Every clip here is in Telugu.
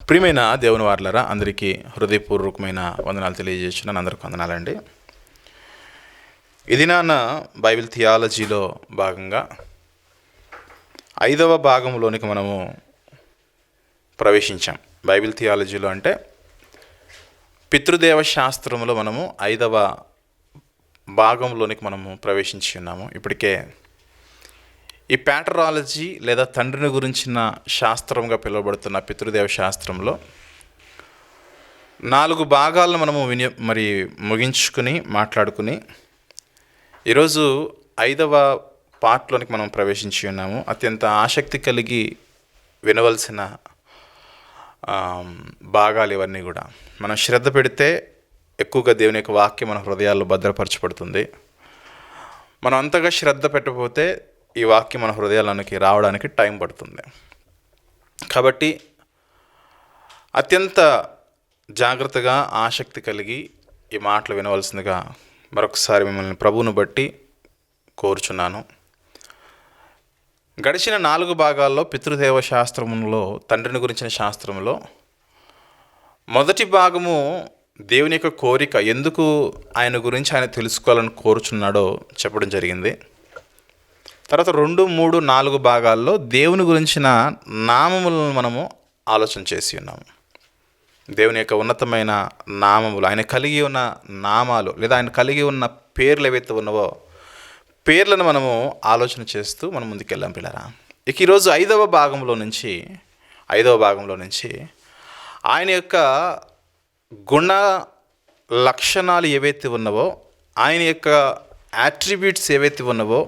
ప్రియమైన దేవుని వారలారా, అందరికీ హృదయపూర్వకమైన వందనాలు తెలియజేస్తున్నాను. అందరికి వందనాలండి. ఇది నాన్న బైబిల్ థియాలజీలో భాగంగా 5వ భాగంలోనికి మనము ప్రవేశించాం. బైబిల్ థియాలజీలో అంటే పితృదేవ శాస్త్రంలో మనము 5వ భాగంలోనికి మనము ప్రవేశించి ఉన్నాము. ఇప్పటికే ఈ ప్యాటరాలజీ లేదా తండ్రిని గురించిన శాస్త్రంగా పిలువబడుతున్న పితృదేవ శాస్త్రంలో 4 భాగాలను మనము ముగించుకుని మాట్లాడుకుని ఈరోజు 5వ పార్ట్లోనికి మనం ప్రవేశించి ఉన్నాము. అత్యంత ఆసక్తి కలిగి వినవలసిన భాగాలు ఇవన్నీ కూడా. మనం శ్రద్ధ పెడితే ఎక్కువగా దేవుని యొక్క వాక్యం మన హృదయాల్లో భద్రపరచబడుతుంది. మనం అంతగా శ్రద్ధ పెట్టకపోతే ఈ వాక్యం మన హృదయాలకి రావడానికి టైం పడుతుంది. కాబట్టి అత్యంత జాగ్రత్తగా ఆసక్తి కలిగి ఈ మాటలు వినవలసిందిగా మరొకసారి మిమ్మల్ని ప్రభువును బట్టి కోరుచున్నాను. గడిచిన 4 భాగాల్లో పితృదేవ శాస్త్రంలో తండ్రిని గురించిన శాస్త్రంలో మొదటి భాగము దేవుని యొక్క కోరిక, ఎందుకు ఆయన గురించి ఆయన తెలుసుకోవాలని కోరుచున్నాడో చెప్పడం జరిగింది. తర్వాత 2, 3, 4 భాగాల్లో దేవుని గురించిన నామములను మనము ఆలోచన చేసి ఉన్నాము. దేవుని యొక్క ఉన్నతమైన నామములు, ఆయన కలిగి ఉన్న నామాలు లేదా ఆయన కలిగి ఉన్న పేర్లు ఏవైతే ఉన్నవో పేర్లను మనము ఆలోచన చేస్తూ మనం ముందుకెళ్ళాం పిల్లరా. ఇక ఈరోజు 5వ భాగంలో నుంచి ఆయన యొక్క గుణ లక్షణాలు ఏవైతే ఉన్నవో, ఆయన యొక్క యాట్రిబ్యూట్స్ ఏవైతే ఉన్నవో,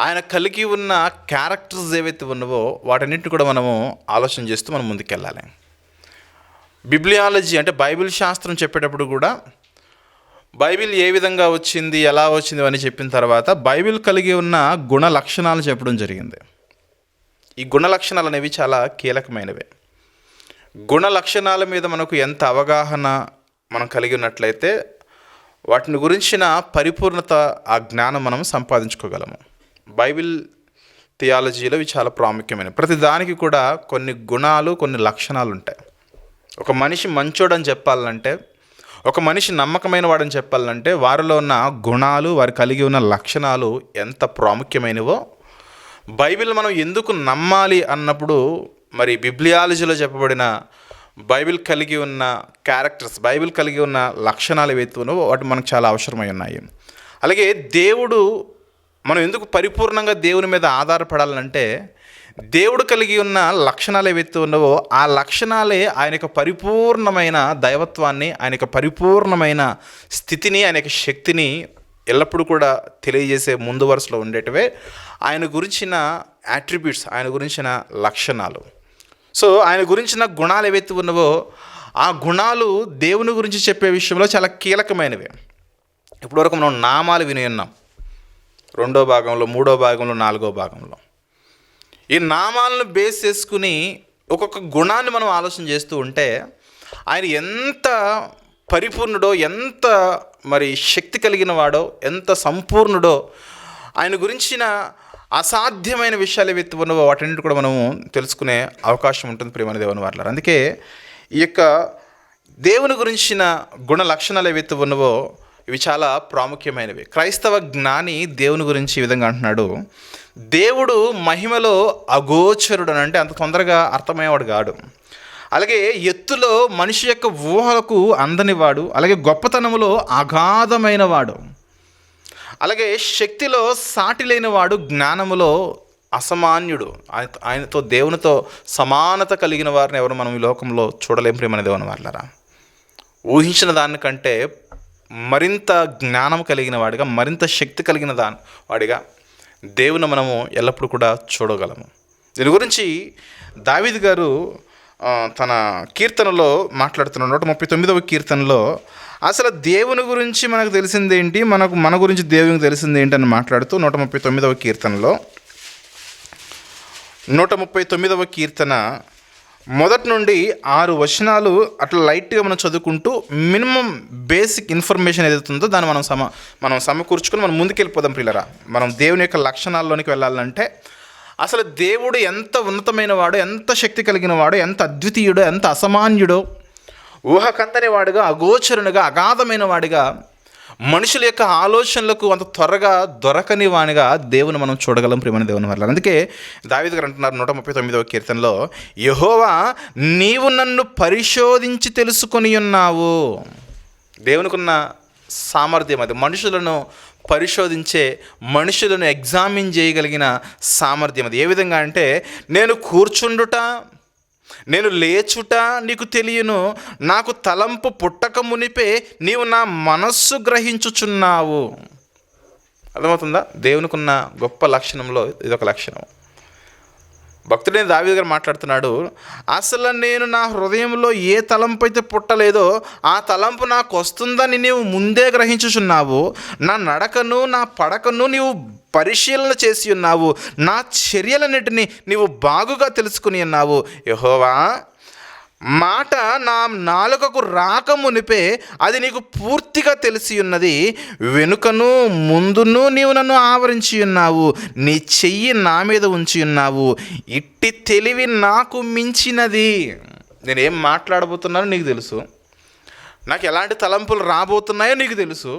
ఆయన కలిగి ఉన్న క్యారెక్టర్స్ ఏవైతే ఉన్నవో వాటన్నిటిని కూడా మనము ఆలోచన చేస్తూ మనం ముందుకెళ్ళాలి. బిబ్లియాలజీ అంటే బైబిల్ శాస్త్రం చెప్పేటప్పుడు కూడా బైబిల్ ఏ విధంగా వచ్చింది, ఎలా వచ్చింది అని చెప్పిన తర్వాత బైబిల్ కలిగి ఉన్న గుణ లక్షణాలు చెప్పడం జరిగింది. ఈ గుణ లక్షణాలు అనేవి చాలా కీలకమైనవి. గుణ లక్షణాల మీద మనకు ఎంత అవగాహన మనం కలిగి ఉన్నట్లయితే వాటిని గురించిన పరిపూర్ణత, ఆ జ్ఞానం మనం సంపాదించుకోగలము. బైబిల్ థియాలజీలో ఇవి చాలా ప్రాముఖ్యమైనవి. ప్రతి దానికి కూడా కొన్ని గుణాలు, కొన్ని లక్షణాలు ఉంటాయి. ఒక మనిషి మంచోడని చెప్పాలంటే, ఒక మనిషి నమ్మకమైన వాడని చెప్పాలంటే వారిలో ఉన్న గుణాలు, వారు కలిగి ఉన్న లక్షణాలు ఎంత ప్రాముఖ్యమైనవో బైబిల్ మనం ఎందుకు నమ్మాలి అన్నప్పుడు మరి బిబ్లియాలజీలో చెప్పబడిన బైబిల్ కలిగి ఉన్న క్యారెక్టర్స్, బైబిల్ కలిగి ఉన్న లక్షణాలు ఏవైతే ఉన్నావో వాటి మనకు చాలా అవసరమై ఉన్నాయి. అలాగే దేవుడు, మనం ఎందుకు పరిపూర్ణంగా దేవుని మీద ఆధారపడాలంటే దేవుడు కలిగి ఉన్న లక్షణాలు ఏవైతే ఉన్నావో ఆ లక్షణాలే ఆయన యొక్క పరిపూర్ణమైన దైవత్వాన్ని, ఆయన యొక్క పరిపూర్ణమైన స్థితిని, ఆయన యొక్క శక్తిని ఎల్లప్పుడూ కూడా తెలియజేసే ముందు వరుసలో ఉండేటివే ఆయన గురించిన యాట్రిబ్యూట్స్, ఆయన గురించిన లక్షణాలు. సో ఆయన గురించిన గుణాలు ఏవైతే ఉన్నావో ఆ గుణాలు దేవుని గురించి చెప్పే విషయంలో చాలా కీలకమైనవి. ఇప్పటివరకు మనం నామాలు విని ఉన్నాం. 2వ భాగంలో, 3వ భాగంలో, 4వ భాగంలో ఈ నామాలను బేస్ చేసుకుని ఒక్కొక్క గుణాన్ని మనం ఆలోచన చేస్తూ ఉంటే ఆయన ఎంత పరిపూర్ణుడో, ఎంత శక్తి కలిగిన వాడో, ఎంత సంపూర్ణుడో, ఆయన గురించిన అసాధ్యమైన విషయాలు ఏవైతే ఉన్నవో వాటన్నిటి కూడా మనము తెలుసుకునే అవకాశం ఉంటుంది ప్రియమైన దేవుని వారలారా. అందుకే ఈ యొక్క దేవుని గురించిన గుణ లక్షణాలు ఏవైతే ఉన్నవో ఇవి చాలా ప్రాముఖ్యమైనవి. క్రైస్తవ జ్ఞాని దేవుని గురించి ఈ విధంగా అంటున్నాడు, దేవుడు మహిమలో అగోచరుడు అని. అంటే అంత తొందరగా అర్థమయ్యేవాడు కాడు. అలాగే ఎత్తులో మనిషి యొక్క ఊహలకు అందనివాడు, అలాగే గొప్పతనములో అగాధమైన వాడు, అలాగే శక్తిలో సాటి లేనివాడు, జ్ఞానములో అసమాన్యుడు. ఆయనతో, దేవునితో సమానత కలిగిన వారిని ఎవరు మనం ఈ లోకంలో చూడలేం ప్రియమైన దేవుని వారలారా. ఊహించిన దానికంటే మరింత జ్ఞానం కలిగిన వాడిగా, మరింత శక్తి కలిగిన వాడిగా దేవుని మనము ఎల్లప్పుడూ కూడా చూడగలము. దీని గురించి దావీదు గారు తన కీర్తనలో మాట్లాడుతున్న 139వ కీర్తనలో అసలు దేవుని గురించి మనకు తెలిసిందేంటి, మన గురించి దేవునికి తెలిసిందేంటి అని మాట్లాడుతూ 139వ కీర్తనలో 139వ కీర్తన మొదటి నుండి 6 వచనాలు అట్లా లైట్గా మనం చదువుకుంటూ మినిమం బేసిక్ ఇన్ఫర్మేషన్ ఏదైతే ఉందో దాన్ని మనం సమకూర్చుకొని మనం ముందుకెళ్ళిపోదాం ప్రియులరా. మనం దేవుని యొక్క లక్షణాల్లోనికి వెళ్ళాలంటే అసలు దేవుడు ఎంత ఉన్నతమైన వాడు, ఎంత శక్తి కలిగిన వాడు, ఎంత అద్వితీయుడో, ఎంత అసామాన్యుడో, ఊహకందని వాడుగా, అగోచరునిగా, అగాధమైన వాడిగా, మనుషుల యొక్క ఆలోచనలకు అంత త్వరగా దొరకని వానిగా దేవుని మనం చూడగలం ప్రియమైన దేవుని వల్ల. అందుకే దావీదు గారు అంటున్నారు 139వ కీర్తనలో, యెహోవా నీవు నన్ను పరిశోధించి తెలుసుకొని ఉన్నావు. దేవునికున్న సామర్థ్యం అది, మనుషులను పరిశోధించే, మనుషులను ఎగ్జామిన్ చేయగలిగిన సామర్థ్యం అది. ఏ విధంగా అంటే, నేను కూర్చుండుట, నేను లేచుట నీకు తెలియను, నాకు తలంపు పుట్టక మునిపే నీవు నా మనస్సు గ్రహించుచున్నావు. అర్థమవుతుందా? దేవునికున్న గొప్ప లక్షణంలో ఇదొక లక్షణం. భక్తుడైన దావీదు గారు మాట్లాడుతున్నాడు, అసలు నేను నా హృదయంలో ఏ తలంపు అయితే పుట్టలేదో ఆ తలంపు నాకు వస్తుందని నీవు ముందే గ్రహించుచున్నావు. నా నడకను, నా పడకను నీవు పరిశీలన చేసి ఉన్నావు. నా చర్యలన్నిటినీ నీవు బాగుగా తెలుసుకుని ఉన్నావు. యెహోవా, మాట నా నాలుకకు రాకమునిపే అది నీకు పూర్తిగా తెలిసి ఉన్నది. వెనుకను ముందును నీవు నన్ను ఆవరించి ఉన్నావు. నీ చెయ్యి నా మీద ఉంచి ఉన్నావు. ఇట్టి తెలివి నాకు మించినది. నేనేం మాట్లాడబోతున్నానో నీకు తెలుసు, నాకు ఎలాంటి తలంపులు రాబోతున్నాయో నీకు తెలుసు.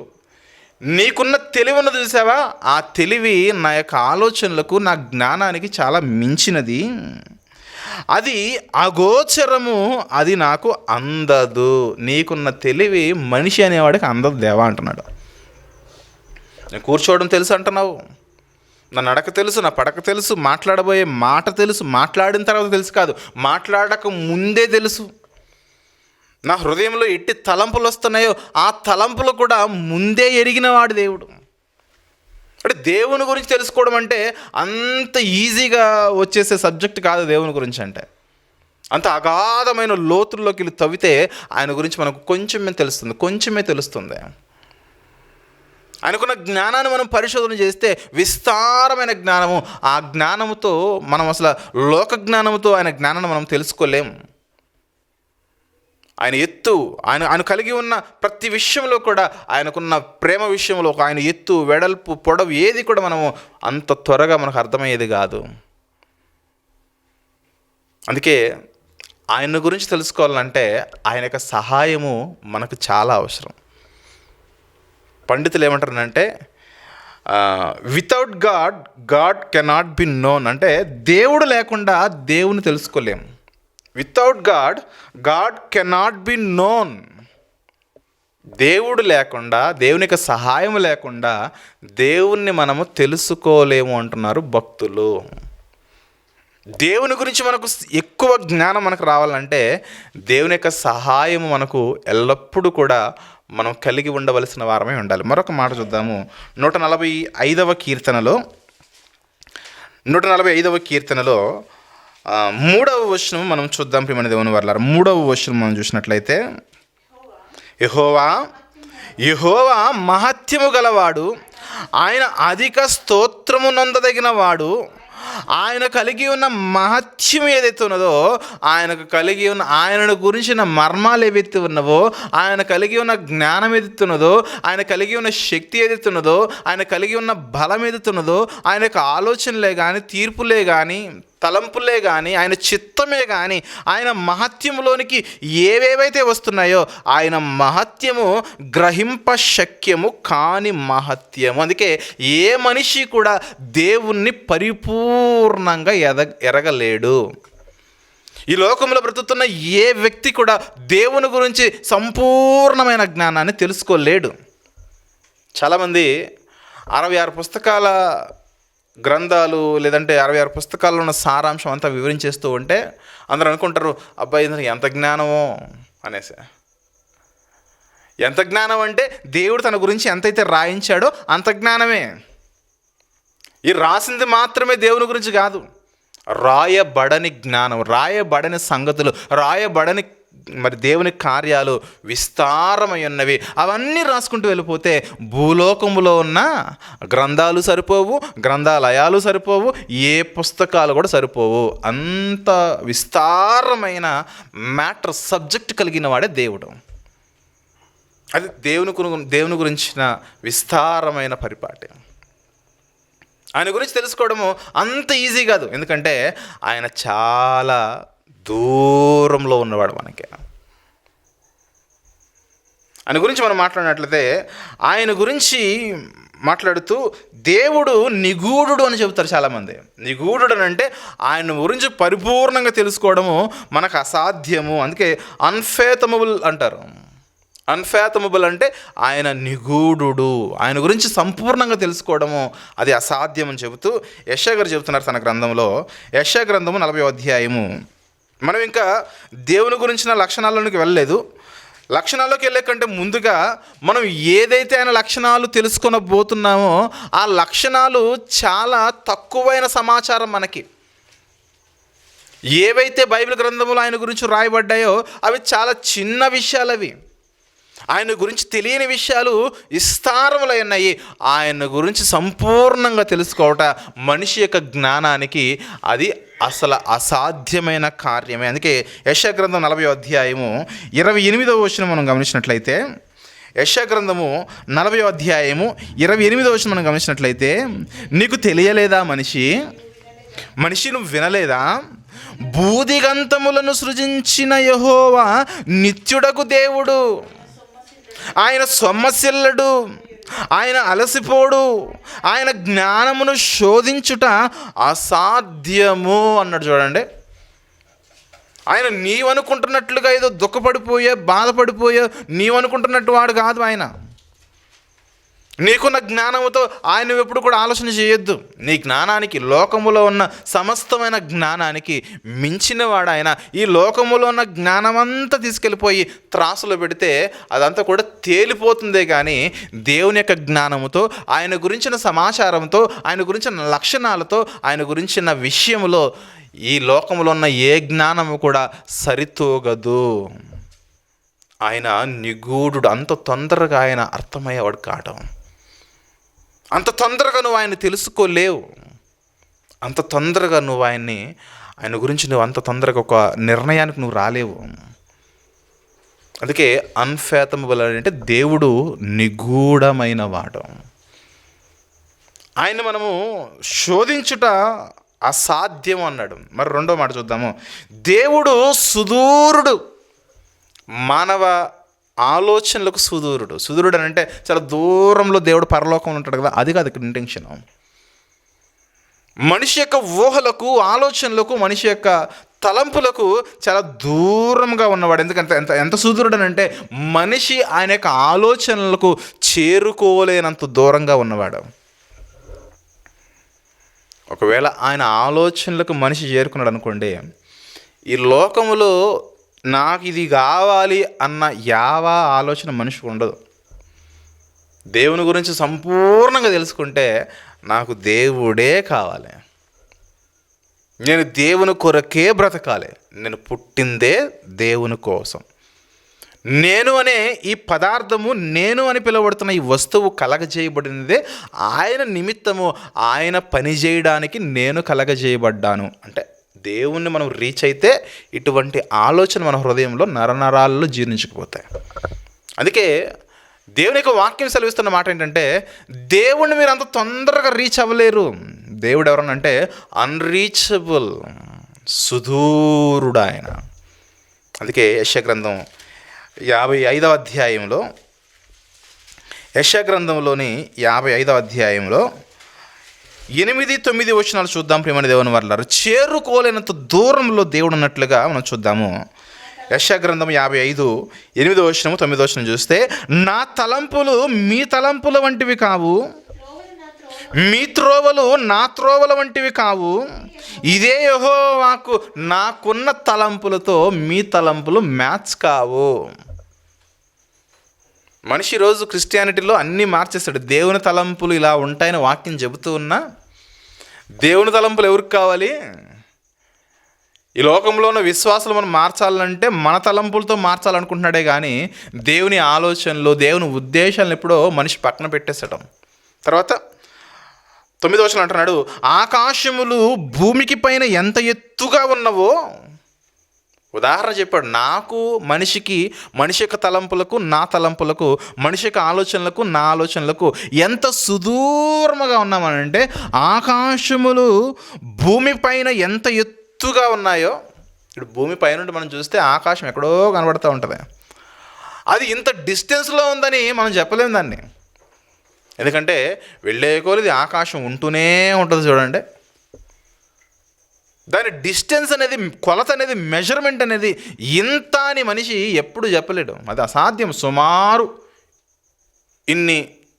నీకున్న తెలివి ఉన్నది చూసావా, ఆ తెలివి నా యొక్క ఆలోచనలకు, నా జ్ఞానానికి చాలా మించినది. అది అగోచరము, అది నాకు అందదు. నీకున్న తెలివి మనిషి అనేవాడికి అందదు దేవా అంటున్నాడు. నేను కూర్చోవడం తెలుసు అంటున్నావు, నా నడక తెలుసు, నా పడక తెలుసు, మాట్లాడబోయే మాట తెలుసు, మాట్లాడిన తర్వాత తెలుసు కాదు, మాట్లాడక ముందే తెలుసు. నా హృదయంలో ఎట్టి తలంపులు వస్తున్నాయో ఆ తలంపులు కూడా ముందే ఎరిగినవాడు దేవుడు. అంటే దేవుని గురించి తెలుసుకోవడం అంటే అంత ఈజీగా వచ్చేసే సబ్జెక్ట్ కాదు. దేవుని గురించి అంటే అంత అగాధమైన లోతుల్లోకి వెళ్ళి తవ్వితే ఆయన గురించి మనకు కొంచెమే తెలుస్తుంది. ఆయనకున్న జ్ఞానాన్ని మనం పరిశోధన చేస్తే విస్తారమైన జ్ఞానము, ఆ జ్ఞానముతో మనం అసలు లోక జ్ఞానముతో ఆయన జ్ఞానాన్ని మనం తెలుసుకోలేం. ఆయన ఎత్తు, ఆయన కలిగి ఉన్న ప్రతి విషయంలో కూడా, ఆయనకున్న ప్రేమ విషయంలో ఆయన ఎత్తు, వెడల్పు, పొడవు ఏది కూడా మనము అంత త్వరగా మనకు అర్థమయ్యేది కాదు. అందుకే ఆయన గురించి తెలుసుకోవాలంటే ఆయన యొక్క సహాయము మనకు చాలా అవసరం. పండితులు ఏమంటారంటే, without God cannot be known. అంటే దేవుడు లేకుండా దేవుని తెలుసుకోలేము. Without God cannot be known. దేవుడు లేకుండా, దేవుని యొక్క సహాయం లేకుండా దేవుణ్ణి మనము తెలుసుకోలేము అంటున్నారు భక్తులు. దేవుని గురించి మనకు ఎక్కువ జ్ఞానం మనకు రావాలంటే దేవుని యొక్క సహాయం మనకు ఎల్లప్పుడూ కూడా మనం కలిగి ఉండవలసిన వారమే ఉండాలి. మరొక మాట చూద్దాము. 145వ కీర్తనలో 3వ వచనం మనం చూద్దాం ప్రియమైన దేవుని వర్లారా. 3వ వచనం మనం చూసినట్లయితే, యెహోవా మహత్యము గలవాడు, ఆయన అధిక స్తోత్రము నొందదగిన వాడు. ఆయన కలిగి ఉన్న మహత్యం ఏదైతే ఉన్నదో, ఆయనకు కలిగి ఉన్న ఆయనను గురించిన మర్మాలు ఏవైతే ఉన్నవో, ఆయన కలిగి ఉన్న జ్ఞానం ఏదైతే ఉన్నదో, ఆయన కలిగి ఉన్న శక్తి ఏదైతే ఉన్నదో, ఆయన కలిగి ఉన్న బలం ఏదైతే ఉన్నదో, ఆయన యొక్క ఆలోచనలే కానీ, తీర్పులే కానీ, తలంపులే కానీ, ఆయన చిత్తమే కానీ, ఆయన మహత్యములోనికి ఏవేవైతే వస్తున్నాయో ఆయన మహత్యము గ్రహింప శక్యము కాని మహత్యము. అందుకే ఏ మనిషి కూడా దేవుణ్ణి పరిపూర్ణంగా ఎరగలేడు. ఈ లోకంలో బ్రతుకుతున్న ఏ వ్యక్తి కూడా దేవుని గురించి సంపూర్ణమైన జ్ఞానాన్ని తెలుసుకోలేడు. చాలామంది 66 పుస్తకాల గ్రంథాలు, లేదంటే 66 పుస్తకాల్లో ఉన్న సారాంశం అంతా వివరించేస్తూ ఉంటే అందరూ అనుకుంటారు, అబ్బాయి ఇది ఎంత జ్ఞానమో అనేసి. ఎంత జ్ఞానం అంటే దేవుడు తన గురించి ఎంతైతే రాయించాడో అంత జ్ఞానమే. ఈ రాసింది మాత్రమే దేవుని గురించి కాదు, రాయబడని జ్ఞానం, రాయబడని సంగతులు, రాయబడని మరి దేవుని కార్యాలు విస్తారమై ఉన్నవి. అవన్నీ రాసుకుంటూ వెళ్ళిపోతే భూలోకములో ఉన్న గ్రంథాలు సరిపోవు, గ్రంథాలయాలు సరిపోవు, ఏ పుస్తకాలు కూడా సరిపోవు. అంత విస్తారమైన మ్యాటర్, సబ్జెక్ట్ కలిగిన వాడే దేవుడు. అది దేవుని గురించిన విస్తారమైన పరిపాటి. ఆయన గురించి తెలుసుకోవడము అంత ఈజీ కాదు, ఎందుకంటే ఆయన చాలా దూరంలో ఉన్నవాడు మనకి. ఆయన గురించి మనం మాట్లాడినట్లయితే, ఆయన గురించి మాట్లాడుతూ దేవుడు నిగూఢుడు అని చెబుతారు చాలామంది. నిగూఢుడు అని అంటే ఆయన గురించి పరిపూర్ణంగా తెలుసుకోవడము మనకు అసాధ్యము, అందుకే అన్ఫేథమబుల్ అంటారు. అన్ఫేథమబుల్ అంటే ఆయన నిగూఢుడు, ఆయన గురించి సంపూర్ణంగా తెలుసుకోవడము అది అసాధ్యం అని చెబుతూ యెషయా గారు చెబుతున్నారు తన గ్రంథంలో. యెషయా గ్రంథము 40వ అధ్యాయము. మనం ఇంకా దేవుని గురించిన లక్షణాల్లోనికి వెళ్ళలేదు. లక్షణాల్లోకి వెళ్ళే కంటే ముందుగా మనం ఏదైతే ఆయన లక్షణాలు తెలుసుకొనబోతున్నామో ఆ లక్షణాలు చాలా తక్కువైన సమాచారం మనకి. ఏవైతే బైబిల్ గ్రంథంలో ఆయన గురించి రాయబడ్డాయో అవి చాలా చిన్న విషయాలు. అవి ఆయన గురించి తెలియని విషయాలు విస్తారములై ఉన్నాయి. ఆయన గురించి సంపూర్ణంగా తెలుసుకోవట మనిషి యొక్క జ్ఞానానికి అది అసలు అసాధ్యమైన కార్యమే. అందుకే యెషయా గ్రంథం 40వ అధ్యాయము 28వ వచనం మనం గమనించినట్లయితే, యెషయా గ్రంథము 40వ అధ్యాయము 28వ వచనం మనం గమనించినట్లయితే, నీకు తెలియలేదా మనిషి నువ్వు వినలేదా? భూదిగంతములను సృజించిన యెహోవా నిత్యుడగు దేవుడు, ఆయన సొమ్మసిల్లడు, ఆయన అలసిపోడు, ఆయన జ్ఞానమును శోధించుట అసాధ్యము అన్నాడు. చూడండి, ఆయన నీవనుకుంటున్నట్లుగా ఏదో దుఃఖపడిపోయే బాధపడిపోయే నీవనుకుంటున్నట్టు వాడు కాదు. ఆయన నీకున్న జ్ఞానముతో ఆయన ఎప్పుడు కూడా ఆలోచన చేయొద్దు. నీ జ్ఞానానికి, లోకములో ఉన్న సమస్తమైన జ్ఞానానికి మించినవాడు ఆయన. ఈ లోకములో ఉన్న జ్ఞానమంతా తీసుకెళ్ళిపోయి త్రాసులో పెడితే అదంతా కూడా తేలిపోతుందే కానీ దేవుని యొక్క జ్ఞానముతో, ఆయన గురించిన సమాచారంతో, ఆయన గురించిన లక్షణాలతో, ఆయన గురించిన విషయములో ఈ లోకములో ఉన్న ఏ జ్ఞానము కూడా సరితూగదు. ఆయన నిగూఢుడు. అంత తొందరగా ఆయన అర్థమయ్యేవాడు కావడం, అంత తొందరగా నువ్వు ఆయన తెలుసుకోలేవు. అంత తొందరగా నువ్వు ఆయన గురించి నువ్వు అంత తొందరగా ఒక నిర్ణయానికి నువ్వు రాలేవు. అందుకే అన్ఫేథమబుల్ అంటే దేవుడు నిగూఢమైన వాడు. ఆయన మనము శోధించుట అసాధ్యం అన్నాడు. మరి రెండో మాట చూద్దాము. దేవుడు సుదూరుడు, మానవ ఆలోచనలకు సుదూరుడు. సుదూరుడు అని అంటే చాలా దూరంలో దేవుడు పరలోకంలో ఉంటాడు కదా, అది కాదు ఇక్కడ ఇంటెన్షన్. మనిషి యొక్క ఊహలకు, ఆలోచనలకు, మనిషి యొక్క తలంపులకు చాలా దూరంగా ఉన్నవాడు. ఎందుకంటే ఎంత సుదూరుడు అని అంటే మనిషి ఆయన యొక్క ఆలోచనలకు చేరుకోలేనంత దూరంగా ఉన్నవాడు. ఒకవేళ ఆయన ఆలోచనలకు మనిషి చేరుకున్నాడు అనుకోండి, ఈ లోకములో నాకు ఇది కావాలి అన్న యావా ఆలోచన మనిషికి ఉండదు. దేవుని గురించి సంపూర్ణంగా తెలుసుకుంటే నాకు దేవుడే కావాలి, నేను దేవుని కొరకే బ్రతకాలి, నేను పుట్టిందే దేవుని కోసం, నేను అనే ఈ పదార్థము, నేను అని పిలువబడుతున్న ఈ వస్తువు కలగజేయబడినదే ఆయన నిమిత్తము, ఆయన పని చేయడానికి నేను కలగజేయబడ్డాను. అంటే దేవుణ్ణి మనం రీచ్ అయితే ఇటువంటి ఆలోచన మన హృదయంలో నరనరాల్లో జీర్ణించుకుపోతాయి. అందుకే దేవుని యొక్క వాక్యం సెలవిస్తున్న మాట ఏంటంటే, దేవుణ్ణి మీరు అంత తొందరగా రీచ్ అవ్వలేరు. దేవుడు ఎవరనంటే అన్రీచబుల్, సుదూరుడు ఆయన. అందుకే యెషయా గ్రంథం 55వ అధ్యాయంలో, యెషయా గ్రంథంలోని 55వ అధ్యాయంలో 8-9 వచనాలు చూద్దాం. ప్రియమైన దేవుని వర్లారా, చేరుకోలేనంత దూరంలో దేవుడు ఉన్నట్లుగా మనం చూద్దాము. యెషయా గ్రంథం 55:8 వచనము 9 వచనం చూస్తే, నా తలంపులు మీ తలంపుల వంటివి కావు, మీ త్రోవలు నా త్రోవల వంటివి కావు, ఇదే యెహోవాకు నాకున్న తలంపులతో మీ తలంపులు మ్యాచ్ కావు. మనిషి రోజు క్రిస్టియానిటీలో అన్నీ మార్చేస్తాడు. దేవుని తలంపులు ఇలా ఉంటాయని వాక్యం చెబుతూ ఉన్నా, దేవుని తలంపులు ఎవరికి కావాలి? ఈ లోకంలో ఉన్న విశ్వాసాలు మనం మార్చాలంటే మన తలంపులతో మార్చాలనుకుంటున్నాడే కానీ దేవుని ఆలోచనలు, దేవుని ఉద్దేశాలను ఎప్పుడో మనిషి పక్కన పెట్టేసటం. తర్వాత 9వ వచనం అంటున్నాడు, ఆకాశములు భూమికి పైన ఎంత ఎత్తుగా ఉన్నవో, ఉదాహరణ చెప్పాడు, నాకు మనిషి యొక్క తలంపులకు నా తలంపులకు, మనిషి యొక్క ఆలోచనలకు నా ఆలోచనలకు ఎంత సుదూరముగా ఉన్నామనంటే, ఆకాశములు భూమి పైన ఎంత ఎత్తుగా ఉన్నాయో. ఇప్పుడు భూమి పైన మనం చూస్తే ఆకాశం ఎక్కడో కనబడుతూ ఉంటుంది. అది ఇంత డిస్టెన్స్లో ఉందని మనం చెప్పలేము దాన్ని. ఎందుకంటే వెళ్ళే కొలది ఆకాశం ఉంటూనే ఉంటుంది చూడండి. దాని డిస్టెన్స్ అనేది, కొలత అనేది, మెజర్మెంట్ అనేది ఇంత అని మనిషి ఎప్పుడు చెప్పలేడు. అది అసాధ్యం. సుమారు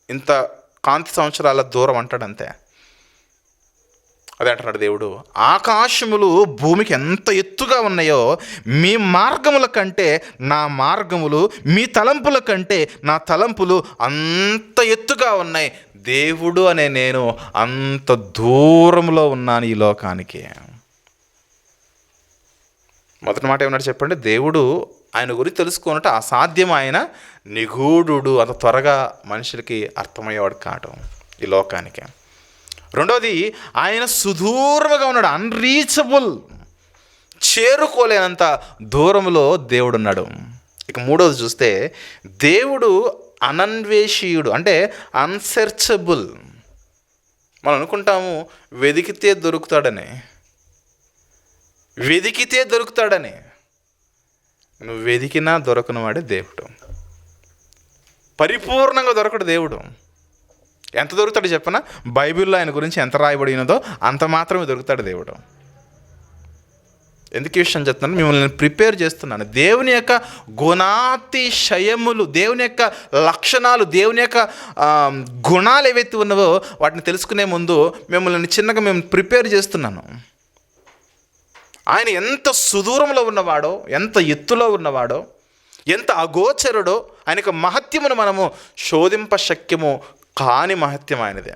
ఇంత కాంతి సంవత్సరాల దూరం అంటాడు అంతే. అదే అంటున్నాడు దేవుడు, ఆకాశములు భూమికి ఎంత ఎత్తుగా ఉన్నాయో మీ మార్గముల కంటే నా మార్గములు, మీ తలంపుల కంటే నా తలంపులు అంత ఎత్తుగా ఉన్నాయి. దేవుడు అనే నేను అంత దూరంలో ఉన్నాను ఈ లోకానికి. మొదటి మాట ఏమన్నాడు చెప్పండి? దేవుడు ఆయన గురించి తెలుసుకున్నట్టు అసాధ్యం, ఆయన నిగూఢుడు, అంత త్వరగా మనుషులకి అర్థమయ్యేవాడు కావటం ఈ లోకానికి. రెండవది, ఆయన సుదూరముగా ఉన్నాడు, అన్రీచబుల్, చేరుకోలేనంత దూరంలో దేవుడు ఉన్నాడు. ఇక మూడవది చూస్తే, దేవుడు అనన్వేషీయుడు, అంటే అన్సెర్చబుల్. మనం అనుకుంటాము వెతికితే దొరుకుతాడని. నువ్వు వెతికినా దొరకని వాడే దేవుడు. పరిపూర్ణంగా దొరకడు దేవుడు. ఎంత దొరుకుతాడు చెప్పనా? బైబిల్లో ఆయన గురించి ఎంత రాయబడినదో అంత మాత్రమే దొరుకుతాడు దేవుడు. ఎందుకు ఈ విషయం చెప్తున్నాను? మిమ్మల్ని ప్రిపేర్ చేస్తున్నాను. దేవుని యొక్క గుణాతిశయములు, దేవుని యొక్క లక్షణాలు, దేవుని యొక్క గుణాలు ఏవైతే ఉన్నావో వాటిని తెలుసుకునే ముందు మిమ్మల్ని చిన్నగా మేము ప్రిపేర్ చేస్తున్నాను. ఆయన ఎంత సుదూరంలో ఉన్నవాడో, ఎంత ఎత్తులో ఉన్నవాడో, ఎంత అగోచరుడో, ఆయన యొక్క మహత్యమును మనము శోధింప శక్యము కాని మహత్యం ఆయనదే.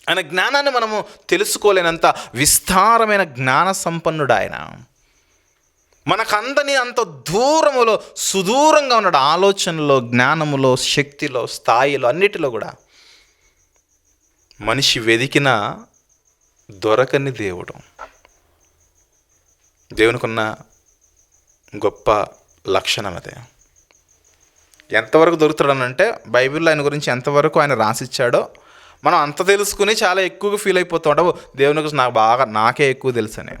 ఆయన జ్ఞానాన్ని మనము తెలుసుకోలేనంత విస్తారమైన జ్ఞాన సంపన్నుడు ఆయన. మనకందని అంత దూరములో, సుదూరంగా ఉన్నాడు. ఆలోచనలో, జ్ఞానములో, శక్తిలో, స్థాయిలో, అన్నిటిలో కూడా మనిషి వెదికిన దొరకని దేవుడు. దేవునికున్న గొప్ప లక్షణం అదే. ఎంతవరకు దొరుకుతాడనంటే, బైబిల్లో ఆయన గురించి ఎంతవరకు ఆయన రాసిచ్చాడో మనం అంత తెలుసుకుని చాలా ఎక్కువగా ఫీల్ అయిపోతూ ఉంటాము. దేవుని గురించి నాకే ఎక్కువ తెలుసు అని.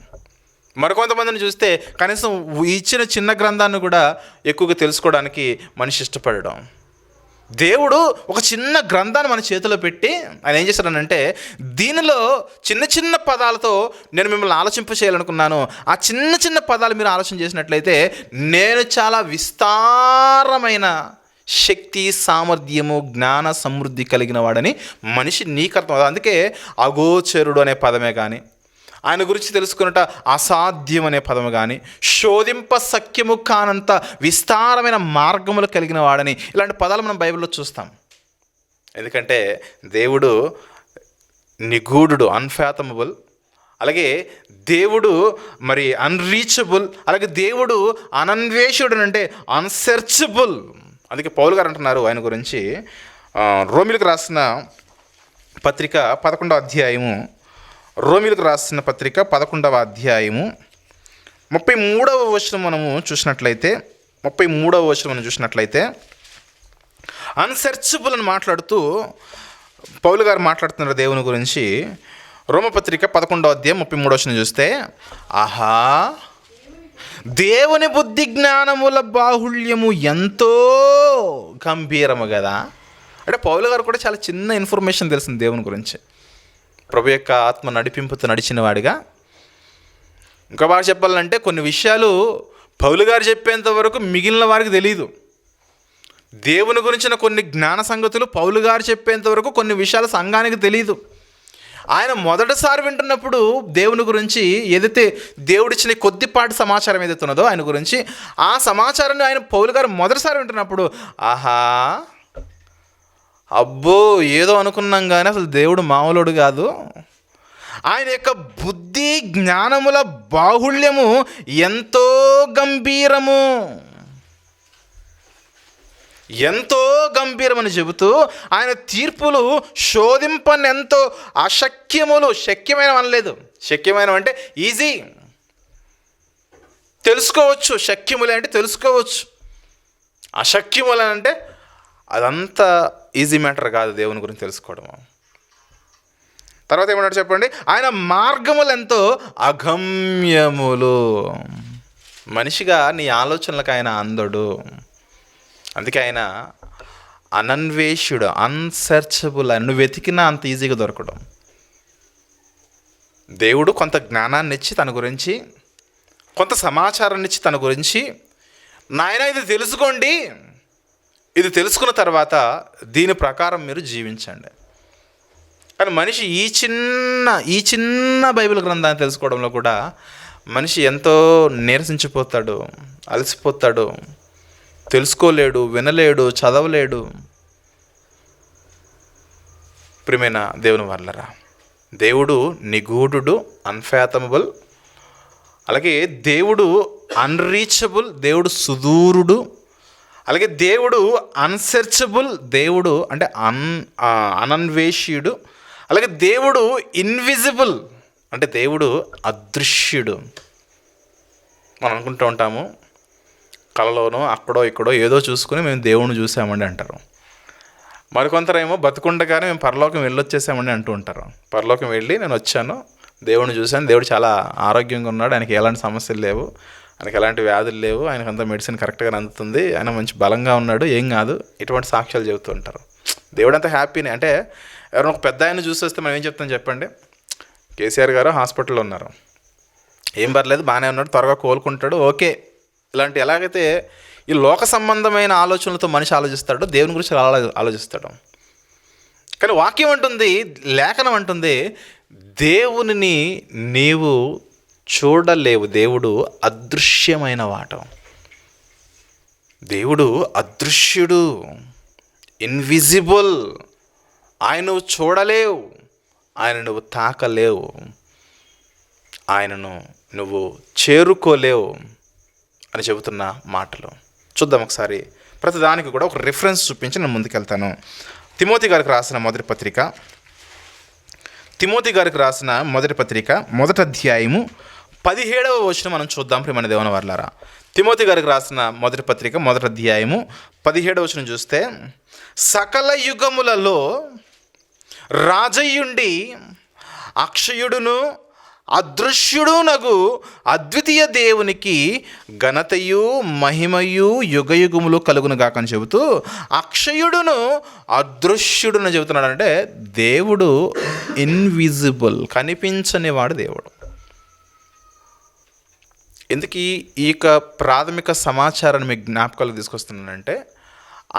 మరికొంతమందిని చూస్తే కనీసం ఇచ్చిన చిన్న గ్రంథాన్ని కూడా ఎక్కువగా తెలుసుకోవడానికి మనిషి ఇష్టపడడం. దేవుడు ఒక చిన్న గ్రంథాన్ని మన చేతిలో పెట్టి ఆయన ఏం చేశాడనంటే, దీనిలో చిన్న చిన్న పదాలతో నేను మిమ్మల్ని ఆలోచింప చేయాలనుకున్నాను. ఆ చిన్న చిన్న పదాలు మీరు ఆలోచన చేసినట్లయితే నేను చాలా విస్తారమైన శక్తి, సామర్థ్యము, జ్ఞాన సమృద్ధి కలిగిన వాడని మనిషి నీకు అర్థం. అందుకే అగోచరుడు అనే పదమే కానీ, ఆయన గురించి తెలుసుకున్నట అసాధ్యం అనే పదము కానీ, శోధింప సఖ్యము కానంత విస్తారమైన మార్గములు కలిగిన వాడని, ఇలాంటి పదాలు మనం బైబిల్లో చూస్తాం. ఎందుకంటే దేవుడు నిగూఢుడు, అన్ఫాథమబుల్. అలాగే దేవుడు అన్రీచబుల్. అలాగే దేవుడు అనన్వేషుడు, అంటే అన్సెర్చబుల్. అందుకే పౌలు గారు అంటున్నారు ఆయన గురించి, రోమిలకు రాసిన పత్రిక 11వ అధ్యాయము, రోమిలకు రాసిన పత్రిక 11వ అధ్యాయము 33వ వచనం మనము చూసినట్లయితే, 33వ వచనం మనం చూసినట్లయితే అన్సెర్చబుల్ అని మాట్లాడుతూ పౌలు గారు మాట్లాడుతున్నారు దేవుని గురించి. రోమపత్రిక 11వ అధ్యాయం 33వ వచనం చూస్తే, ఆహా, దేవుని బుద్ధి జ్ఞానముల బాహుళ్యము ఎంతో గంభీరము కదా. అంటే పౌలు గారు కూడా చాలా చిన్న ఇన్ఫర్మేషన్ తెలిసింది దేవుని గురించి. ప్రభు యొక్క ఆత్మ నడిపింపుతో నడిచిన వాడిగా. ఇంకా బాగా చెప్పాలంటే కొన్ని విషయాలు పౌలు గారు చెప్పేంత వరకు మిగిలిన వారికి తెలియదు. దేవుని గురించిన కొన్ని జ్ఞాన సంగతులు పౌలు గారు చెప్పేంత వరకు కొన్ని విషయాలు సంఘానికి తెలియదు. ఆయన మొదటిసారి వింటున్నప్పుడు దేవుని గురించి ఏదైతే దేవుడిచ్చిన కొద్దిపాటి సమాచారం ఏదైతే ఉన్నదో ఆయన గురించి, ఆ సమాచారాన్ని ఆయన పౌలు గారు మొదటిసారి వింటున్నప్పుడు, ఆహా, అబ్బో ఏదో అనుకున్నాం కానీ అసలు దేవుడు మామూలుడు కాదు. ఆయన యొక్క బుద్ధి జ్ఞానముల బాహుళ్యము ఎంతో గంభీరము, ఎంతో గంభీరమని చెబుతూ ఆయన తీర్పులు శోధింపని ఎంతో అశక్యములు. శక్యమైన అనలేదు, శక్యమైన అంటే ఈజీ. తెలుసుకోవచ్చు. శక్యములే అంటే తెలుసుకోవచ్చు. అశక్యములే అంటే అదంతా ఈజీ మ్యాటర్ కాదు దేవుని గురించి తెలుసుకోవడము. తర్వాత ఏమన్నాడు చెప్పండి, ఆయన మార్గములు ఎంతో అగమ్యములు. మనిషిగా నీ ఆలోచనలకు ఆయన అందడు. అందుకే ఆయన అనన్వేషుడు, అన్సెర్చబుల్. అని నువ్వు వెతికినా అంత ఈజీగా దొరకడం. దేవుడు కొంత జ్ఞానాన్ని ఇచ్చి తన గురించి, కొంత సమాచారాన్ని ఇచ్చి తన గురించి, నాయన ఇది తెలుసుకోండి, ఇది తెలుసుకున్న తర్వాత దీని ప్రకారం మీరు జీవించండి. కానీ మనిషి ఈ చిన్న బైబిల్ గ్రంథాన్ని తెలుసుకోవడంలో కూడా మనిషి ఎంతో నీరసించిపోతాడు, అలసిపోతాడు, తెలుసుకోలేడు, వినలేడు, చదవలేడు. ప్రియమైన దేవుని వాళ్ళరా, దేవుడు నిగూఢుడు, అన్ఫాథమబుల్. అలాగే దేవుడు అన్రీచబుల్, దేవుడు సుదూరుడు. అలాగే దేవుడు అన్సెర్చబుల్, దేవుడు అంటే అనన్వేష్యుడు. అలాగే దేవుడు ఇన్విజిబుల్, అంటే దేవుడు అదృశ్యుడు. మనం అనుకుంటూ ఉంటాము, కలలోనో అక్కడో ఇక్కడో ఏదో చూసుకుని మేము దేవుణ్ణి చూసామండి అంటారు. మరికొందరేమో బతుకుండగానే మేము పరలోకం వెళ్ళొచ్చేసామని అంటూ ఉంటారు. పరలోకం వెళ్ళి నేను వచ్చాను, దేవుడిని చూశాను, దేవుడు చాలా ఆరోగ్యంగా ఉన్నాడు, ఆయనకి ఎలాంటి సమస్యలు లేవు, ఆయనకి ఎలాంటి వ్యాధులు లేవు, ఆయనకంతా మెడిసిన్ కరెక్ట్గా అందుతుంది, ఆయన మంచి బలంగా ఉన్నాడు, ఏం కాదు, ఇటువంటి సాక్ష్యాలు చెబుతూ ఉంటారు. దేవుడు అంతా హ్యాపీనే. అంటే ఎవరైనా ఒక పెద్ద ఆయన చూసి వస్తే మనం ఏం చెప్తాం చెప్పండి? కేసీఆర్ గారు హాస్పిటల్లో ఉన్నారు, ఏం పర్లేదు, బాగానే ఉన్నాడు, త్వరగా కోలుకుంటాడు, ఓకే. ఇలాంటి ఎలాగైతే ఈ లోక సంబంధమైన ఆలోచనలతో మనిషి ఆలోచిస్తాడో దేవుని గురించి ఆలోచిస్తాడు. కానీ వాక్యం అంటుంది, లేఖనం అంటుంది, దేవునిని నీవు చూడలేవు, దేవుడు అదృశ్యమైన వాట. దేవుడు అదృశ్యుడు, ఇన్విజిబుల్. ఆయన నువ్వు చూడలేవు, ఆయన నువ్వు తాకలేవు, ఆయనను నువ్వు చేరుకోలేవు అని చెబుతున్న మాటలు చూద్దాం ఒకసారి. ప్రతిదానికి కూడా ఒక రిఫరెన్స్ చూపించి నేను ముందుకెళ్తాను. తిమోతి గారికి రాసిన మొదటి పత్రిక మొదటి అధ్యాయము 17వ వచనం మనం చూద్దాం. ప్రియమైన దేవుని వర్లారా, తిమోతి గారికి రాసిన మొదటి పత్రిక మొదటి అధ్యాయము 17వ వచనం చూస్తే, సకల యుగములలో రాజయ్యుండి అక్షయుడును అదృశ్యుడునగు అద్వితీయ దేవునికి ఘనతయు మహిమయు యుగయుగములు కలుగునుగాక అని చెబుతూ అక్షయుడును అదృశ్యుడును చెబుతున్నాడు. అంటే దేవుడు ఇన్విజిబుల్, కనిపించని వాడు దేవుడు. ఎందుకు ఈ యొక్క ప్రాథమిక సమాచారాన్ని మీ జ్ఞాపకాలకు తీసుకొస్తున్నానంటే,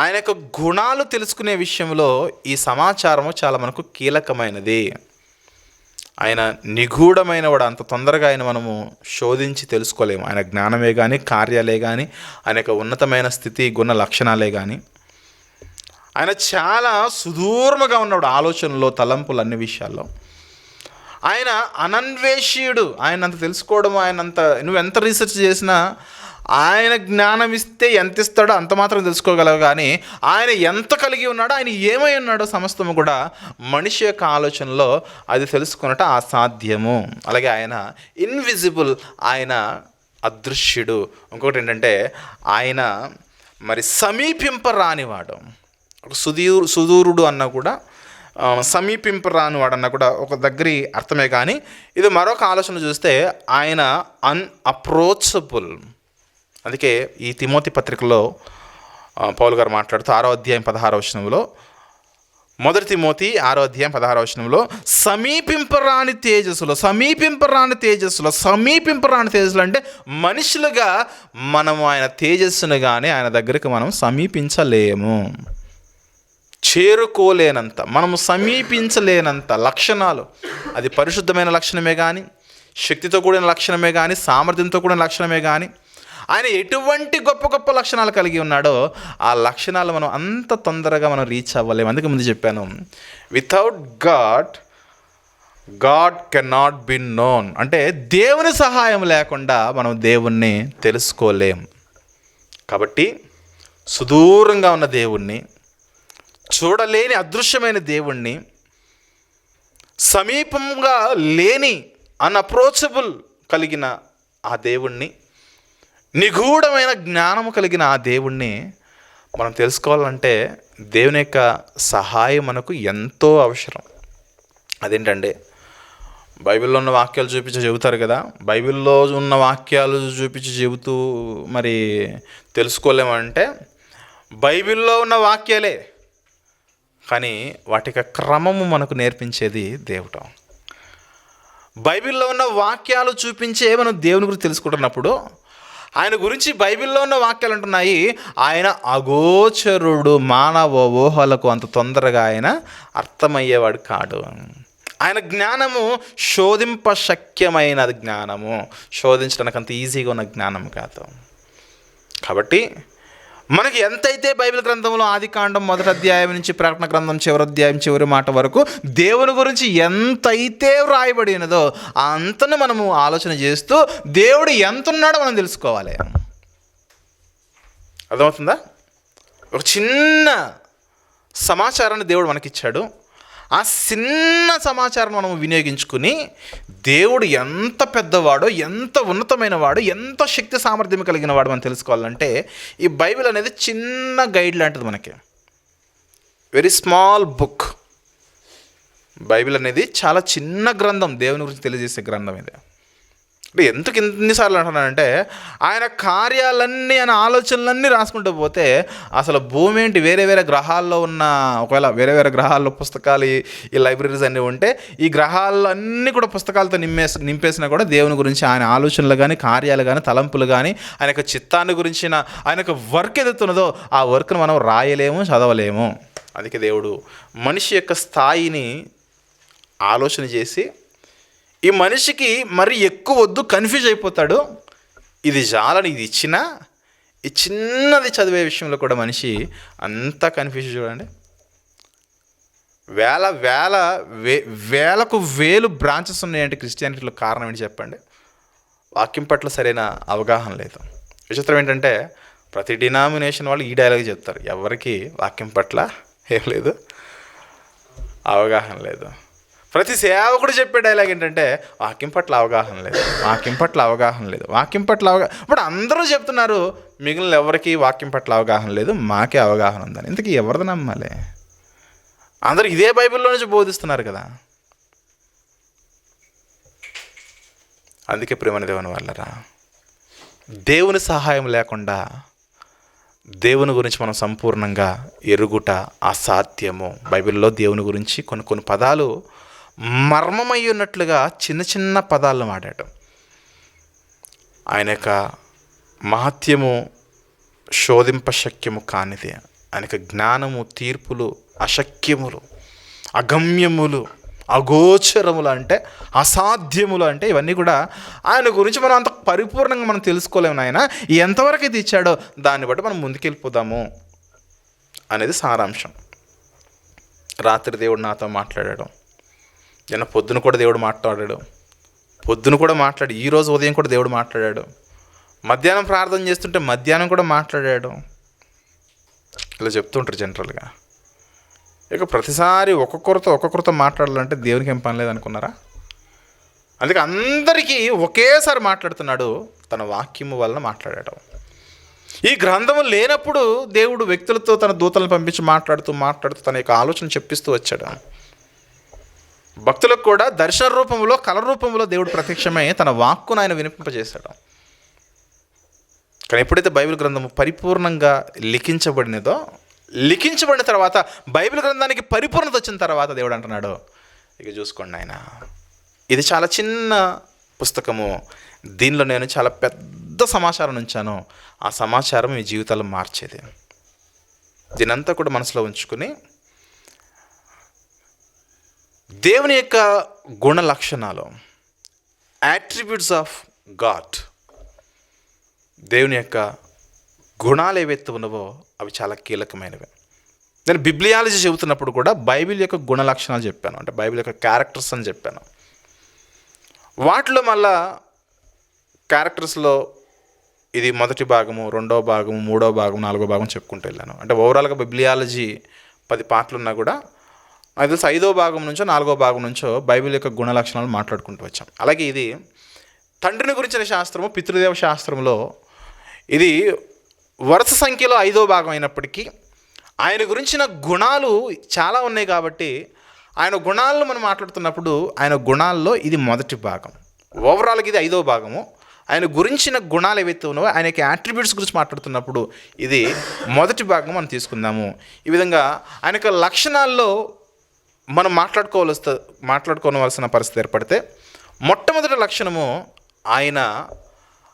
ఆయన యొక్క గుణాలు తెలుసుకునే విషయంలో ఈ సమాచారము చాలా మనకు కీలకమైనది. ఆయన నిగూఢమైన వాడు, అంత తొందరగా ఆయన మనము శోధించి తెలుసుకోలేము. ఆయన జ్ఞానమే కానీ, కార్యాలే కానీ, ఆయన యొక్క ఉన్నతమైన స్థితి, గుణ లక్షణాలే కానీ, ఆయన చాలా సుదూరముగా ఉన్నాడు ఆలోచనలో, తలంపులు, అన్ని విషయాల్లో. ఆయన అనన్వేషీయుడు. ఆయన అంత తెలుసుకోవడం, ఆయన అంత నువ్వు ఎంత రీసెర్చ్ చేసినా ఆయన జ్ఞానం ఇస్తే ఎంత ఇస్తాడో అంత మాత్రం తెలుసుకోగలవు. కానీ ఆయన ఎంత కలిగి ఉన్నాడో, ఆయన ఏమై ఉన్నాడో సమస్తము కూడా మనిషి యొక్క ఆలోచనలో అది తెలుసుకున్నట్టు అసాధ్యము. అలాగే ఆయన ఇన్విజిబుల్, ఆయన అదృశ్యుడు. ఇంకొకటి ఏంటంటే ఆయన మరి సమీపింపరానివాడు. ఒక సుదూరుడు అన్నా కూడా, సమీపింపరానివాడు అన్నా కూడా ఒక దగ్గరి అర్థమే. కానీ ఇది మరొక ఆలోచన చూస్తే ఆయన అన్అప్రోచబుల్. అందుకే ఈ తిమోతి పత్రికలో పౌలు గారు మాట్లాడుతూ 6వ అధ్యాయం 16వ వచనంలో, మొదటి తిమోతి 6వ అధ్యాయం 16వ వచనంలో, సమీపింపరాని తేజస్సులో అంటే మనుషులుగా మనము ఆయన తేజస్సును కానీ ఆయన దగ్గరికి మనం సమీపించలేము, చేరుకోలేనంత, మనము సమీపించలేనంత లక్షణాలు. అది పరిశుద్ధమైన లక్షణమే కానీ, శక్తితో కూడిన లక్షణమే కానీ, సామర్థ్యంతో కూడిన లక్షణమే కానీ, ఆయన ఎటువంటి గొప్ప గొప్ప లక్షణాలు కలిగి ఉన్నాడో ఆ లక్షణాలు మనం అంత తొందరగా మనం రీచ్ అవ్వలేము. అందుకే ముందు చెప్పాను, without God can not be known. అంటే దేవుని సహాయం లేకుండా మనం దేవుణ్ణి తెలుసుకోలేం. కాబట్టి సుదూరంగా ఉన్న దేవుణ్ణి, చూడలేని అదృశ్యమైన దేవుణ్ణి, సమీపంగా లేని అన్అప్రోచబుల్ కలిగిన ఆ దేవుణ్ణి నిగూఢమైన జ్ఞానము కలిగిన ఆ దేవుణ్ణి మనం తెలుసుకోవాలంటే దేవుని యొక్క సహాయం మనకు ఎంతో అవసరం. అదేంటంటే బైబిల్లో ఉన్న వాక్యాలు చూపించి చెబుతారు కదా, బైబిల్లో ఉన్న వాక్యాలు చూపించి చెబుతూ మరి తెలుసుకోలేమంటే బైబిల్లో ఉన్న వాక్యాలే, కానీ వాటి యొక్క క్రమము మనకు నేర్పించేది దేవుడు. బైబిల్లో ఉన్న వాక్యాలు చూపించే మనం దేవుని గురించి తెలుసుకుంటున్నప్పుడు ఆయన గురించి బైబిల్లో ఉన్న వాక్యాలు అంటున్నాయి, ఆయన అగోచరుడు, మానవ ఊహలకు అంత తొందరగా ఆయన అర్థమయ్యేవాడు కాడు. ఆయన జ్ఞానము శోధింపశక్యమైనది జ్ఞానము, శోధించడానికి అంత ఈజీగా ఉన్న జ్ఞానం కాదు. కాబట్టి మనకి ఎంతైతే బైబిల్ గ్రంథంలో ఆదికాండం 1వ అధ్యాయం నుంచి ప్రకటన గ్రంథం చివరి అధ్యాయం చివరి మాట వరకు దేవుని గురించి ఎంతైతే వ్రాయబడినదో అంతను మనము ఆలోచన చేస్తూ దేవుడు ఎంత ఉన్నాడో మనం తెలుసుకోవాలి. అర్థమవుతుందా? ఒక చిన్న సమాచారాన్ని దేవుడు మనకిచ్చాడు. ఆ చిన్న సమాచారం మనం వినియోగించుకుని దేవుడు ఎంత పెద్దవాడో, ఎంత ఉన్నతమైన వాడో, ఎంత శక్తి సామర్థ్యం కలిగిన వాడు మనం తెలుసుకోవాలంటే ఈ బైబిల్ అనేది చిన్న గైడ్ లాంటిది మనకి. Very small book. బైబిల్ అనేది చాలా చిన్న గ్రంథం, దేవుని గురించి తెలియజేసే గ్రంథం ఇది. అంటే ఎందుకు ఎన్నిసార్లు అంటున్నానంటే ఆయన కార్యాలన్నీ, ఆయన ఆలోచనలన్నీ రాసుకుంటూ పోతే అసలు భూమి ఏంటి, వేరే వేరే గ్రహాల్లో ఉన్న, ఒకవేళ వేరే వేరే గ్రహాల్లో పుస్తకాలు ఈ లైబ్రరీస్ అన్నీ ఉంటే ఈ గ్రహాలన్నీ కూడా పుస్తకాలతో నింపేసినా కూడా దేవుని గురించి ఆయన ఆలోచనలు కానీ, కార్యాలు కానీ, తలంపులు కానీ, ఆయన యొక్క చిత్తాన్ని గురించిన ఆయన యొక్క వర్క్ ఏదైతున్నదో ఆ వర్క్ను మనం రాయలేము, చదవలేము. అందుకే దేవుడు మనిషి యొక్క స్థాయిని ఆలోచన చేసి ఈ మనిషికి మరి ఎక్కువ వద్దు, కన్ఫ్యూజ్ అయిపోతాడు, ఇది చాలని ఇది ఇచ్చినా ఈ చిన్నది చదివే విషయంలో కూడా మనిషి అంతా కన్ఫ్యూజ్. చూడండి, వేలకు వేలు బ్రాంచెస్ ఉన్నాయంటే క్రిస్టియానిటీలో కారణం ఏంటి చెప్పండి? వాక్యం పట్ల సరైన అవగాహన లేదు. విచిత్రం ఏంటంటే ప్రతి డినామినేషన్ వాళ్ళు ఈ డైలాగ్ చెప్తారు, ఎవరికి వాక్యం పట్ల ఏం లేదు, అవగాహన లేదు. ప్రతి సేవకుడు చెప్పే డైలాగ్ ఏంటంటే వాక్యం పట్ల అవగాహన లేదు, వాక్యం పట్ల అవగాహన లేదు, వాక్యం పట్ల ఇప్పుడు అందరూ చెప్తున్నారు, మిగిలిన ఎవరికి వాక్యం పట్ల అవగాహన లేదు, మాకే అవగాహన ఉందని. ఇంతకీ ఎవరిది నమ్మాలి? అందరూ ఇదే బైబిల్లో నుంచి బోధిస్తున్నారు కదా. అందుకే ప్రేమని దేవుని వాళ్ళరా, దేవుని సహాయం లేకుండా దేవుని గురించి మనం సంపూర్ణంగా ఎరుగుట అసాధ్యము. బైబిల్లో దేవుని గురించి కొన్ని పదాలు మర్మమై ఉన్నట్లుగా చిన్న చిన్న పదాలను వాడాడు. ఆయన యొక్క మహత్యము శోధింపశక్యము కానిది, ఆయన యొక్క జ్ఞానము, తీర్పులు అశక్యములు, అగమ్యములు, అగోచరములు అంటే అసాధ్యములు అంటే ఇవన్నీ కూడా ఆయన గురించి మనం అంత పరిపూర్ణంగా మనం తెలుసుకోలేము. ఆయన ఎంతవరకు ఇది ఇచ్చాడో దాన్ని బట్టి మనం ముందుకెళ్ళిపోదాము అనేది సారాంశం. రాత్రి దేవుడు నాతో మాట్లాడాడు, నిన్న పొద్దున కూడా దేవుడు మాట్లాడాడు, ఈరోజు ఉదయం కూడా దేవుడు మాట్లాడాడు, మధ్యాహ్నం ప్రార్థన చేస్తుంటే మధ్యాహ్నం కూడా మాట్లాడాడు. ఇలా చెప్తుంటారు జనరల్గా. ఇక ప్రతిసారి ఒక్కొక్కరితో మాట్లాడాలంటే దేవునికి ఏం పని లేదనుకున్నారా? అందుకే అందరికీ ఒకేసారి మాట్లాడుతున్నాడు, తన వాక్యము వలన మాట్లాడాడు. ఈ గ్రంథము లేనప్పుడు దేవుడు వ్యక్తులతో తన దూతలను పంపించి మాట్లాడుతూ తన యొక్క ఆలోచన చెప్పిస్తూ వచ్చాడు. భక్తులకు కూడా దర్శన రూపంలో, కళ రూపంలో దేవుడు ప్రత్యక్షమై తన వాక్కును ఆయన వినిపింపజేశాడు. కానీ ఎప్పుడైతే బైబిల్ గ్రంథము పరిపూర్ణంగా లిఖించబడిన తర్వాత, బైబిల్ గ్రంథానికి పరిపూర్ణత వచ్చిన తర్వాత దేవుడు అంటున్నాడు, ఇక చూసుకోండి ఆయన, ఇది చాలా చిన్న పుస్తకము, దీనిలో నేను చాలా పెద్ద సమాచారం ఉంచాను, ఆ సమాచారం మీ జీవితాలు మార్చేది. దీనంతా కూడా మనసులో ఉంచుకుని దేవుని యొక్క గుణ లక్షణాలు, యాట్రిబ్యూట్స్ ఆఫ్ గాడ్, దేవుని యొక్క గుణాలు ఏవైతే ఉన్నవో అవి చాలా కీలకమైనవి. నేను బిబ్లియాలజీ చెబుతున్నప్పుడు కూడా బైబిల్ యొక్క గుణ లక్షణాలు చెప్పాను, అంటే బైబిల్ యొక్క క్యారెక్టర్స్ అని చెప్పాను. వాటిలో మళ్ళా క్యారెక్టర్స్లో ఇది మొదటి భాగము, రెండవ భాగము, మూడవ భాగం, నాలుగో భాగం చెప్పుకుంటూ వెళ్ళాను. అంటే ఓవరాల్గా బిబ్లియాలజీ 10 పార్ట్లు ఉన్నా కూడా అది తెలిసి 5వ భాగం నుంచో 4వ భాగం నుంచో బైబిల్ యొక్క గుణ లక్షణాలు మాట్లాడుకుంటూ వచ్చాం. అలాగే ఇది తండ్రిని గురించిన శాస్త్రము, పితృదేవ శాస్త్రంలో ఇది వరుస సంఖ్యలో 5వ భాగం అయినప్పటికీ ఆయన గురించిన గుణాలు చాలా ఉన్నాయి కాబట్టి ఆయన గుణాలను మనం మాట్లాడుతున్నప్పుడు ఆయన గుణాల్లో ఇది మొదటి భాగం. ఓవరాల్గా ఇది 5వ భాగము. ఆయన గురించిన గుణాలు ఏవైతే ఉన్నావో ఆయన యొక్క యాట్రిబ్యూట్స్ గురించి మాట్లాడుతున్నప్పుడు ఇది మొదటి భాగం మనం తీసుకుందాము. ఈ విధంగా ఆయన యొక్క లక్షణాల్లో మనం మాట్లాడుకోవలసిన పరిస్థితి ఏర్పడితే మొట్టమొదటి లక్షణము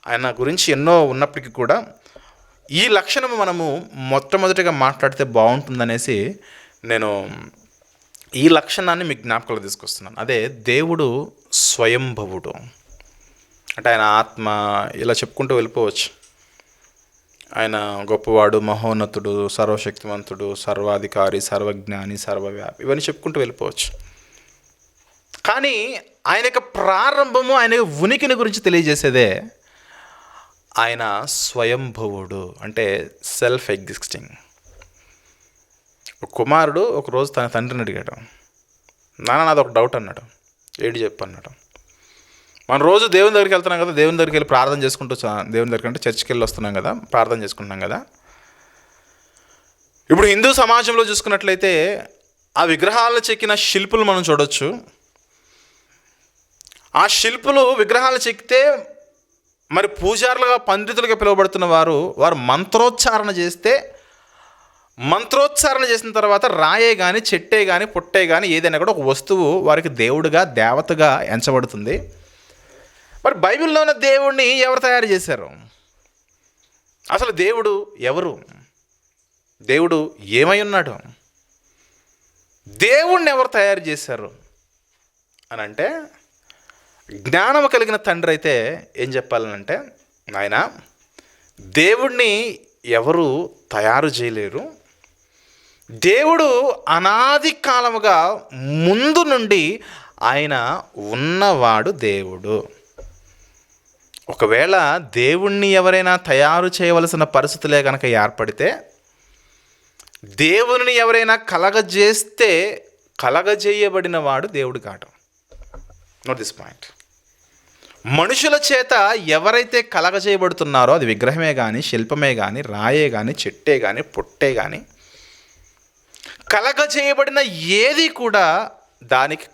ఆయన గురించి ఎన్నో ఉన్నప్పటికీ కూడా ఈ లక్షణము మనము మొట్టమొదటిగా మాట్లాడితే బాగుంటుందనేసి నేను ఈ లక్షణాన్ని మీకు జ్ఞాపకాలు తీసుకొస్తున్నాను. అదే దేవుడు స్వయంభవుడు. అంటే ఆయన ఆత్మ, ఇలా చెప్పుకుంటూ వెళ్ళిపోవచ్చు. ఆయన గొప్పవాడు, మహోన్నతుడు, సర్వశక్తివంతుడు, సర్వాధికారి, సర్వజ్ఞాని, సర్వవ్యాపి, ఇవన్నీ చెప్పుకుంటూ వెళ్ళిపోవచ్చు. కానీ ఆయన యొక్క ప్రారంభము, ఆయన ఉనికిని గురించి తెలియజేసేదే ఆయన స్వయంభవుడు, అంటే సెల్ఫ్ ఎగ్జిస్టింగ్. ఒక కుమారుడు ఒకరోజు తన తండ్రిని అడిగాడు, నాన్న నాది ఒక డౌట్ అన్నాడు. ఏడు చెప్పు అన్నాడు. మనం రోజు దేవుని దగ్గరికి వెళ్తున్నాం కదా, దేవుని దగ్గరికి వెళ్ళి ప్రార్థన చేసుకుంటూ, దేవుని దగ్గరికి అంటే చర్చికి వెళ్ళి వస్తున్నాం కదా, ప్రార్థన చేసుకుంటున్నాం కదా. ఇప్పుడు హిందూ సమాజంలో చూసుకున్నట్లయితే ఆ విగ్రహాలు చెక్కిన శిల్పులు మనం చూడొచ్చు. ఆ శిల్పులు విగ్రహాలు చెక్కితే మరి పూజారులుగా, పండితులుగా పిలువబడుతున్న వారు మంత్రోచ్చారణ చేసిన తర్వాత రాయే కానీ, చెట్టే కానీ, పుట్టే కానీ ఏదైనా కూడా ఒక వస్తువు వారికి దేవుడుగా, దేవతగా ఎంచబడుతుంది. మరి బైబిల్లో ఉన్న దేవుణ్ణి ఎవరు తయారు చేశారు? అసలు దేవుడు ఎవరు? దేవుడు ఏమై ఉన్నాడు? దేవుణ్ణి ఎవరు తయారు చేశారు అని అంటే, జ్ఞానం కలిగిన తండ్రి అయితే ఏం చెప్పాలనంటే, నాయన దేవుణ్ణి ఎవరు తయారు చేయలేరు. దేవుడు అనాది కాలముగా ముందు నుండి ఆయన ఉన్నవాడు దేవుడు. ఒకవేళ దేవుణ్ణి ఎవరైనా తయారు చేయవలసిన పరిస్థితులే కనుక ఏర్పడితే, దేవుని ఎవరైనా కలగజేయబడిన వాడు దేవుడు కాడు. Note this point. మనుషుల చేత ఎవరైతే కలగజేయబడుతున్నారో, అది విగ్రహమే కానీ, శిల్పమే కానీ, రాయే కానీ, చెట్టే కానీ, పుట్టే కానీ, కలగజేయబడిన ఏది కూడా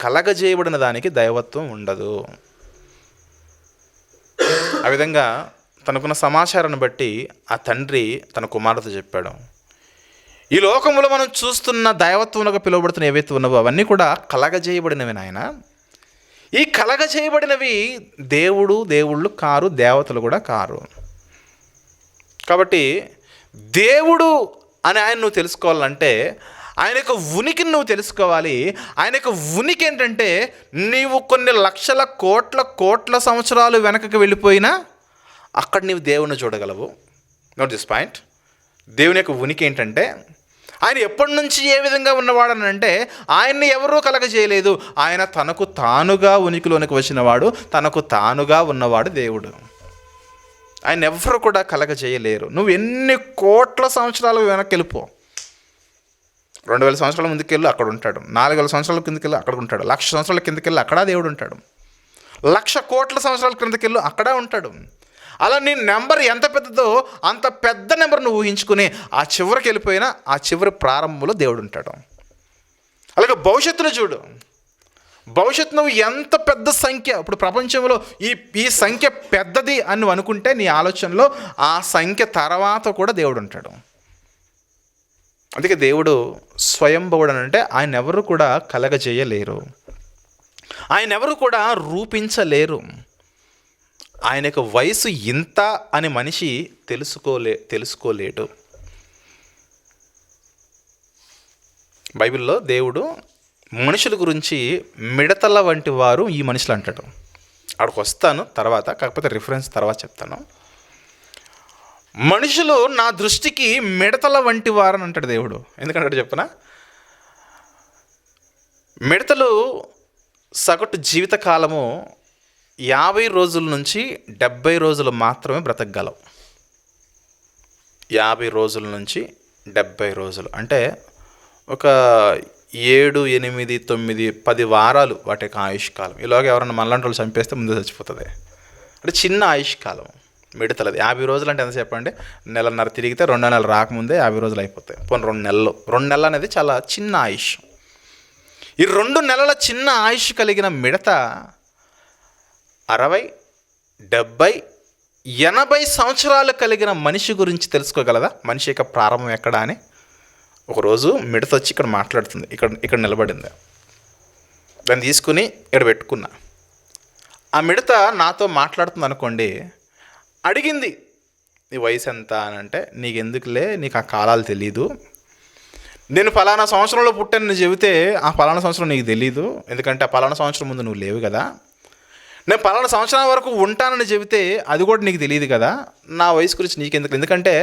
కలగజేయబడిన దానికి దైవత్వం ఉండదు. ఆ విధంగా తనకున్న సమాచారాన్ని బట్టి ఆ తండ్రి తన కుమారుతో చెప్పాడు, ఈ లోకంలో మనం చూస్తున్న దైవత్వంలో పిలువబడుతున్న ఏవైతే ఉన్నావో అవన్నీ కూడా కలగజేయబడినవి నాయన. ఈ కలగజేయబడినవి దేవుళ్ళు కారు, దేవతలు కూడా కారు. కాబట్టి దేవుడు అని ఆయన నువ్వు తెలుసుకోవాలంటే ఆయన యొక్క ఉనికిని నువ్వు తెలుసుకోవాలి. ఆయన యొక్క ఉనికి ఏంటంటే, నీవు కొన్ని లక్షల కోట్ల సంవత్సరాలు వెనకకి వెళ్ళిపోయినా అక్కడ నీవు దేవుణ్ణి చూడగలవు. Note this point. దేవుని యొక్క ఉనికి ఏంటంటే, ఆయన ఎప్పటి నుంచి ఏ విధంగా ఉన్నవాడని అంటే, ఆయన్ని ఎవరూ కలగజేయలేదు. ఆయన తనకు తానుగా ఉనికిలోనికి వచ్చినవాడు, తనకు తానుగా ఉన్నవాడు దేవుడు. ఆయన ఎవరు కూడా కలగజేయలేరు. నువ్వు ఎన్ని కోట్ల సంవత్సరాలు వెనక్కి వెళ్ళిపో, 2000 సంవత్సరాల ముందుకెళ్ళి అక్కడ ఉంటాడు, 4000 సంవత్సరాల కిందకెళ్ళి అక్కడ ఉంటాడు, 1,00,000 సంవత్సరాల కిందకెళ్ళి అక్కడ దేవుడు ఉంటాడు, 1,00,000 కోట్ల సంవత్సరాల క్రిందకెళ్ళి అక్కడ ఉంటాడు. అలా నీ నెంబర్ ఎంత పెద్దదో అంత పెద్ద నెంబర్ నువ్వు ఊహించుకుని ఆ చివరికి వెళ్ళిపోయినా ఆ చివరి ప్రారంభంలో దేవుడు ఉంటాడు. అలాగే భవిష్యత్తును చూడు. భవిష్యత్తు నువ్వు ఎంత పెద్ద సంఖ్య, ఇప్పుడు ప్రపంచంలో ఈ సంఖ్య పెద్దది అని నువ్వు అనుకుంటే నీ ఆలోచనలో ఆ సంఖ్య తర్వాత కూడా దేవుడు ఉంటాడు. అందుకే దేవుడు స్వయంభవుడు అని అంటే ఆయన ఎవరు కూడా కలగజేయలేరు, ఆయన ఎవరు కూడా రూపించలేరు. ఆయన యొక్క వయసు ఇంత అని మనిషి తెలుసుకోలేడు. బైబిల్లో దేవుడు మనుషుల గురించి మిడతల వంటి వారు ఈ మనుషులు అంటాడు. అక్కడికి వస్తాను తర్వాత, కాకపోతే రిఫరెన్స్ తర్వాత చెప్తాను. మనుషులు నా దృష్టికి మిడతల వంటి వారు అని అంటాడు దేవుడు. ఎందుకంటాడు చెప్పనా? మిడతలు సగటు జీవితకాలము 50 రోజుల నుంచి 70 రోజులు మాత్రమే బ్రతకగలవు. 50 రోజుల నుంచి 70 రోజులు అంటే ఒక 7, 8, 9, 10 వారాలు వాటి యొక్క ఆయుష్కాలం. ఈలోగా ఎవరైనా మళ్ళంటి వాళ్ళు చంపేస్తే ముందు చచ్చిపోతుంది. అంటే చిన్న ఆయుష్కాలం. మిడతలది 50 రోజులు అంటే ఎంత చెప్పండి, నెలన్నర తిరిగితే 2 నెలలు రాకముందే 50 రోజులు అయిపోతాయి. పోనీ 2 నెలలు అనేది చాలా చిన్న ఆయుష్. ఈ 2 నెలల చిన్న ఆయుష్ కలిగిన మిడత 60, 70, 80 సంవత్సరాలు కలిగిన మనిషి గురించి తెలుసుకోగలదా? మనిషి యొక్క ప్రారంభం ఎక్కడ అని. ఒకరోజు మిడత వచ్చి ఇక్కడ మాట్లాడుతుంది, ఇక్కడ నిలబడింది. దాన్ని తీసుకుని ఇక్కడ పెట్టుకున్నా. ఆ మిడత నాతో మాట్లాడుతుంది అనుకోండి. అడిగింది, నీ వయసు ఎంత అని అంటే, నీకెందుకులే, నీకు ఆ కాలాలు తెలీదు. నేను ఫలానా సంవత్సరంలో పుట్టాను నువ్వు చెబితే ఆ ఫలానా సంవత్సరం నీకు తెలీదు, ఎందుకంటే ఆ ఫలానా సంవత్సరం ముందు నువ్వు లేవు కదా. నేను ఫలానా సంవత్సరం వరకు ఉంటానని చెబితే అది కూడా నీకు తెలియదు కదా. నా వయసు గురించి నీకెందుకు, ఎందుకంటే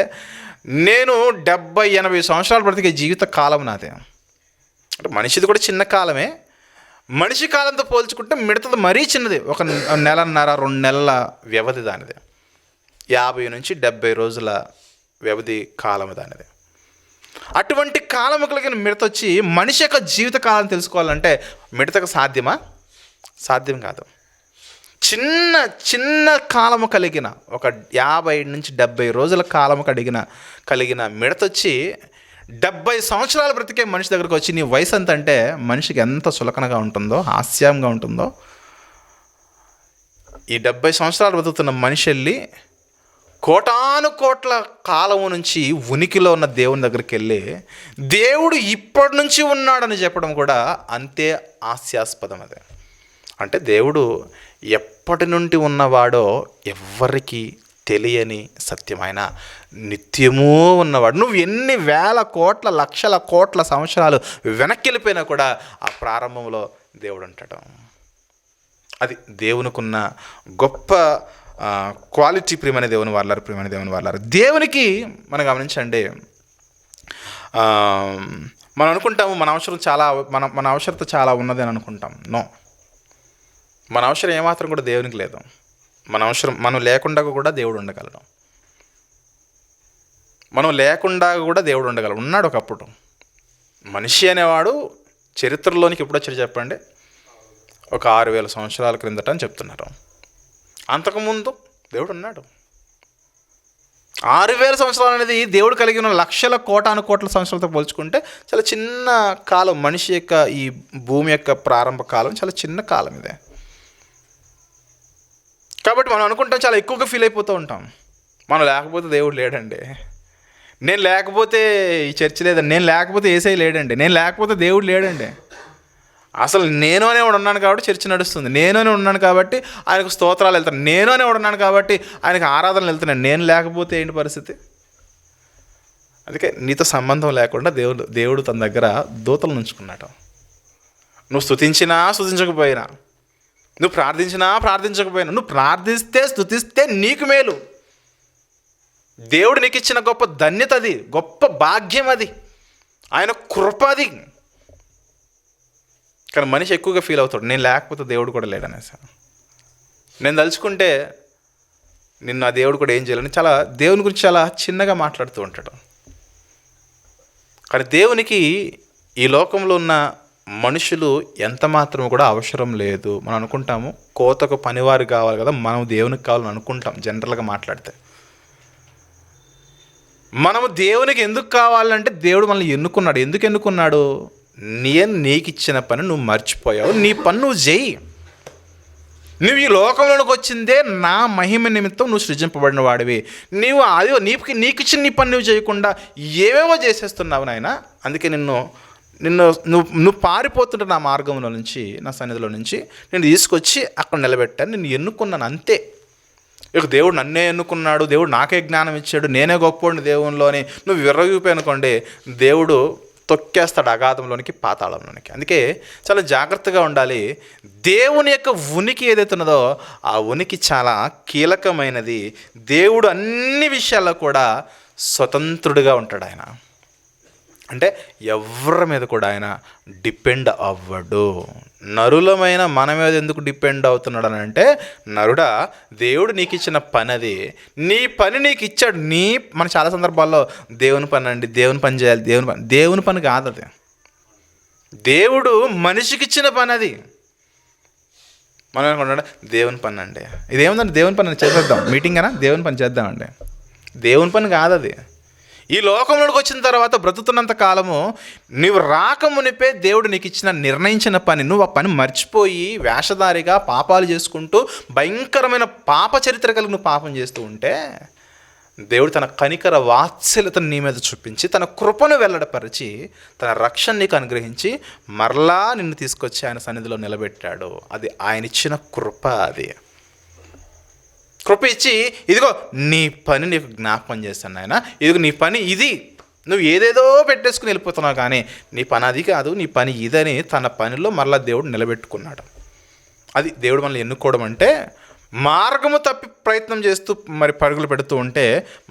నేను 70-80 సంవత్సరాలు బ్రతికే జీవిత కాలం నాదే. అంటే మనిషిది కూడా చిన్న కాలమే. మనిషి కాలంతో పోల్చుకుంటే మిడతది మరీ చిన్నది. 1 నెలన్నర 2 నెలల వ్యవధి దానిది. 50 నుంచి 70 రోజుల వ్యవధి కాలం దానిది. అటువంటి కాలము కలిగిన మిడత వచ్చి మనిషి యొక్క జీవిత కాలం తెలుసుకోవాలంటే మిడతకు సాధ్యమా? సాధ్యం కాదు. చిన్న కాలము కలిగిన 50 నుంచి 70 రోజుల కాలము కలిగిన మిడత వచ్చి 70 సంవత్సరాలు బ్రతికే మనిషి దగ్గరకు వచ్చి నీ వయసు ఎంత అంటే మనిషికి ఎంత చులకనగా ఉంటుందో, హాస్యంగా ఉంటుందో. ఈ 70 సంవత్సరాలు బ్రతుకుతున్న మనిషి వెళ్ళి కోటాను కోట్ల కాలము నుంచి ఉనికిలో ఉన్న దేవుని దగ్గరికి వెళ్ళి దేవుడు ఇప్పటి నుంచి ఉన్నాడని చెప్పడం కూడా అంతే హాస్యాస్పదం. అదే అంటే దేవుడు ఎప్పటి నుండి ఉన్నవాడో ఎవ్వరికి తెలియని సత్యమైన నిత్యమూ ఉన్నవాడు. నువ్వు ఎన్ని వేల కోట్ల లక్షల కోట్ల సంవత్సరాలు వెనక్కి వెళ్ళిపోయినా కూడా ఆ ప్రారంభంలో దేవుడు అంటాడు. అది దేవునికున్న గొప్ప క్వాలిటీ. ప్రియమైన దేవుని వాళ్ళారు, దేవునికి మనం గమనించండి, మనం అనుకుంటాము మన అవసరత చాలా ఉన్నది అని అనుకుంటాం. నో, మన అవసరం ఏమాత్రం కూడా దేవునికి లేదు. మనం లేకుండా కూడా దేవుడు ఉండగలడు. మనం లేకుండా కూడా దేవుడు ఉండగలడు. ఉన్నాడు ఒకప్పుడు. మనిషి అనేవాడు చరిత్రలోనికి ఎప్పుడు వచ్చాడు చెప్పండి? 6000 సంవత్సరాల క్రిందట అని చెప్తున్నారు. అంతకుముందు దేవుడు ఉన్నాడు. 6000 సంవత్సరాలు అనేది దేవుడు కలిగి ఉన్న లక్షల కోటాను కోట్ల సంవత్సరాలతో పోల్చుకుంటే చాలా చిన్న కాలం. మనిషి యొక్క ఈ భూమి యొక్క ప్రారంభ కాలం చాలా చిన్న కాలం ఇదే. కాబట్టి మనం అనుకుంటాం, చాలా ఎక్కువగా ఫీల్ అయిపోతూ ఉంటాం, మనం లేకపోతే దేవుడు లేడండి, నేను లేకపోతే ఈ చర్చ్ లేదండి, నేను లేకపోతే యేసయ్య లేడండి, నేను లేకపోతే దేవుడు లేడండి. అసలు నేను అనేవాడు ఉన్నాను కాబట్టి చర్చ్ నడుస్తుంది, నేను అని ఉన్నాను కాబట్టి ఆయనకు స్తోత్రాలు వెళ్తాను, నేను అనేవాడు ఉన్నాను కాబట్టి ఆయనకు ఆరాధనలు వెళ్తున్నాను. నేను లేకపోతే ఏంటి పరిస్థితి? అందుకే నీతో సంబంధం లేకుండా దేవుడు తన దగ్గర దూతలను ఉంచుకున్నాడు. నువ్వు స్తుతించకపోయినా, నువ్వు ప్రార్థించకపోయినా, నువ్వు ప్రార్థిస్తే స్తుతిస్తే నీకు మేలు. దేవుడు నీకు ఇచ్చిన గొప్ప ధన్యత అది, గొప్ప భాగ్యం అది, ఆయన కృప అది. కానీ మనిషి ఎక్కువగా ఫీల్ అవుతాడు, నేను లేకపోతే దేవుడు కూడా లేడనేసి. నేను తలుచుకుంటే నిన్ను ఆ దేవుడు కూడా ఏం చేయాలని దేవుని గురించి చాలా చిన్నగా మాట్లాడుతూ ఉంటాడు. కానీ దేవునికి ఈ లోకంలో ఉన్న మనుషులు ఎంత మాత్రం కూడా అవసరం లేదు. మనం అనుకుంటాము కోతకు పనివారు కావాలి కదా, మనం దేవునికి కావాలని అనుకుంటాం. జనరల్గా మాట్లాడితే మనము దేవునికి ఎందుకు కావాలంటే దేవుడు మనల్ని ఎన్నుకున్నాడు. ఎందుకు ఎన్నుకున్నాడు? నీకు ఇచ్చిన పని నువ్వు మర్చిపోయావు, నీ పని నువ్వు చేయి. నువ్వు ఈ లోకంలోకి వచ్చిందే నా మహిమ నిమిత్తం నువ్వు సృజింపబడిన వాడివి. నీకు ఇచ్చిన నీ పని నువ్వు చేయకుండా ఏవేవో చేసేస్తున్నావు నాయన. అందుకే నువ్వు పారిపోతుంటే నా మార్గంలో నుంచి, నా సన్నిధిలో నుంచి నేను తీసుకొచ్చి అక్కడ నిలబెట్టాను, నిన్ను ఎన్నుకున్నాను, అంతే. ఇక దేవుడు నన్నే ఎన్నుకున్నాడు, దేవుడు నాకే జ్ఞానం ఇచ్చాడు, నేనే గొప్పవాడిని దేవునిలోని నువ్వు విర్రవీపోయి అనుకోండి, దేవుడు తొక్కేస్తాడు అగాధంలోనికి, పాతాళంలోనికి. అందుకే చాలా జాగ్రత్తగా ఉండాలి. దేవుని యొక్క ఉనికి ఏదైతే ఉన్నదో ఆ ఉనికి చాలా కీలకమైనది. దేవుడు అన్ని విషయాల్లో కూడా స్వతంత్రుడిగా ఉంటాడు. ఆయన అంటే ఎవరి మీద కూడా ఆయన డిపెండ్ అవ్వడు. నరులమైన మన మీద ఎందుకు డిపెండ్ అవుతున్నాడు అని అంటే, నరుడా, దేవుడు నీకు ఇచ్చిన పని అది, నీ పని నీకు ఇచ్చాడు. మన చాలా సందర్భాల్లో దేవుని పని అండి, దేవుని పని చేయాలి, దేవుని పని కాదు అది. దేవుడు మనిషికి ఇచ్చిన పని అది. మనం ఏమనుకుంటాం, దేవుని పని అండి, ఇదేముందండి దేవుని పని చేసేద్దాం, మీటింగ్ అయినా దేవుని పని చేద్దామండి. దేవుని పని కాదు అది. ఈ లోకంలోకి వచ్చిన తర్వాత బ్రతుకుతున్నంత కాలము నువ్వు రాకమునిపే దేవుడు నీకు ఇచ్చిన నిర్ణయించిన పని, నువ్వు ఆ పని మర్చిపోయి వేషధారిగా పాపాలు చేసుకుంటూ భయంకరమైన పాప చరిత్ర కలిగి నువ్వు పాపం చేస్తూ ఉంటే, దేవుడు తన కనికర వాత్సల్యతను నీ మీద చూపించి తన కృపను వెల్లడపరిచి తన రక్షణ నీకు అనుగ్రహించి మరలా నిన్ను తీసుకొచ్చి ఆయన సన్నిధిలో నిలబెట్టాడు. అది ఆయన ఇచ్చిన కృప. అది కృప ఇచ్చి, ఇదిగో నీ పని నీకు జ్ఞాపకం చేస్తాను ఆయన, ఇదిగో నీ పని ఇది, నువ్వు ఏదేదో పెట్టేసుకుని వెళ్ళిపోతున్నావు కానీ నీ పని అది కాదు, నీ పని ఇదని తన పనిలో మరలా దేవుడు నిలబెట్టుకున్నాడు. అది దేవుడు మనల్ని ఎన్నుకోవడం అంటే. మార్గము తప్పి ప్రయత్నం చేస్తూ మరి పరుగులు పెడుతూ ఉంటే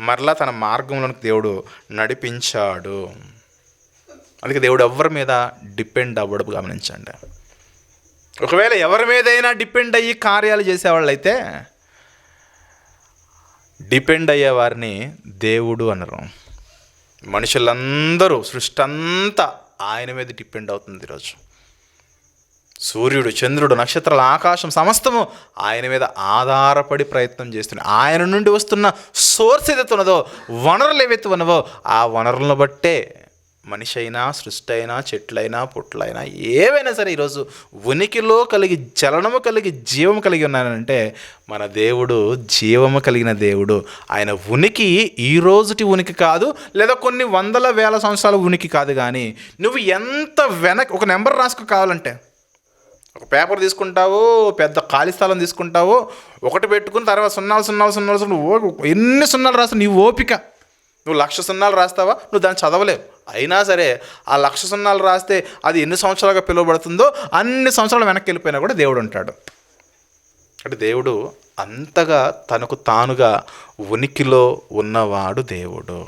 మరలా తన మార్గంలోనికి దేవుడు నడిపించాడు. అందుకే దేవుడు ఎవరి మీద డిపెండ్ అవ్వడం గమనించండి. ఒకవేళ ఎవరి మీదైనా డిపెండ్ అయ్యి కార్యాలు చేసేవాళ్ళైతే డిపెండ్ అయ్యే వారిని దేవుడు అనరు. మనుషులందరూ, సృష్టి అంతా ఆయన మీద డిపెండ్ అవుతుంది ఈరోజు. సూర్యుడు, చంద్రుడు, నక్షత్రాలు, ఆకాశం సమస్తము ఆయన మీద ఆధారపడి ప్రయత్నం చేస్తున్నాయి. ఆయన నుండి వస్తున్న సోర్స్ ఏదైతే ఉన్నదో, వనరులు ఏవైతే ఉన్నవో ఆ వనరులను బట్టే మనిషి అయినా, సృష్టి అయినా, చెట్లైనా, పుట్లైనా ఏవైనా సరే ఈరోజు ఉనికిలో కలిగి, చలనము కలిగి, జీవము కలిగి ఉన్నానంటే మన దేవుడు జీవము కలిగిన దేవుడు. ఆయన ఉనికి ఈ రోజుటి ఉనికి కాదు, లేదా కొన్ని వందల వేల సంవత్సరాల ఉనికి కాదు. కానీ నువ్వు ఎంత ఒక నెంబర్ రాసుకో కావాలంటే, ఒక పేపర్ తీసుకుంటావు, పెద్ద ఖాళీ స్థలం తీసుకుంటావు, ఒకటి పెట్టుకుని తర్వాత సున్నాలు ఎన్ని సున్నాలు రాస్తావు, నీ ఓపిక. నువ్వు 1,00,000 సున్నాలు రాస్తావా, నువ్వు దాన్ని చదవలేవు. అయినా సరే ఆ 1,00,000 సున్నాలు రాస్తే అది ఎన్ని సంవత్సరాలుగా పిలువబడుతుందో అన్ని సంవత్సరాలు వెనక్కి వెళ్ళిపోయినా కూడా దేవుడు ఉంటాడు. అంటే దేవుడు అంతగా తనకు తానుగా ఉనికిలో ఉన్నవాడు దేవుడు.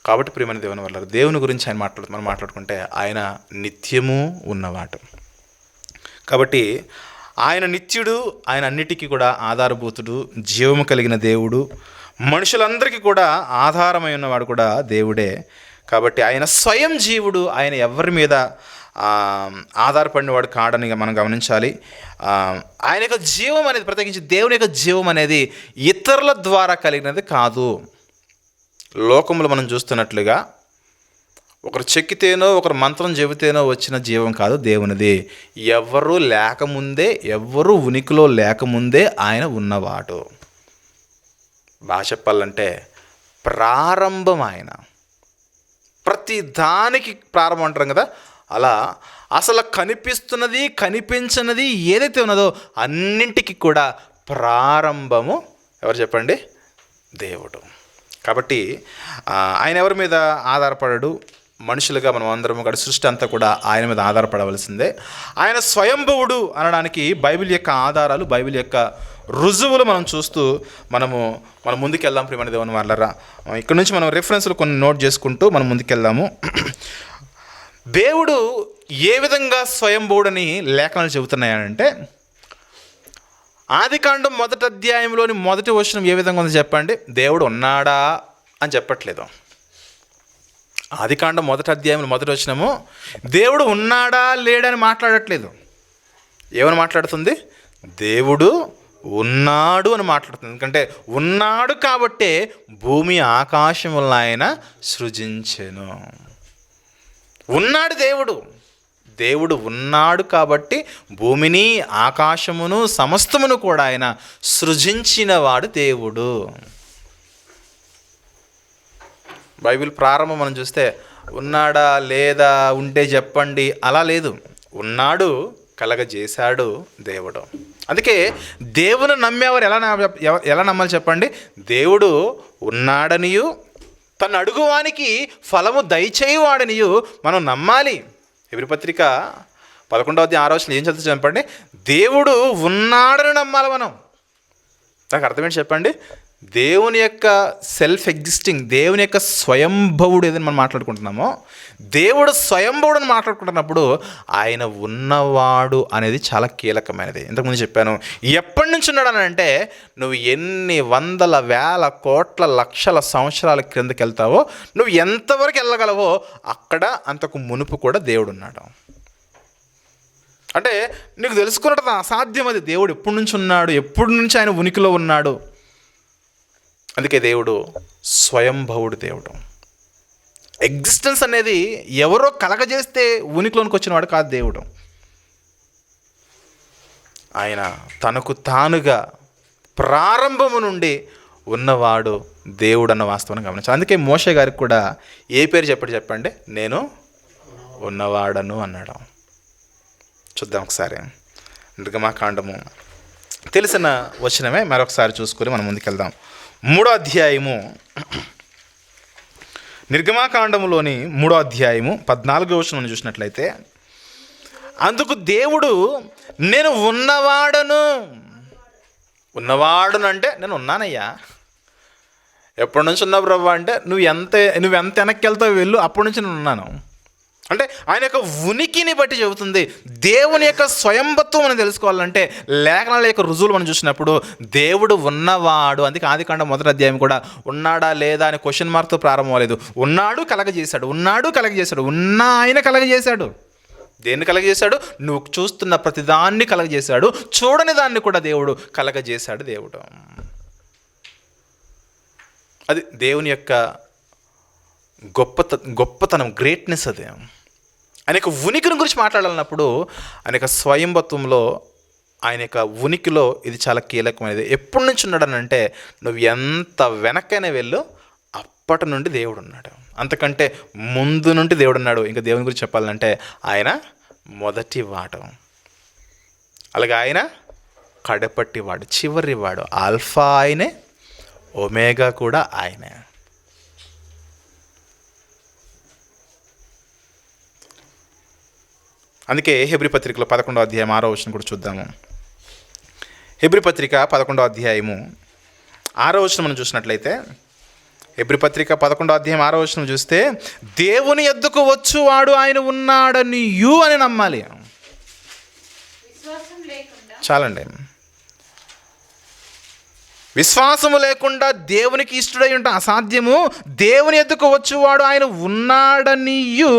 కాబట్టి ప్రియమైన దేవుని వల్ల దేవుని గురించి మనం మాట్లాడుకుంటే ఆయన నిత్యము ఉన్నవాడు. కాబట్టి ఆయన నిత్యుడు, ఆయన అన్నిటికీ కూడా ఆధారభూతుడు, జీవము కలిగిన దేవుడు, మనుషులందరికీ కూడా ఆధారమై ఉన్నవాడు కూడా దేవుడే. కాబట్టి ఆయన స్వయం జీవుడు, ఆయన ఎవరి మీద ఆధారపడినవాడు కాడని మనం గమనించాలి. ఆయన యొక్క జీవం అనేది, ప్రత్యేకించి దేవుని యొక్క జీవం అనేది ఇతరుల ద్వారా కలిగినది కాదు. లోకంలో మనం చూస్తున్నట్లుగా ఒకరు చెక్కితేనో, ఒకరు మంత్రం చెబితేనో వచ్చిన జీవం కాదు దేవునిది. ఎవరు లేకముందే, ఎవరు ఉనికిలో లేకముందే ఆయన ఉన్నవాడు. బాగా చెప్పాలంటే ప్రారంభం ఆయన. ప్రతి దానికి ప్రారంభం అంటారు కదా, అలా అసలు కనిపిస్తున్నది, కనిపించినది ఏదైతే ఉన్నదో అన్నింటికి కూడా ప్రారంభము ఎవరు చెప్పండి? దేవుడు. కాబట్టి ఆయన ఎవరి మీద ఆధారపడడు. మనుషులుగా మనం అందరం కూడా, సృష్టి అంతా కూడా ఆయన మీద ఆధారపడవలసిందే. ఆయన స్వయంభవుడు అనడానికి బైబిల్ యొక్క ఆధారాలు, బైబిల్ యొక్క రుజువులు మనం చూస్తూ మనం ముందుకెళ్దాం. ప్రియమైన దేవుని వాళ్ళరా, ఇక్కడ నుంచి మనం రెఫరెన్స్లు కొన్ని నోట్ చేసుకుంటూ మనం ముందుకెళ్దాము. దేవుడు ఏ విధంగా స్వయంభవుడని లేఖనాలు చెబుతున్నాయంటే, ఆదికాండం 1వ అధ్యాయంలోని 1వ వచనం ఏ విధంగా ఉందో చెప్పండి. దేవుడు ఉన్నాడా అని చెప్పట్లేదు. ఆదికాండం 1వ అధ్యాయంలో 1వ వచనము దేవుడు ఉన్నాడా లేడని మాట్లాడట్లేదు. ఏమని మాట్లాడుతుంది? దేవుడు ఉన్నాడు అని మాట్లాడుతుంది. ఎందుకంటే ఉన్నాడు కాబట్టే భూమి ఆకాశములను ఆయన సృజించెను. ఉన్నాడు దేవుడు. దేవుడు ఉన్నాడు కాబట్టి భూమిని, ఆకాశమును, సమస్తమును కూడా ఆయన సృజించినవాడు దేవుడు. బైబిల్ ప్రారంభం మనం చూస్తే ఉన్నాడా లేదా, ఉంటే చెప్పండి, అలా లేదు. ఉన్నాడు, కలగజేశాడు దేవుడు. అందుకే దేవుని నమ్మేవారు ఎలా నమ్మాలి చెప్పండి? దేవుడు ఉన్నాడనియు తను అడుగువానికి ఫలము దయచేయువాడనియు మనం నమ్మాలి. హెబ్రీ పత్రిక 11వ అధ్యాయం 6వ వచనం ఏం చదువుతుంది చెప్పండి? దేవుడు ఉన్నాడని నమ్మాలి మనం. నాకు అర్థమేంటి చెప్పండి? దేవుని యొక్క సెల్ఫ్ ఎగ్జిస్టింగ్, దేవుని యొక్క స్వయంభవుడు ఏదని మనం మాట్లాడుకుంటున్నామో, దేవుడు స్వయంభవుడు మాట్లాడుకుంటున్నప్పుడు ఆయన ఉన్నవాడు అనేది చాలా కీలకమైనది. ఇంతకుముందు చెప్పాను, ఎప్పటి నుంచి ఉన్నాడు అని అంటే, నువ్వు ఎన్ని వందల వేల కోట్ల లక్షల సంవత్సరాల క్రిందకి వెళ్తావో, నువ్వు ఎంతవరకు వెళ్ళగలవో అక్కడ అంతకు మునుపు కూడా దేవుడు ఉన్నాడు. అంటే నీకు తెలుసుకున్నట్టు అసాధ్యం అది. దేవుడు ఎప్పటి నుంచి ఉన్నాడు, ఎప్పటి నుంచి ఆయన ఉనికిలో ఉన్నాడు. అందుకే దేవుడు స్వయంభవుడు దేవుడు. ఎగ్జిస్టెన్స్ అనేది ఎవరో కలగజేస్తే ఉనికిలోనికి వచ్చినవాడు కాదు దేవుడు. ఆయన తనకు తానుగా ప్రారంభము నుండి ఉన్నవాడు దేవుడు అన్న వాస్తవాన్ని గమనించాలి. అందుకే మోషే గారికి కూడా ఏ పేరు చెప్పండి, నేను ఉన్నవాడను అన్నాడు. చూద్దాం ఒకసారి నిర్గమాకాండము తెలిసిన వచనమే మరొకసారి చూసుకొని మనం ముందుకెళ్దాం. 3వ అధ్యాయము, నిర్గమాకాండములోని 3వ అధ్యాయము 14వ వచనం చూసినట్లయితే, అందుకు దేవుడు నేను ఉన్నవాడను అంటే నేను ఉన్నానయ్యా. ఎప్పటి నుంచి ఉన్నావు ప్రభు అంటే నువ్వు ఎంత వెనక్కి వెళ్తావు వెళ్ళు, అప్పటి నుంచి నేను ఉన్నాను అంటే ఆయన యొక్క ఉనికిని బట్టి చెబుతుంది. దేవుని యొక్క స్వయంభత్వం మనం తెలుసుకోవాలంటే లేఖనాల యొక్క రుజువులు మనం చూసినప్పుడు దేవుడు ఉన్నవాడు. అందుకే ఆదికాండం 1వ అధ్యాయం కూడా ఉన్నాడా లేదా అని క్వశ్చన్ మార్క్తో ప్రారంభం అవ్వలేదు. ఉన్నాడు, కలగజేశాడు, ఉన్న ఆయన కలగజేశాడు. దేన్ని కలగజేశాడు? నువ్వు చూస్తున్న ప్రతిదాన్ని కలగజేశాడు, చూడని దాన్ని కూడా దేవుడు కలగజేశాడు. దేవుడు అది దేవుని యొక్క గొప్పతనం, గ్రేట్నెస్. అది ఆయన యొక్క ఉనికిని గురించి మాట్లాడాలన్నప్పుడు ఆయన యొక్క స్వయంభత్వంలో, ఆయన యొక్క ఉనికిలో ఇది చాలా కీలకమైనది. ఎప్పటి నుంచి ఉన్నాడనంటే నువ్వు ఎంత వెనక్కైనా వెళ్ళు, అప్పటి నుండి దేవుడు ఉన్నాడు. అంతకంటే ముందు నుండి దేవుడు ఉన్నాడు. ఇంకా దేవుని గురించి చెప్పాలంటే ఆయన మొదటివాడు, అలాగే ఆయన కడపట్టివాడు, చివరివాడు. ఆల్ఫా ఆయనే, ఒమేగా కూడా ఆయనే. అందుకే హెబ్రీ పత్రికలో 11వ అధ్యాయం 6వ వచనం కూడా చూద్దాము. హెబ్రీ పత్రిక 11వ అధ్యాయము 6వ వచనం మనం చూసినట్లయితే, హెబ్రీ పత్రిక 11వ అధ్యాయం 6వ వచనం చూస్తే, దేవుని యొద్దకు వచ్చువాడు ఆయన ఉన్నాడని అని నమ్మాలి. చాలండి. విశ్వాసము లేకుండా దేవునికి ఇష్టడై ఉంటే అసాధ్యము. దేవుని యొద్దకు వచ్చువాడు ఆయన ఉన్నాడనియు,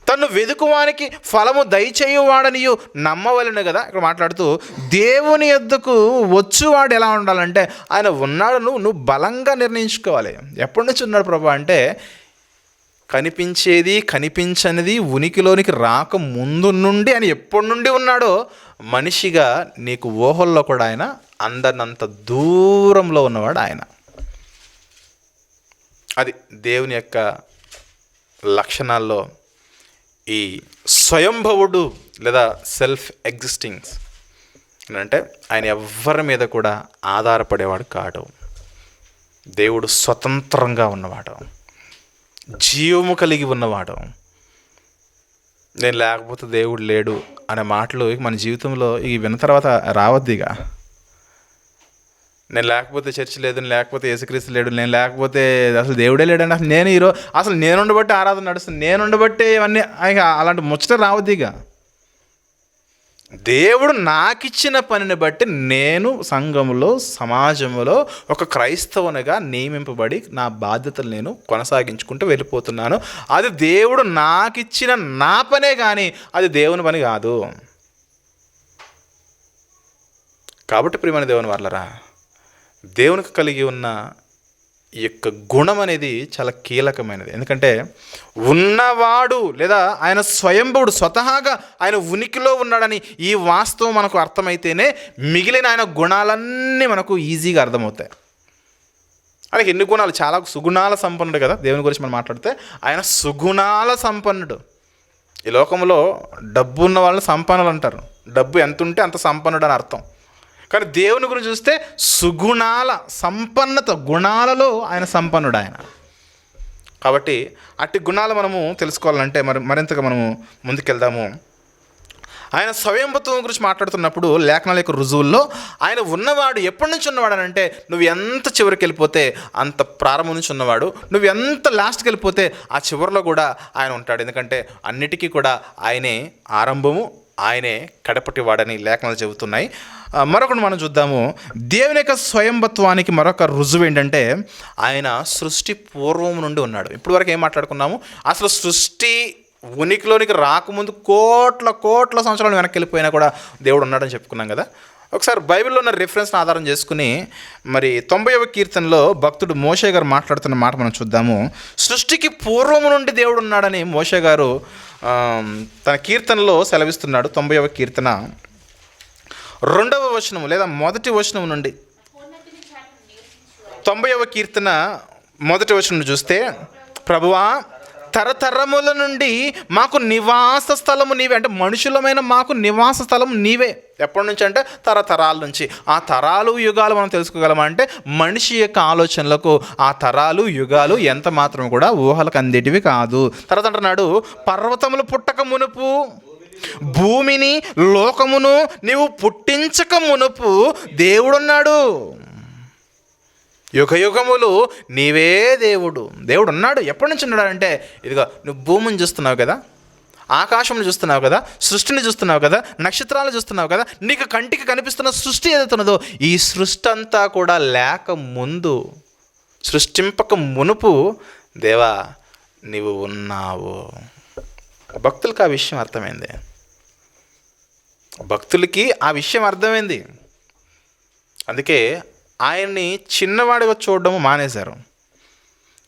తను వెదుకువానికి ఫలము దయచేయువాడనియు నమ్మవలెను కదా. ఇక్కడ మాట్లాడుతూ దేవుని యొద్దకు వచ్చువాడు ఎలా ఉండాలంటే ఆయన ఉన్నాడు. నువ్వు బలంగా నిర్ణయించుకోవాలి. ఎప్పటి నుంచి ఉన్నాడు ప్రభు అంటే కనిపించేది కనిపించనిది ఉనికిలోనికి రాక ముందు నుండి ఆయన ఎప్పటి నుండి ఉన్నాడో మనిషిగా నీకు ఊహల్లో కూడా ఆయన అందరినంత దూరంలో ఉన్నవాడు ఆయన. అది దేవుని యొక్క లక్షణాల్లో ఈ స్వయంభవుడు లేదా సెల్ఫ్ ఎగ్జిస్టింగ్స్ అంటే ఆయన ఎవ్వరి మీద కూడా ఆధారపడేవాడు కాడు. దేవుడు స్వతంత్రంగా ఉన్నవాడు, జీవము కలిగి ఉన్నవాడు. నేను లేకపోతే దేవుడు లేడు అనే మాటలు మన జీవితంలో ఈ విన్న తర్వాత రావద్దిగా. నేను లేకపోతే చర్చ్ లేదు, నేను లేకపోతే యేసుక్రీస్తు లేడు, నేను లేకపోతే అసలు దేవుడే లేడండి, అసలు నేనుండబట్టి ఆరాధన నడుస్తుంది, నేనుండబట్టే ఇవన్నీ అలాంటి ముచ్చట రావద్దిగా. దేవుడు నాకిచ్చిన పనిని బట్టి నేను సంఘములో, సమాజంలో ఒక క్రైస్తవునిగా నియమింపబడి నా బాధ్యతలు నేను కొనసాగించుకుంటూ వెళ్ళిపోతున్నాను. అది దేవుడు నాకిచ్చిన నా పనే కానీ అది దేవుని పని కాదు. కాబట్టి ప్రియమైన దేవుని వాళ్ళరా, దేవునికి కలిగి ఉన్న ఈ యొక్క గుణం అనేది చాలా కీలకమైనది. ఎందుకంటే ఉన్నవాడు లేదా ఆయన స్వయంభవుడు, స్వతహాగా ఆయన ఉనికిలో ఉన్నాడని ఈ వాస్తవం మనకు అర్థమైతేనే మిగిలిన ఆయన గుణాలన్నీ మనకు ఈజీగా అర్థమవుతాయి. ఆయనకి ఎన్ని గుణాలు, చాలా సుగుణాల సంపన్నుడు కదా. దేవుని గురించి మనం మాట్లాడితే ఆయన సుగుణాల సంపన్నుడు. ఈ లోకంలో డబ్బు ఉన్న వాళ్ళని సంపన్నులు అంటారు. డబ్బు ఎంత ఉంటే అంత సంపన్నుడు అని అర్థం. కానీ దేవుని గురించి చూస్తే సుగుణాల సంపన్నత, గుణాలలో ఆయన సంపన్నుడు ఆయన. కాబట్టి అట్టి గుణాలు మనము తెలుసుకోవాలంటే మరింతగా మనము ముందుకెళ్దాము. ఆయన స్వయంభత్వం గురించి మాట్లాడుతున్నప్పుడు లేఖనాల యొక్క రుజువుల్లో ఆయన ఉన్నవాడు ఎప్పటి నుంచి ఉన్నవాడు అని అంటే నువ్వు ఎంత చివరికి వెళ్ళిపోతే అంత ప్రారంభం నుంచి ఉన్నవాడు, నువ్వు ఎంత లాస్ట్కి వెళ్ళిపోతే ఆ చివరిలో కూడా ఆయన ఉంటాడు. ఎందుకంటే అన్నిటికీ కూడా ఆయనే ఆరంభము, ఆయనే కడపటి వాడని లేఖనాలు చెబుతున్నాయి. మరొకటి మనం చూద్దాము. దేవుని యొక్క స్వయంభత్వానికి మరొక రుజువు ఏంటంటే ఆయన సృష్టి పూర్వం నుండి ఉన్నాడు. ఇప్పుడు వరకు ఏం మాట్లాడుకున్నాము? అసలు సృష్టి ఉనికిలోనికి రాకముందు కోట్ల కోట్ల సంవత్సరాలు వెనక్కి వెళ్ళిపోయినా కూడా దేవుడు ఉన్నాడని చెప్పుకున్నాం కదా. ఒకసారి బైబిల్లో ఉన్న రిఫరెన్స్ని ఆధారం చేసుకుని మరి 90వ కీర్తనలో భక్తుడు మోషే గారు మాట్లాడుతున్న మాట మనం చూద్దాము. సృష్టికి పూర్వము నుండి దేవుడు ఉన్నాడని మోషే గారు తన కీర్తనలో సెలవిస్తున్నాడు. 90వ కీర్తన 2వ వచనము లేదా మొదటి వచనం నుండి 90వ కీర్తన మొదటి వచనం చూస్తే, ప్రభువా తరతరముల నుండి మాకు నివాస స్థలము నీవే. అంటే మనుషులమైన మాకు నివాస స్థలం నీవే. ఎప్పటి నుంచి అంటే తరతరాల నుంచి. ఆ తరాలు యుగాలు మనం తెలుసుకోగలమా అంటే మనిషి యొక్క ఆలోచనలకు ఆ తరాలు యుగాలు ఎంత మాత్రం కూడా ఊహలకు అందేటివి కాదు. తర్వాత అంటున్నాడు, పర్వతములు పుట్టక మునుపు భూమిని లోకమును నీవు పుట్టించక మునుపు దేవుడున్నాడు. యుగ యుగములు నీవే దేవుడు. దేవుడు ఉన్నాడు. ఎప్పటి నుంచి ఉన్నాడంటే, ఇదిగో నువ్వు భూమిని చూస్తున్నావు కదా, ఆకాశంను చూస్తున్నావు కదా, సృష్టిని చూస్తున్నావు కదా, నక్షత్రాలను చూస్తున్నావు కదా, నీకు కంటికి కనిపిస్తున్న సృష్టి ఏదైతున్నదో ఈ సృష్టి అంతా కూడా లేక ముందు, సృష్టింపక మునుపు దేవా నీవు ఉన్నావు. భక్తులకి ఆ విషయం అర్థమైంది. భక్తులకి ఆ విషయం అర్థమైంది. అందుకే ఆయన్ని చిన్నవాడిగా చూడడం మానేశారు.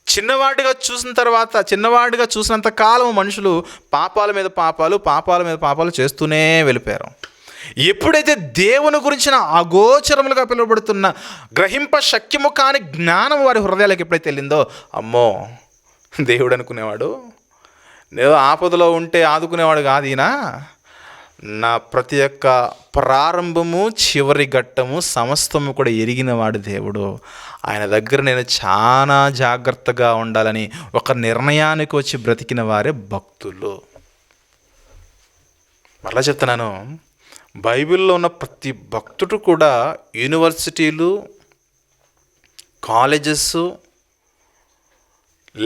చిన్నవాడిగా చూసిన తర్వాత, చిన్నవాడిగా చూసినంత కాలం మనుషులు పాపాల మీద పాపాలు చేస్తూనే వెళ్ళిపోయారు. ఎప్పుడైతే దేవుని గురించిన అగోచరములుగా పిలువబడుతున్న గ్రహింప శక్యము కాని జ్ఞానం వారి హృదయాలకు ఎప్పుడైతే వెళ్ళిందో, అమ్మో దేవుడు అనుకునేవాడు, నేను ఆపదలో ఉంటే ఆదుకునేవాడు కాదు ఈయన, నా ప్రతి ఒక్క ప్రారంభము చివరి ఘట్టము సమస్తము కూడా ఎరిగినవాడు దేవుడు. ఆయన దగ్గర నేను చాలా జాగ్రత్తగా ఉండాలని ఒక నిర్ణయానికి వచ్చి బ్రతికిన వారే భక్తులు. మరలా చెప్తున్నాను, బైబిల్లో ఉన్న ప్రతి భక్తుడు కూడా యూనివర్సిటీలు, కాలేజెస్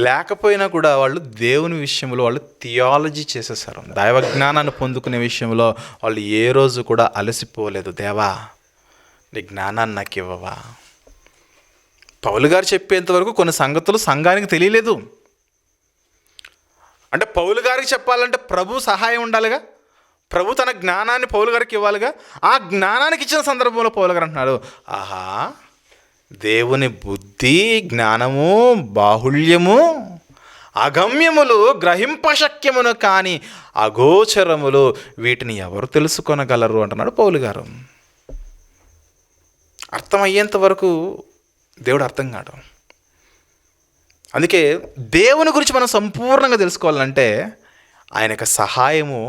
లేకపోయినా కూడా వాళ్ళు దేవుని విషయంలో వాళ్ళు థియాలజీ చేసేసారు. దైవ జ్ఞానాన్ని పొందుకునే విషయంలో వాళ్ళు ఏ రోజు కూడా అలసిపోలేదు. దేవా నీ జ్ఞానాన్ని నాకు ఇవ్వవా. పౌలు గారు చెప్పేంతవరకు కొన్ని సంగతులు సంఘానికి తెలియలేదు. అంటే పౌలు గారికి చెప్పాలంటే ప్రభు సహాయం ఉండాలిగా, ప్రభు తన జ్ఞానాన్ని పౌలు గారికి ఇవ్వాలిగా. ఆ జ్ఞానానికి ఇచ్చిన సందర్భంలో పౌలు గారు అంటున్నాడు, ఆహా దేవుని బుద్ధి, జ్ఞానము, బాహుళ్యము, అగమ్యములు, గ్రహింపశక్యమును కాని అగోచరములు, వీటిని ఎవరు తెలుసుకొనగలరు అంటున్నాడు పౌలు గారు. అర్థమయ్యేంత వరకు దేవుడు అర్థం కాడు. అందుకే దేవుని గురించి మనం సంపూర్ణంగా తెలుసుకోవాలంటే ఆయన యొక్క సహాయము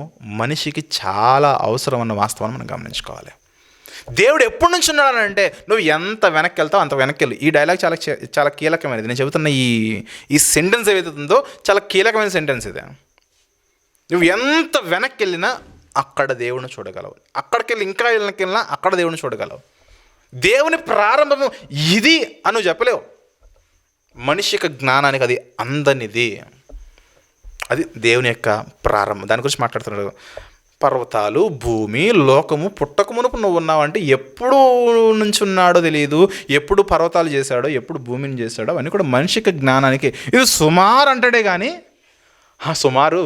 మనిషికి చాలా అవసరం అన్న వాస్తవాన్ని మనం గమనించుకోవాలి. దేవుడు ఎప్పటి నుంచి ఉన్నాడనంటే, నువ్వు ఎంత వెనక్కి వెళ్తావు అంత వెనక్కి వెళ్ళు. ఈ డైలాగ్ చాలా కీలకమైనది. నేను చెబుతున్న ఈ సెంటెన్స్ ఏదైతే ఉందో చాలా కీలకమైన సెంటెన్స్ ఇది. నువ్వు ఎంత వెనక్కి వెళ్ళినా అక్కడ దేవుడిని చూడగలవు. అక్కడికి వెళ్ళి ఇంకా వెళ్ళినా అక్కడ దేవుడిని చూడగలవు. దేవుని ప్రారంభము ఇది అని చెప్పలేవు. మనిషి యొక్క జ్ఞానానికి అది అందనిది. అది దేవుని యొక్క ప్రారంభం. దాని గురించి మాట్లాడుతున్నాడు. పర్వతాలు, భూమి, లోకము పుట్టక మునుపు నువ్వు ఉన్నావంటే ఎప్పుడు నుంచి ఉన్నాడో తెలియదు, ఎప్పుడు పర్వతాలు చేశాడో, ఎప్పుడు భూమిని చేశాడో అవన్నీ కూడా మనిషికి జ్ఞానానికి ఇది సుమారు అంటాడే కానీ ఆ సుమారు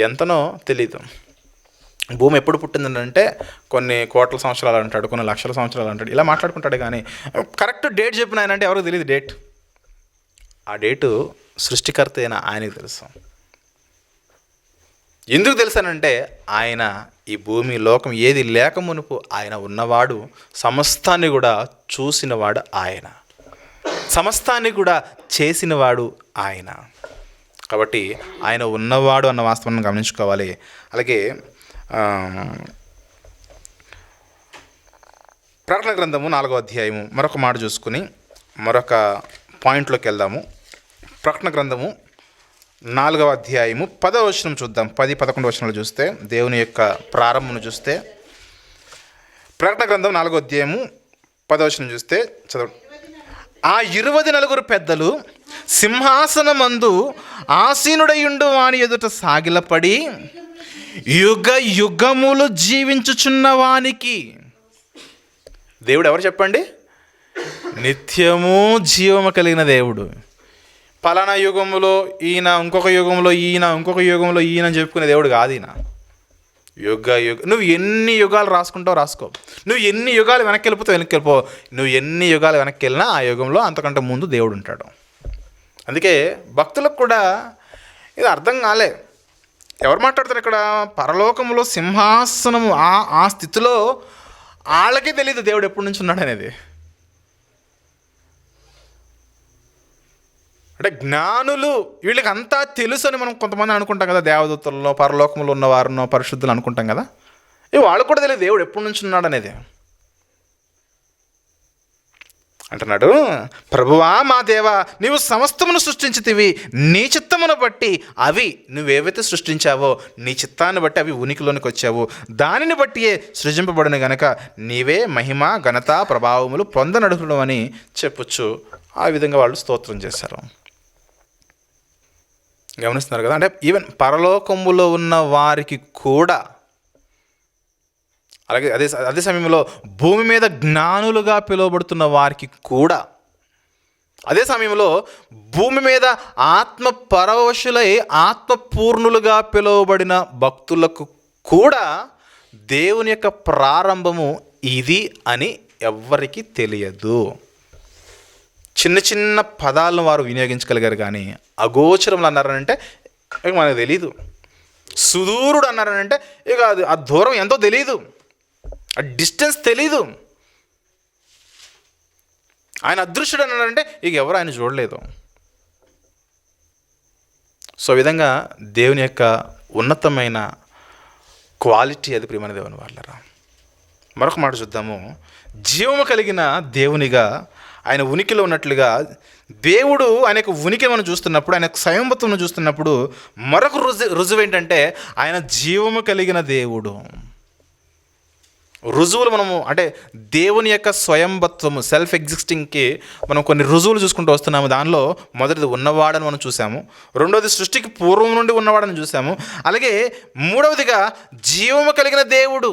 ఎంతనో తెలీదు. భూమి ఎప్పుడు పుట్టిందంటే కొన్ని కోట్ల సంవత్సరాలు అంటాడు, కొన్ని లక్షల సంవత్సరాలు అంటాడు, ఇలా మాట్లాడుకుంటాడు. కానీ కరెక్ట్ డేట్ చెప్పిన ఆయన అంటే ఎవరికి తెలియదు డేట్. ఆ డేటు సృష్టికర్త అయిన ఆయనకి తెలుసు. ఎందుకు తెలుసానంటే ఆయన ఈ భూమి లోకం ఏది లేక మునుపు ఆయన ఉన్నవాడు, సమస్తాన్ని కూడా చూసినవాడు ఆయన, సమస్తాన్ని కూడా చేసినవాడు ఆయన. కాబట్టి ఆయన ఉన్నవాడు అన్న వాస్తవాన్ని గమనించుకోవాలి. అలాగే ప్రకటన గ్రంథము 4వ అధ్యాయము మరొక మాట చూసుకుని మరొక పాయింట్లోకి వెళ్దాము. ప్రకటన గ్రంథము 4వ అధ్యాయము 10వ వచనం చూద్దాం. 10-11 వచనాలు చూస్తే దేవుని యొక్క ప్రారంభమును చూస్తే, ప్రకటన గ్రంథం 4వ అధ్యాయము 10వ వచనం చూస్తే చదవండి. ఆ 24 పెద్దలు సింహాసనమందు ఆసీనుడయుండు వాని ఎదుట సాగిలపడి యుగ యుగములు జీవించుచున్న వానికి. దేవుడు ఎవరు చెప్పండి? నిత్యము జీవము కలిగిన దేవుడు. పలానా యుగంలో ఈయన, ఇంకొక యుగంలో ఈయన, ఇంకొక యుగంలో ఈయన అని చెప్పుకునే దేవుడు కాదు ఈయన. నువ్వు ఎన్ని యుగాలు రాసుకుంటావు రాసుకో, నువ్వు ఎన్ని యుగాలు వెనక్కి వెళ్ళిపో, నువ్వు ఎన్ని యుగాలు వెనక్కి వెళ్ళినా ఆ యుగంలో అంతకంటే ముందు దేవుడు ఉంటాడు. అందుకే భక్తులకు కూడా ఇది అర్థం కాలే. ఎవరు మాట్లాడతారు ఇక్కడ? పరలోకంలో సింహాసనము ఆ స్థితిలో వాళ్ళకే తెలియదు దేవుడు ఎప్పటి నుంచి ఉన్నాడు అనేది. అంటే జ్ఞానులు వీళ్ళకి అంతా తెలుసు అని మనం కొంతమంది అనుకుంటాం కదా, దేవదూతల్లో పరలోకంలో ఉన్నవారినో పరిశుద్ధులు అనుకుంటాం కదా. వాళ్ళు కూడా తెలియదు దేవుడు ఎప్పటి నుంచి ఉన్నాడు అనేది. అంటున్నాడు, ప్రభువా మా దేవా, నీవు సమస్తమును సృష్టించితివి, నీ చిత్తమును బట్టి అవి నువ్వేవైతే సృష్టించావో నీ చిత్తాన్ని బట్టి అవి ఉనికిలోనికి వచ్చావు, దానిని బట్టియే సృజింపబడిన గనక నీవే మహిమ ఘనత ప్రభావములు పొందనడుగుడు అని చెప్పొచ్చు. ఆ విధంగా వాళ్ళు స్తోత్రం చేశారు. గమనిస్తున్నారు కదా. అంటే ఈవెన్ పరలోకములో ఉన్న వారికి కూడా, అలాగే అదే సమయంలో భూమి మీద జ్ఞానులుగా పిలువబడుతున్న వారికి కూడా, అదే సమయంలో భూమి మీద ఆత్మ పరవశులై ఆత్మపూర్ణులుగా పిలువబడిన భక్తులకు కూడా దేవుని యొక్క ప్రారంభము ఇది అని ఎవ్వరికీ తెలియదు. చిన్న చిన్న పదాలను వారు వినియోగించగలిగారు, కానీ అగోచరములు అన్నారనంటే ఇక మనకు తెలీదు. సుదూరుడు అన్నారనంటే ఇక అది ఆ దూరం ఎంతో తెలీదు, ఆ డిస్టెన్స్ తెలీదు. ఆయన అదృశ్యుడు అన్నాడంటే ఇక ఎవరు ఆయన చూడలేదు. సో ఈ విధంగా దేవుని యొక్క ఉన్నతమైన క్వాలిటీ అది. ప్రియమైన దేవుని వాళ్ళరా, మరొక మాట చూద్దాము. జీవము కలిగిన దేవునిగా ఆయన ఉనికిలో ఉన్నట్లుగా దేవుడు ఆయన యొక్క ఉనికి మనం చూస్తున్నప్పుడు, ఆయన యొక్క స్వయంభత్వం చూస్తున్నప్పుడు మరొక రుజువు ఏంటంటే ఆయన జీవము కలిగిన దేవుడు. రుజువులు మనము అంటే దేవుని యొక్క స్వయంభత్వము, సెల్ఫ్ ఎగ్జిస్టింగ్కి మనం కొన్ని రుజువులు చూసుకుంటూ వస్తున్నాము. దానిలో మొదటిది ఉన్నవాడని మనం చూసాము, రెండవది సృష్టికి పూర్వం నుండి ఉన్నవాడని చూసాము, అలాగే మూడవదిగా జీవము కలిగిన దేవుడు.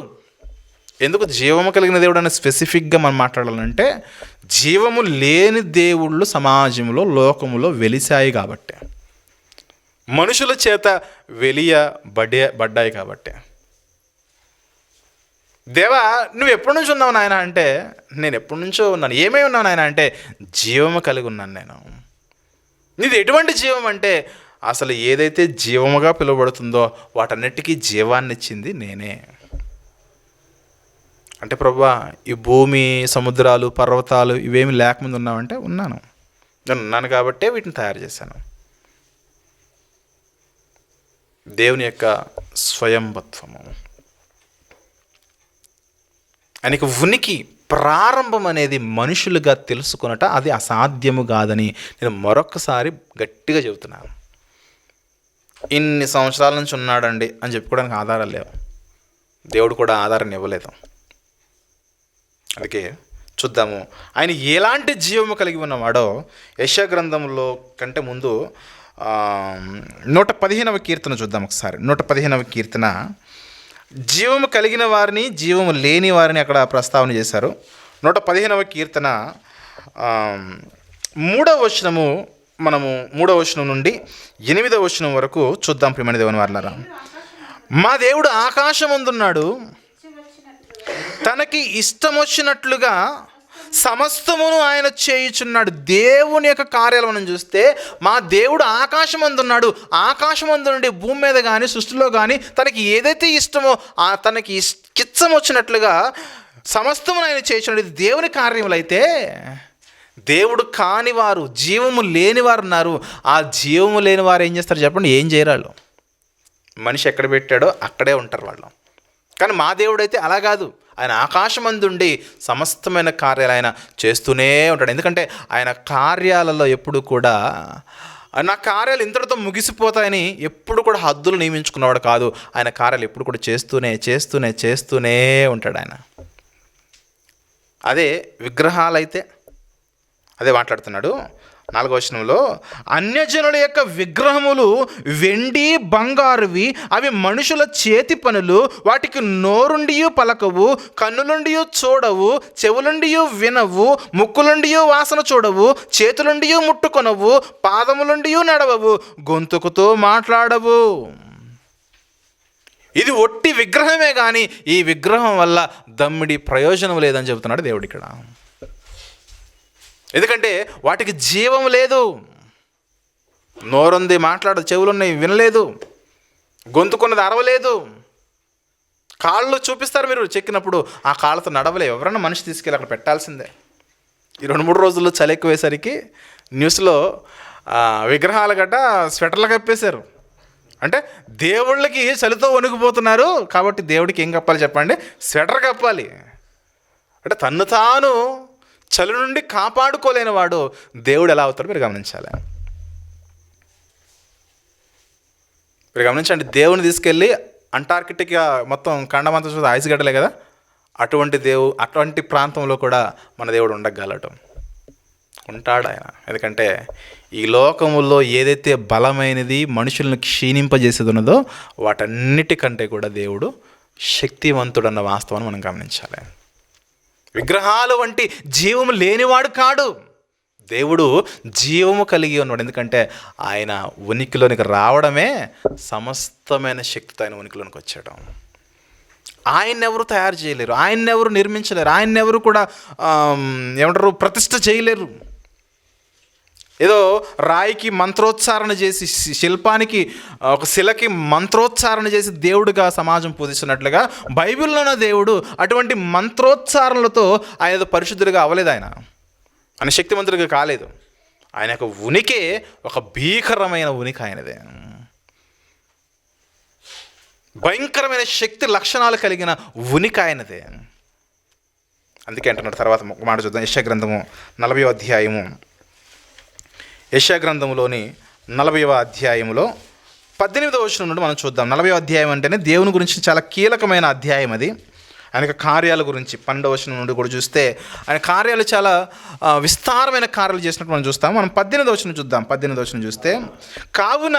ఎందుకు జీవము కలిగిన దేవుడు అని స్పెసిఫిక్గా మనం మాట్లాడాలంటే, జీవము లేని దేవుళ్ళు సమాజంలో లోకములో వెలిశాయి కాబట్టి, మనుషుల చేత బడ్డాయి కాబట్టి. దేవా నువ్వు ఎప్పటి నుంచి ఉన్నావు నాయన అంటే, నేను ఎప్పటి నుంచో ఉన్నాను. ఏమై ఉన్నావు నాయన అంటే, జీవము కలిగి ఉన్నాను నేను. నీది ఎటువంటి జీవం అంటే, అసలు ఏదైతే జీవముగా పిలువబడుతుందో వాటన్నిటికీ జీవాన్ని ఇచ్చింది నేనే. అంటే ప్రభువా, ఈ భూమి, సముద్రాలు, పర్వతాలు ఇవేమి లేకముందు ఉన్నావంటే ఉన్నాను. నేను ఉన్నాను కాబట్టే వీటిని తయారు చేశాను. దేవుని యొక్క స్వయంభత్వము, ఆయనకి ఉనికి ప్రారంభం అనేది మనుషులుగా తెలుసుకున్నట అది అసాధ్యము కాదని నేను మరొకసారి గట్టిగా చెబుతున్నాను. ఇన్ని సంవత్సరాల నుంచి ఉన్నాడండి అని చెప్పుకోవడానికి ఆధారాలు లేవు. దేవుడు కూడా ఆధారాన్ని ఇవ్వలేదు. అందుకే చూద్దాము ఆయన ఎలాంటి జీవము కలిగి ఉన్నవాడో. యెషయా గ్రంథంలో కంటే ముందు 115వ కీర్తన చూద్దాం ఒకసారి. 115వ కీర్తన జీవము కలిగిన వారిని, జీవము లేని వారిని అక్కడ ప్రస్తావన చేశారు. 115వ కీర్తన 3వ వచనము, మనము 3వ వచనం నుండి 8వ వచనం వరకు చూద్దాం. ప్రియమైన దేవుని వారలారా, మా దేవుడు ఆకాశమందున్నాడు, తనకి ఇష్టం వచ్చినట్లుగా సమస్తమును ఆయన చేయుచున్నాడు. దేవుని యొక్క కార్యాలు మనం చూస్తే, మా దేవుడు ఆకాశమందున్నాడు, ఆకాశమందు నుండి భూమి మీద కానీ సృష్టిలో కానీ తనకి ఏదైతే ఇష్టమో తనకి ఇష్టం వచ్చినట్లుగా సమస్తమును ఆయన చేయుచున్నాడు. ఇది దేవుని కార్యములు. అయితే దేవుడు కానివారు, జీవము లేనివారు ఉన్నారు. ఆ జీవము లేని వారు ఏం చేస్తారు చెప్పండి? ఏం చేయరాళ్ళు. మనిషి ఎక్కడ పెట్టాడో అక్కడే ఉంటారు వాళ్ళు. కానీ మా దేవుడైతే అలా కాదు. ఆయన ఆకాశమందుండి సమస్తమైన కార్యాలు ఆయన చేస్తూనే ఉంటాడు. ఎందుకంటే ఆయన కార్యాలలో ఎప్పుడు కూడా నా కార్యాలు ఇంతటితో ముగిసిపోతాయని ఎప్పుడు కూడా హద్దులు నియమించుకున్నవాడు కాదు. ఆయన కార్యాలు ఎప్పుడు కూడా చేస్తూనే ఉంటాడు ఆయన. అదే విగ్రహాలైతే అదే మాట్లాడుతున్నాడు. 4వ వచనంలో, అన్యజనుల యొక్క విగ్రహములు వెండి బంగారువి, అవి మనుషుల చేతి పనులు, వాటికి నోరుండియు పలకవు, కన్నులుండియు చూడవు, చెవులుండియు వినవు, ముక్కులుండియు వాసన చూడవు, చేతులుండియు ముట్టుకొనవు, పాదములుండియు నడవవు, గొంతుకుతో మాట్లాడవు. ఇది ఒట్టి విగ్రహమే కానీ ఈ విగ్రహం వల్ల దమ్మిడి ప్రయోజనం లేదని చెబుతున్నాడు దేవుడు ఇక్కడ. ఎందుకంటే వాటికి జీవం లేదు. నోరుంది మాట్లాడదు, చెవులున్నాయి వినలేదు, గొంతుకున్నది అరవలేదు, కాళ్ళు చూపిస్తారు మీరు చెక్కినప్పుడు, ఆ కాళ్ళతో నడవలే. ఎవరన్నా మనిషి తీసుకెళ్ళి అక్కడ పెట్టాల్సిందే. ఈ 2-3 రోజుల్లో చలి ఎక్కువేసరికి న్యూస్లో విగ్రహాలు గట్ట స్వెటర్లు కప్పేశారు. అంటే దేవుళ్ళకి చలితో వణికిపోతున్నారు కాబట్టి దేవుడికి ఏం కప్పాలి చెప్పండి? స్వెటర్ కప్పాలి. అంటే తన్ను తాను చలి నుండి కాపాడుకోలేని వాడు దేవుడు ఎలా అవుతాడో మీరు గమనించాలి. మీరు గమనించండి, దేవుని తీసుకెళ్ళి అంటార్కిటికా మొత్తం ఖండమంతా చూస్తే ఐస్ గడ్డలే కదా, అటువంటి ప్రాంతంలో కూడా మన దేవుడు ఉండగలటం ఉంటాడు ఆయన. ఎందుకంటే ఈ లోకములో ఏదైతే బలమైనది మనుషులను క్షీణింపజేసేది ఉన్నదో వాటన్నిటికంటే కూడా దేవుడు శక్తివంతుడన్న వాస్తవాన్ని మనం గమనించాలి. విగ్రహాలు వంటి జీవము లేనివాడు కాడు, దేవుడు జీవము కలిగి ఉన్నాడు. ఎందుకంటే ఆయన ఉనికిలోనికి రావడమే సమస్తమైన శక్తితో ఆయన ఉనికిలోనికి వచ్చాడు. ఆయన్నెవరు తయారు చేయలేరు, ఆయన్నెవరు నిర్మించలేరు, ఆయన్నెవరు కూడా ప్రతిష్ఠ చేయలేరు. ఏదో రాయికి మంత్రోచ్చారణ చేసి, శిల్పానికి ఒక శిలకి మంత్రోచ్చారణ చేసి దేవుడిగా సమాజం పూజిస్తున్నట్లుగా బైబిల్లోన దేవుడు అటువంటి మంత్రోచ్చారణలతో ఆయన పరిశుద్ధుడిగా అవ్వలేదు. ఆయన శక్తివంతుడిగా కాలేదు. ఆయన యొక్క ఉనికి ఒక భీకరమైన ఉనికి ఆయనదే. భయంకరమైన శక్తి లక్షణాలు కలిగిన ఉనికి ఆయనదే. అందుకే అంటున్నాడు. తర్వాత ఒక మాట చూద్దాం. యెషయా గ్రంథము 40వ అధ్యాయము, యెషయా గ్రంథంలోని 40వ అధ్యాయంలో 18వ వచనం నుండి మనం చూద్దాం. 40వ అధ్యాయం అంటేనే దేవుని గురించి చాలా కీలకమైన అధ్యాయం అది. ఆయన కార్యాల గురించి 12వ వచనం నుండి కూడా చూస్తే ఆయన కార్యాలు చాలా విస్తారమైన కార్యాలు చేసినట్టు మనం చూస్తాం. మనం 18వ వచనం చూద్దాం. 18వ వచనం చూస్తే, కావున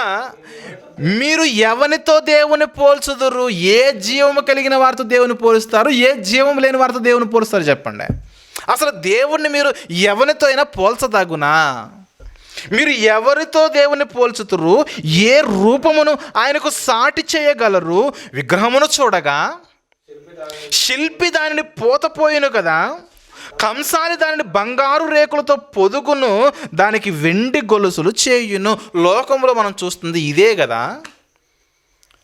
మీరు ఎవరితో దేవుని పోల్చుదురు? ఏ జీవము కలిగిన వారితో దేవుని పోలుస్తారు? ఏ జీవం లేని వారితో దేవుని పోలుస్తారు చెప్పండి. అసలు దేవుణ్ణి మీరు ఎవరితో అయినా పోల్చదగునా? మీరు ఎవరితో దేవుని పోల్చుతురు? ఏ రూపమును ఆయనకు సాటి చేయగలరు? విగ్రహమును చూడగా శిల్పి దానిని పోతపోయిను కదా, కంసాలి దానిని బంగారు రేకులతో పొదుగును, దానికి వెండి గొలుసులు చేయును. లోకంలో మనం చూస్తుంది ఇదే కదా.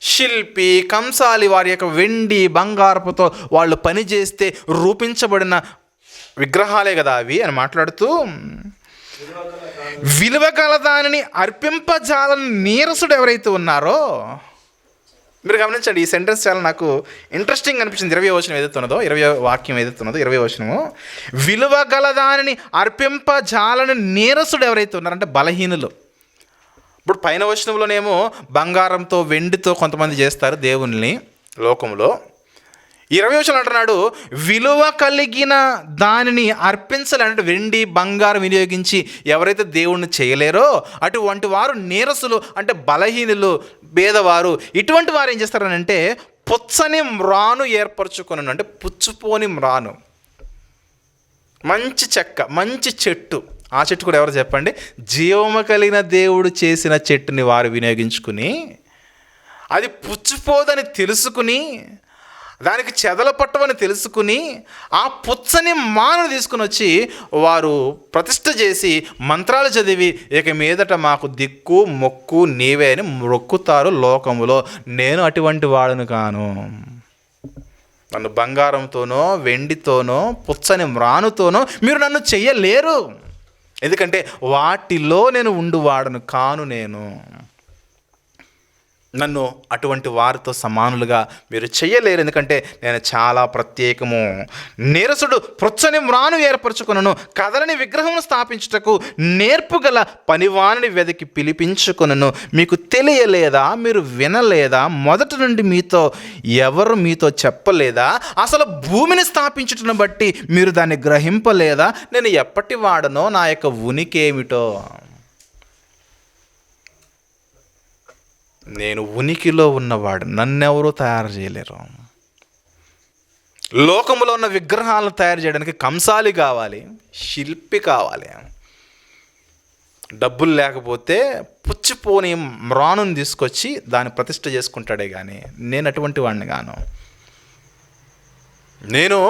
శిల్పి, కంసాలి వారి యొక్క వెండి బంగారపుతో వాళ్ళు పని చేస్తే రూపించబడిన విగ్రహాలే కదా అవి అని మాట్లాడుతూ, విలువ గల దానిని అర్పింపజాలని నీరసుడు ఎవరైతే ఉన్నారో, మీరు గమనించండి, ఈ సెంటెన్స్ చాలా నాకు ఇంట్రెస్టింగ్ అనిపించింది. 20వ వచనం ఏదైతే ఉన్నదో, 20వ వాక్యం ఏదైతే ఉన్నదో, 20వ వచనము, విలువ గల దానిని అర్పింపజాలని నీరసుడు ఎవరైతే ఉన్నారంటే బలహీనులు. ఇప్పుడు పైన వచనంలోనేమో బంగారంతో వెండితో కొంతమంది చేస్తారు దేవుల్ని లోకంలో. 20వ వచనం అంటున్నాడు విలువ కలిగిన దానిని అర్పించాలంటే వెండి బంగారం వినియోగించి ఎవరైతే దేవుణ్ణి చేయలేరో అటువంటి వారు నీరసులు, అంటే బలహీనులు, పేదవారు. ఇటువంటి వారు ఏం చేస్తారనంటే పుచ్చని మ్రాను ఏర్పరచుకుని, అంటే పుచ్చుపోని మ్రాను, మంచి చెక్క, మంచి చెట్టు. ఆ చెట్టు కూడా ఎవరు చెప్పండి? జీవము కలిగిన దేవుడు చేసిన చెట్టుని వారు వినియోగించుకుని, అది పుచ్చిపోదని తెలుసుకుని, దానికి చెదల పట్టవని తెలుసుకుని, ఆ పుచ్చని మాను తీసుకుని వచ్చి వారు ప్రతిష్ఠ చేసి మంత్రాలు చదివి ఇక మీదట మాకు దిక్కు మొక్కు నీవే అని మొక్కుతారు లోకములో. నేను అటువంటి వాడును కాను. నన్ను బంగారంతోనో వెండితోనో పుచ్చని మ్రానుతోనో మీరు నన్ను చెయ్యలేరు, ఎందుకంటే వాటిలో నేను ఉండువాడను కాను నేను. నన్ను అటువంటి వారితో సమానులుగా మీరు చెయ్యలేరు, ఎందుకంటే నేను చాలా ప్రత్యేకము. నీరసుడు ప్రొచ్చని మ్రాను ఏర్పరచుకొనను, కదలని విగ్రహమును స్థాపించుటకు నేర్పుగల పనివానిని వెతికి పిలిపించుకొనను. మీకు తెలియలేదా? మీరు వినలేదా? మొదటి నుండి ఎవరు మీతో చెప్పలేదా? అసలు భూమిని స్థాపించుటను బట్టి మీరు దాన్ని గ్రహింపలేదా? నేను ఎప్పటి వాడనో, నా యొక్క ఉనికి ఏమిటో. నేను ఉనికిలో ఉన్నవాడు, నన్నెవరూ తయారు చేయలేరు. లోకంలో ఉన్న విగ్రహాలను తయారు చేయడానికి కంసాలి కావాలి, శిల్పి కావాలి. డబ్బులు లేకపోతే పుచ్చిపోని మ్రానుని తీసుకొచ్చి దాన్ని ప్రతిష్ఠ చేసుకుంటాడే కానీ నేను అటువంటి వాడిని గాను. నేను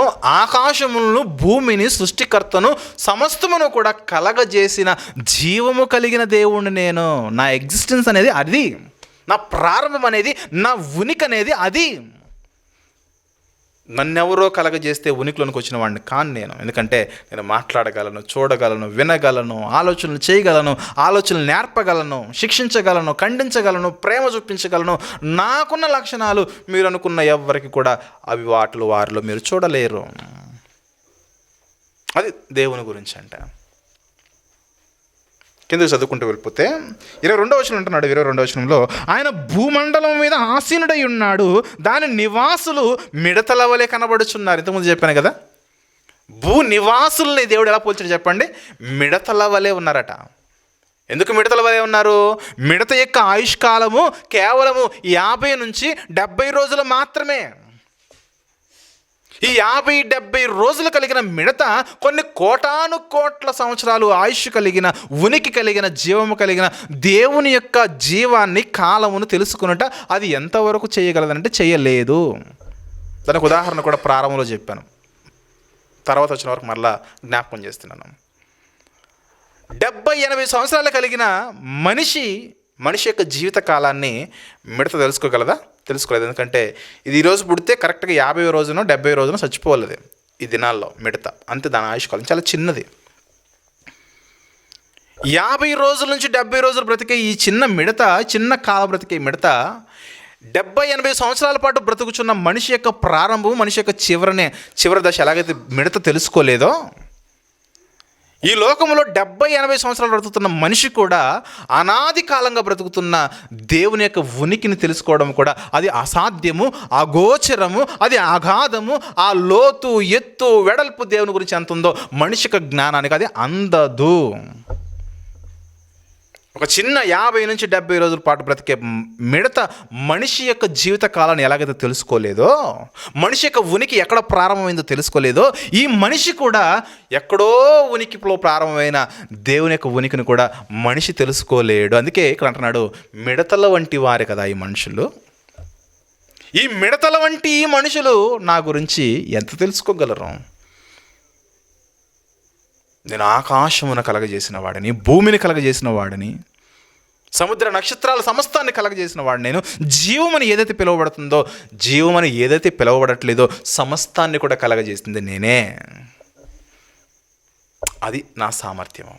ఆకాశములను, భూమిని, సృష్టికర్తను, సమస్తమును కూడా కలగజేసిన జీవము కలిగిన దేవుణ్ణి నేను. నా ఎగ్జిస్టెన్స్ అనేది అది, నా ప్రారంభం అనేది, నా ఉనికి అనేది అది. నన్నెవరో కలగజేస్తే ఉనికిలోనికి వచ్చిన వాడిని కాను నేను. ఎందుకంటే నేను మాట్లాడగలను, చూడగలను, వినగలను, ఆలోచనలు చేయగలను, ఆలోచనలు నేర్పగలను, శిక్షించగలను, ఖండించగలను, ప్రేమ చూపించగలను. నాకున్న లక్షణాలు మీరు అనుకున్న ఎవ్వరికి కూడా అవి వారిలో మీరు చూడలేరు. అది దేవుని గురించి అంటే. కిందకి చదువుకుంటూ వెళ్ళిపోతే 22వ వచనం అంటున్నాడు. 22వ వచనంలో, ఆయన భూమండలం మీద ఆసీనుడై ఉన్నాడు, దాని నివాసులు మిడతల వలె కనబడుచున్నారు. ఇంతకుముందు చెప్పాను కదా, భూ నివాసుల్ని దేవుడు ఎలా పోల్చాడు చెప్పండి? మిడతల వలె ఉన్నారట. ఎందుకు మిడతల వలె ఉన్నారు? మిడత యొక్క ఆయుష్కాలము కేవలము 50 నుంచి 70 రోజులు మాత్రమే. ఈ 50-70 రోజులు కలిగిన మిడత కొన్ని కోటాను కోట్ల సంవత్సరాలు ఆయుష్ కలిగిన, ఉనికి కలిగిన, జీవము కలిగిన దేవుని యొక్క జీవాన్ని, కాలమును తెలుసుకున్నట అది ఎంతవరకు చేయగలదంటే చేయలేదు. దానికి ఉదాహరణ కూడా ప్రారంభంలో చెప్పాను, తర్వాత వచ్చిన వరకు మరలా జ్ఞాపకం చేస్తున్నాను. 70-80 సంవత్సరాలు కలిగిన మనిషి యొక్క జీవిత కాలాన్ని మిడత తెలుసుకోగలదా? తెలుసుకోలేదు. ఎందుకంటే ఇది ఈరోజు పుడితే కరెక్ట్గా 50 రోజునో 70 రోజునో చచ్చిపోలేదు ఈ దినాల్లో మిడత. అంతే, దాని ఆయుష్కాలం చాలా చిన్నది. 50 రోజుల నుంచి 70 రోజులు బ్రతికే ఈ చిన్న కాలం బ్రతికే మిడత 70-80 సంవత్సరాల పాటు బ్రతుకుచున్న మనిషి యొక్క ప్రారంభం, మనిషి యొక్క చివరి దశ ఎలాగైతే మిడత తెలుసుకోలేదో, ఈ లోకంలో 70-80 సంవత్సరాలు బ్రతుకుతున్న మనిషి కూడా అనాది కాలంగా బ్రతుకుతున్న దేవుని యొక్క ఉనికిని తెలుసుకోవడం కూడా అది అసాధ్యము, అగోచరము, అది అగాధము. ఆ లోతు, ఎత్తు, వెడల్పు దేవుని గురించి ఎంత ఉందో మనిషి యొక్క జ్ఞానానికి అది అందదు. ఒక చిన్న 50 నుంచి 70 రోజుల పాటు బ్రతికే మిడత మనిషి యొక్క జీవిత కాలాన్ని ఎలాగైతే తెలుసుకోలేదో, మనిషి యొక్క ఉనికి ఎక్కడ ప్రారంభమైందో తెలుసుకోలేదో, ఈ మనిషి కూడా ఎక్కడో ఉనికిలో ప్రారంభమైన దేవుని యొక్క ఉనికిని కూడా మనిషి తెలుసుకోలేడు. అందుకే ఇక్కడ అంటున్నాడు, మిడతల వంటి వారే కదా ఈ మనుషులు. ఈ మిడతల వంటి ఈ మనుషులు నా గురించి ఎంత తెలుసుకోగలరు? నేను ఆకాశమును కలగజేసిన వాడిని, భూమిని కలగజేసిన వాడిని, సముద్ర నక్షత్రాల సమస్తాన్ని కలగజేసిన వాడిని నేను. జీవమని ఏదైతే పిలువబడుతుందో, జీవమని ఏదైతే పిలువబడట్లేదో సమస్తాన్ని కూడా కలగజేసింది నేనే. అది నా సామర్థ్యం,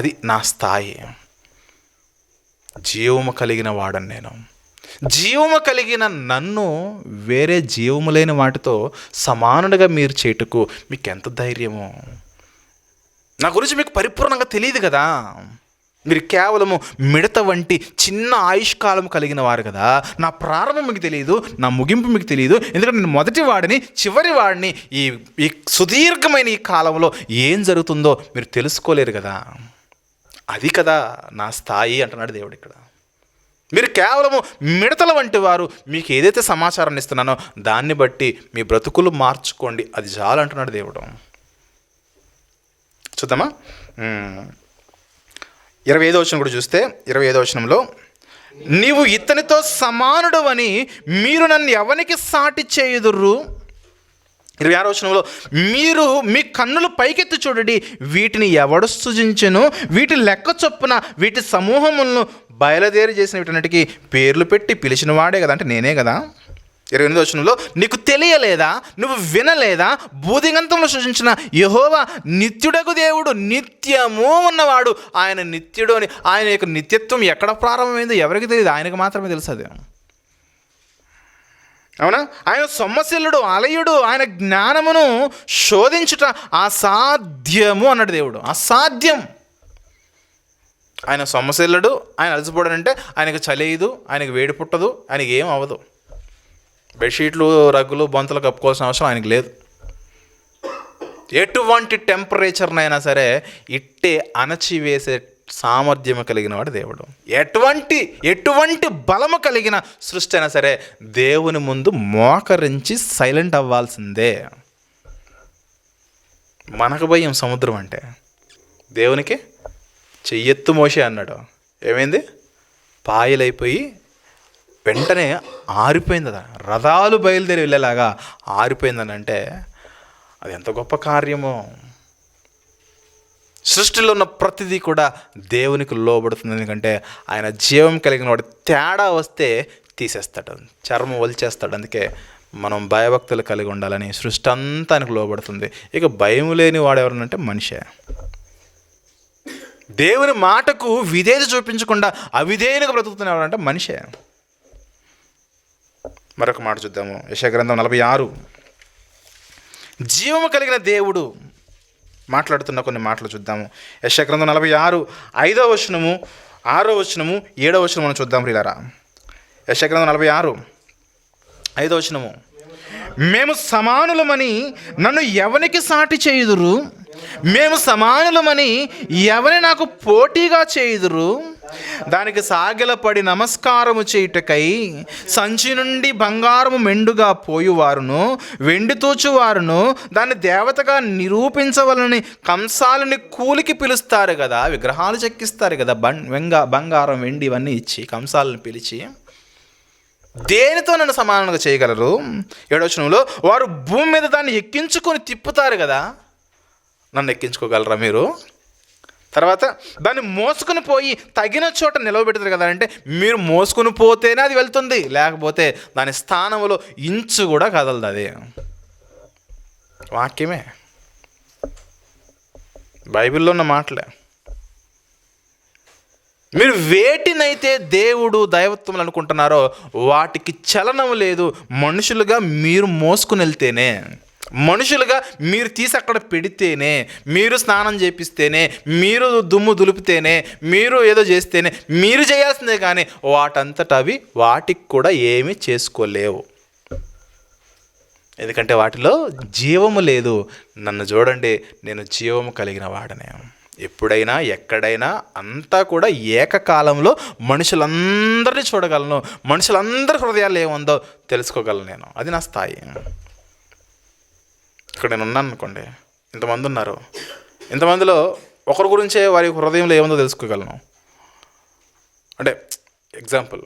అది నా స్థాయి. జీవము కలిగిన వాడని నేను. జీవము కలిగిన నన్ను వేరే జీవము లేని వాటితో సమానుడిగా మీరు చేటుకు మీకు ఎంత ధైర్యమో. నా గురించి మీకు పరిపూర్ణంగా తెలియదు కదా. మీరు కేవలము మిడత వంటి చిన్న ఆయుష్కాలం కలిగిన వారు కదా. నా ప్రారంభం మీకు తెలియదు, నా ముగింపు మీకు తెలియదు. ఎందుకంటే నేను మొదటి వాడిని, చివరి వాడిని. ఈ సుదీర్ఘమైన ఈ కాలంలో ఏం జరుగుతుందో మీరు తెలుసుకోలేరు కదా. అది కదా నా స్థాయి అంటున్నాడు దేవుడు ఇక్కడ. మీరు కేవలము మిడతల వంటి వారు. మీకు ఏదైతే సమాచారాన్ని ఇస్తున్నానో దాన్ని బట్టి మీ బ్రతుకులు మార్చుకోండి, అది చాలు అంటున్నాడు దేవుడు. చూద్దామా, 25వ వచనం కూడా చూస్తే, 25వ వచనంలో, నీవు ఇతనితో సమానుడు అని మీరు నన్ను ఎవరికి సాటి చేయుదురు. 26వ వచనంలో, మీరు మీ కన్నులు పైకెత్తి చూడండి, వీటిని ఎవడు సృజించెను, వీటి లెక్క చొప్పున వీటి సమూహములను బయలుదేరి చేసిన వీటన్నిటికీ పేర్లు పెట్టి పిలిచిన వాడే కదా, అంటే నేనే కదా. 28వ వచనంలో, నీకు తెలియలేదా, నువ్వు వినలేదా, భూదిగంతంలో సృజించిన యెహోవా నిత్యుడగు దేవుడు, నిత్యము ఉన్నవాడు, ఆయన నిత్యుడు అని. ఆయన యొక్క నిత్యత్వం ఎక్కడ ప్రారంభమైందో ఎవరికి తెలియదు, ఆయనకు మాత్రమే తెలుసు అది. అవునా? ఆయన సొమ్మశిల్లుడు, అలయుడు, ఆయన జ్ఞానమును శోధించుట అసాధ్యము అన్నాడు దేవుడు. అసాధ్యం. ఆయన సొమ్మశిల్లుడు, ఆయన అలసిపోవడంటే ఆయనకు చలియదు, ఆయనకు వేడి పుట్టదు, ఆయనకి ఏం అవ్వదు. బెడ్షీట్లు, రగ్గులు, బొంతలు కప్పుకోవాల్సిన అవసరం ఆయనకు లేదు. ఎటువంటి టెంపరేచర్నైనా సరే ఇట్టే అణచివేసే సామర్థ్యము కలిగిన వాడు దేవుడు. ఎటువంటి బలము కలిగిన సృష్టి అయినా సరే దేవుని ముందు మోకరించి సైలెంట్ అవ్వాల్సిందే. మనకు భయం సముద్రం అంటే, దేవునికి చెయ్యెత్తు మోసే అన్నాడు. ఏమైంది? పాయలైపోయి వెంటనే ఆరిపోయింది. రథాలు బయలుదేరి వెళ్ళేలాగా ఆరిపోయిందని అంటే అది ఎంత గొప్ప కార్యమో. సృష్టిలో ఉన్న ప్రతిదీ కూడా దేవునికి లోబడుతుంది. ఎందుకంటే ఆయన జీవం కలిగిన వాడు. తేడా వస్తే తీసేస్తాడు, చర్మం వలిచేస్తాడు. అందుకే మనం భయభక్తులు కలిగి ఉండాలని సృష్టి అంతా ఆయనకు లోబడుతుంది. ఇక భయం లేని వాడు ఎవరనంటే మనిషే. దేవుని మాటకు విధేయత చూపించకుండా అవిధేయునిగా బ్రతుకుతున్నవాడంటే మనిషే. మరొక మాట చూద్దాము. యెషయా గ్రంథం 46. జీవము కలిగిన దేవుడు మాట్లాడుతున్న కొన్ని మాటలు చూద్దాము. యెషయా గ్రంథం 46 5వ వచనము, 6వ వచనము, 7వ వచనము మనం చూద్దాం ప్రియులారా. యెషయా గ్రంథం 46 5వ వచనము, మేము సమానులమని నన్ను ఎవనికి సాటి చేయుదురు, మేము సమానులమని ఎవరి నాకు పోటీగా చేయుదురు, దానికి సాగిలపడి నమస్కారము చేయుటకై సంచి నుండి బంగారము మెండుగా పోయువారును, వెండి తోచువారును దాన్ని దేవతగా నిరూపించవలని కంసాలని కూలికి పిలుస్తారు కదా, విగ్రహాలు చెక్కిస్తారు కదా, బంగారం వెండి ఇవన్నీ ఇచ్చి కంసాలను పిలిచి దేనితో నన్ను సమానంగా చేయగలరు? 7వ వచనంలో, వారు భూమి మీద దాన్ని ఎక్కించుకొని తిప్పుతారు కదా, నన్ను ఎక్కించుకోగలరా మీరు? తర్వాత దాన్ని మోసుకొని పోయి తగిన చోట నిలవబెడతారు కదా. అంటే మీరు మోసుకొని పోతేనే అది వెళ్తుంది, లేకపోతే దాని స్థానంలో ఇంచు కూడా కదలదు. అది వాక్యమే, బైబిల్లో ఉన్న మాటలే. మీరు వేటినైతే దేవుడు దైవత్వములు అనుకుంటున్నారో వాటికి చలనం లేదు. మనుషులుగా మీరు మోసుకుని వెళ్తేనే, మనుషులుగా మీరు తీసి అక్కడ పెడితేనే, మీరు స్నానం చేపిస్తేనే, మీరు దుమ్ము దులిపితేనే, మీరు ఏదో చేస్తేనే మీరు చేయాల్సిందే. కానీ వాటంతట అవి వాటికి కూడా ఏమీ చేసుకోలేవు. ఎందుకంటే వాటిలో జీవము లేదు. నన్ను చూడండి, నేను జీవము కలిగిన వాడనే. ఎప్పుడైనా ఎక్కడైనా అంతా కూడా ఏకకాలంలో మనుషులందరినీ చూడగలను, మనుషులందరి హృదయాలు ఏముందో తెలుసుకోగలను నేను. అది నా స్థాయి. ఇక్కడ నేను ఉన్నాను అనుకోండి, ఇంతమంది ఉన్నారు, ఇంతమందిలో ఒకరి గురించే వారి హృదయంలో ఏముందో తెలుసుకోగలను. అంటే ఎగ్జాంపుల్,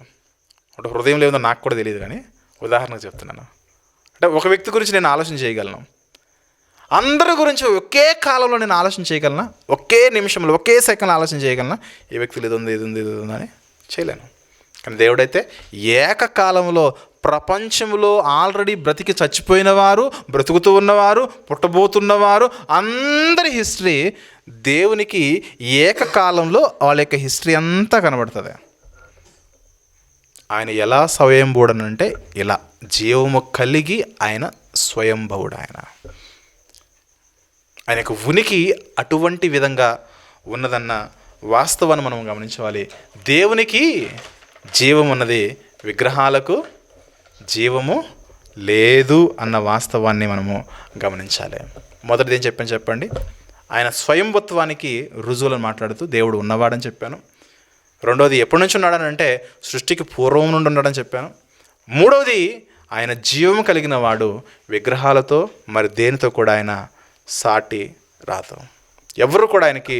అంటే హృదయంలో ఏముందో నాకు కూడా తెలియదు, కానీ ఉదాహరణకు చెప్తున్నాను. అంటే ఒక వ్యక్తి గురించి నేను ఆలోచన చేయగలను, అందరి గురించి ఒకే కాలంలో నేను ఆలోచన చేయగలనా? ఒకే నిమిషంలో, ఒకే సెకండ్ ఆలోచన చేయగలనా? ఈ వ్యక్తులు ఇది ఉంది, ఇది ఉంది, ఇది ఉంది అని చేయలేను. కానీ దేవుడైతే ఏకకాలంలో ప్రపంచంలో ఆల్రెడీ బ్రతికి చచ్చిపోయిన వారు, బ్రతుకుతూ ఉన్నవారు, పుట్టబోతున్నవారు అందరి హిస్టరీ దేవునికి ఏకకాలంలో వాళ్ళ యొక్క హిస్టరీ అంతా కనబడుతుంది. ఆయన ఎలా స్వయంభవుడనంటే ఇలా జీవము కలిగి ఆయన స్వయంభవుడు. ఆయనకు ఉనికి అటువంటి విధంగా ఉన్నదన్న వాస్తవాన్ని మనం గమనించాలి. దేవునికి జీవం ఉన్నది, విగ్రహాలకు జీవము లేదు అన్న వాస్తవాన్ని మనము గమనించాలి. మొదటిది ఏం చెప్పండి, ఆయన స్వయంభత్వానికి రుజువులను మాట్లాడుతూ దేవుడు ఉన్నవాడని చెప్పాను. రెండవది ఎప్పటి నుంచి ఉన్నాడని అంటే సృష్టికి పూర్వం నుండి ఉన్నాడని చెప్పాను. మూడవది ఆయన జీవము కలిగిన వాడు, విగ్రహాలతో మరి దేనితో కూడా ఆయన సాటి రాదు. ఎవరు కూడా ఆయనకి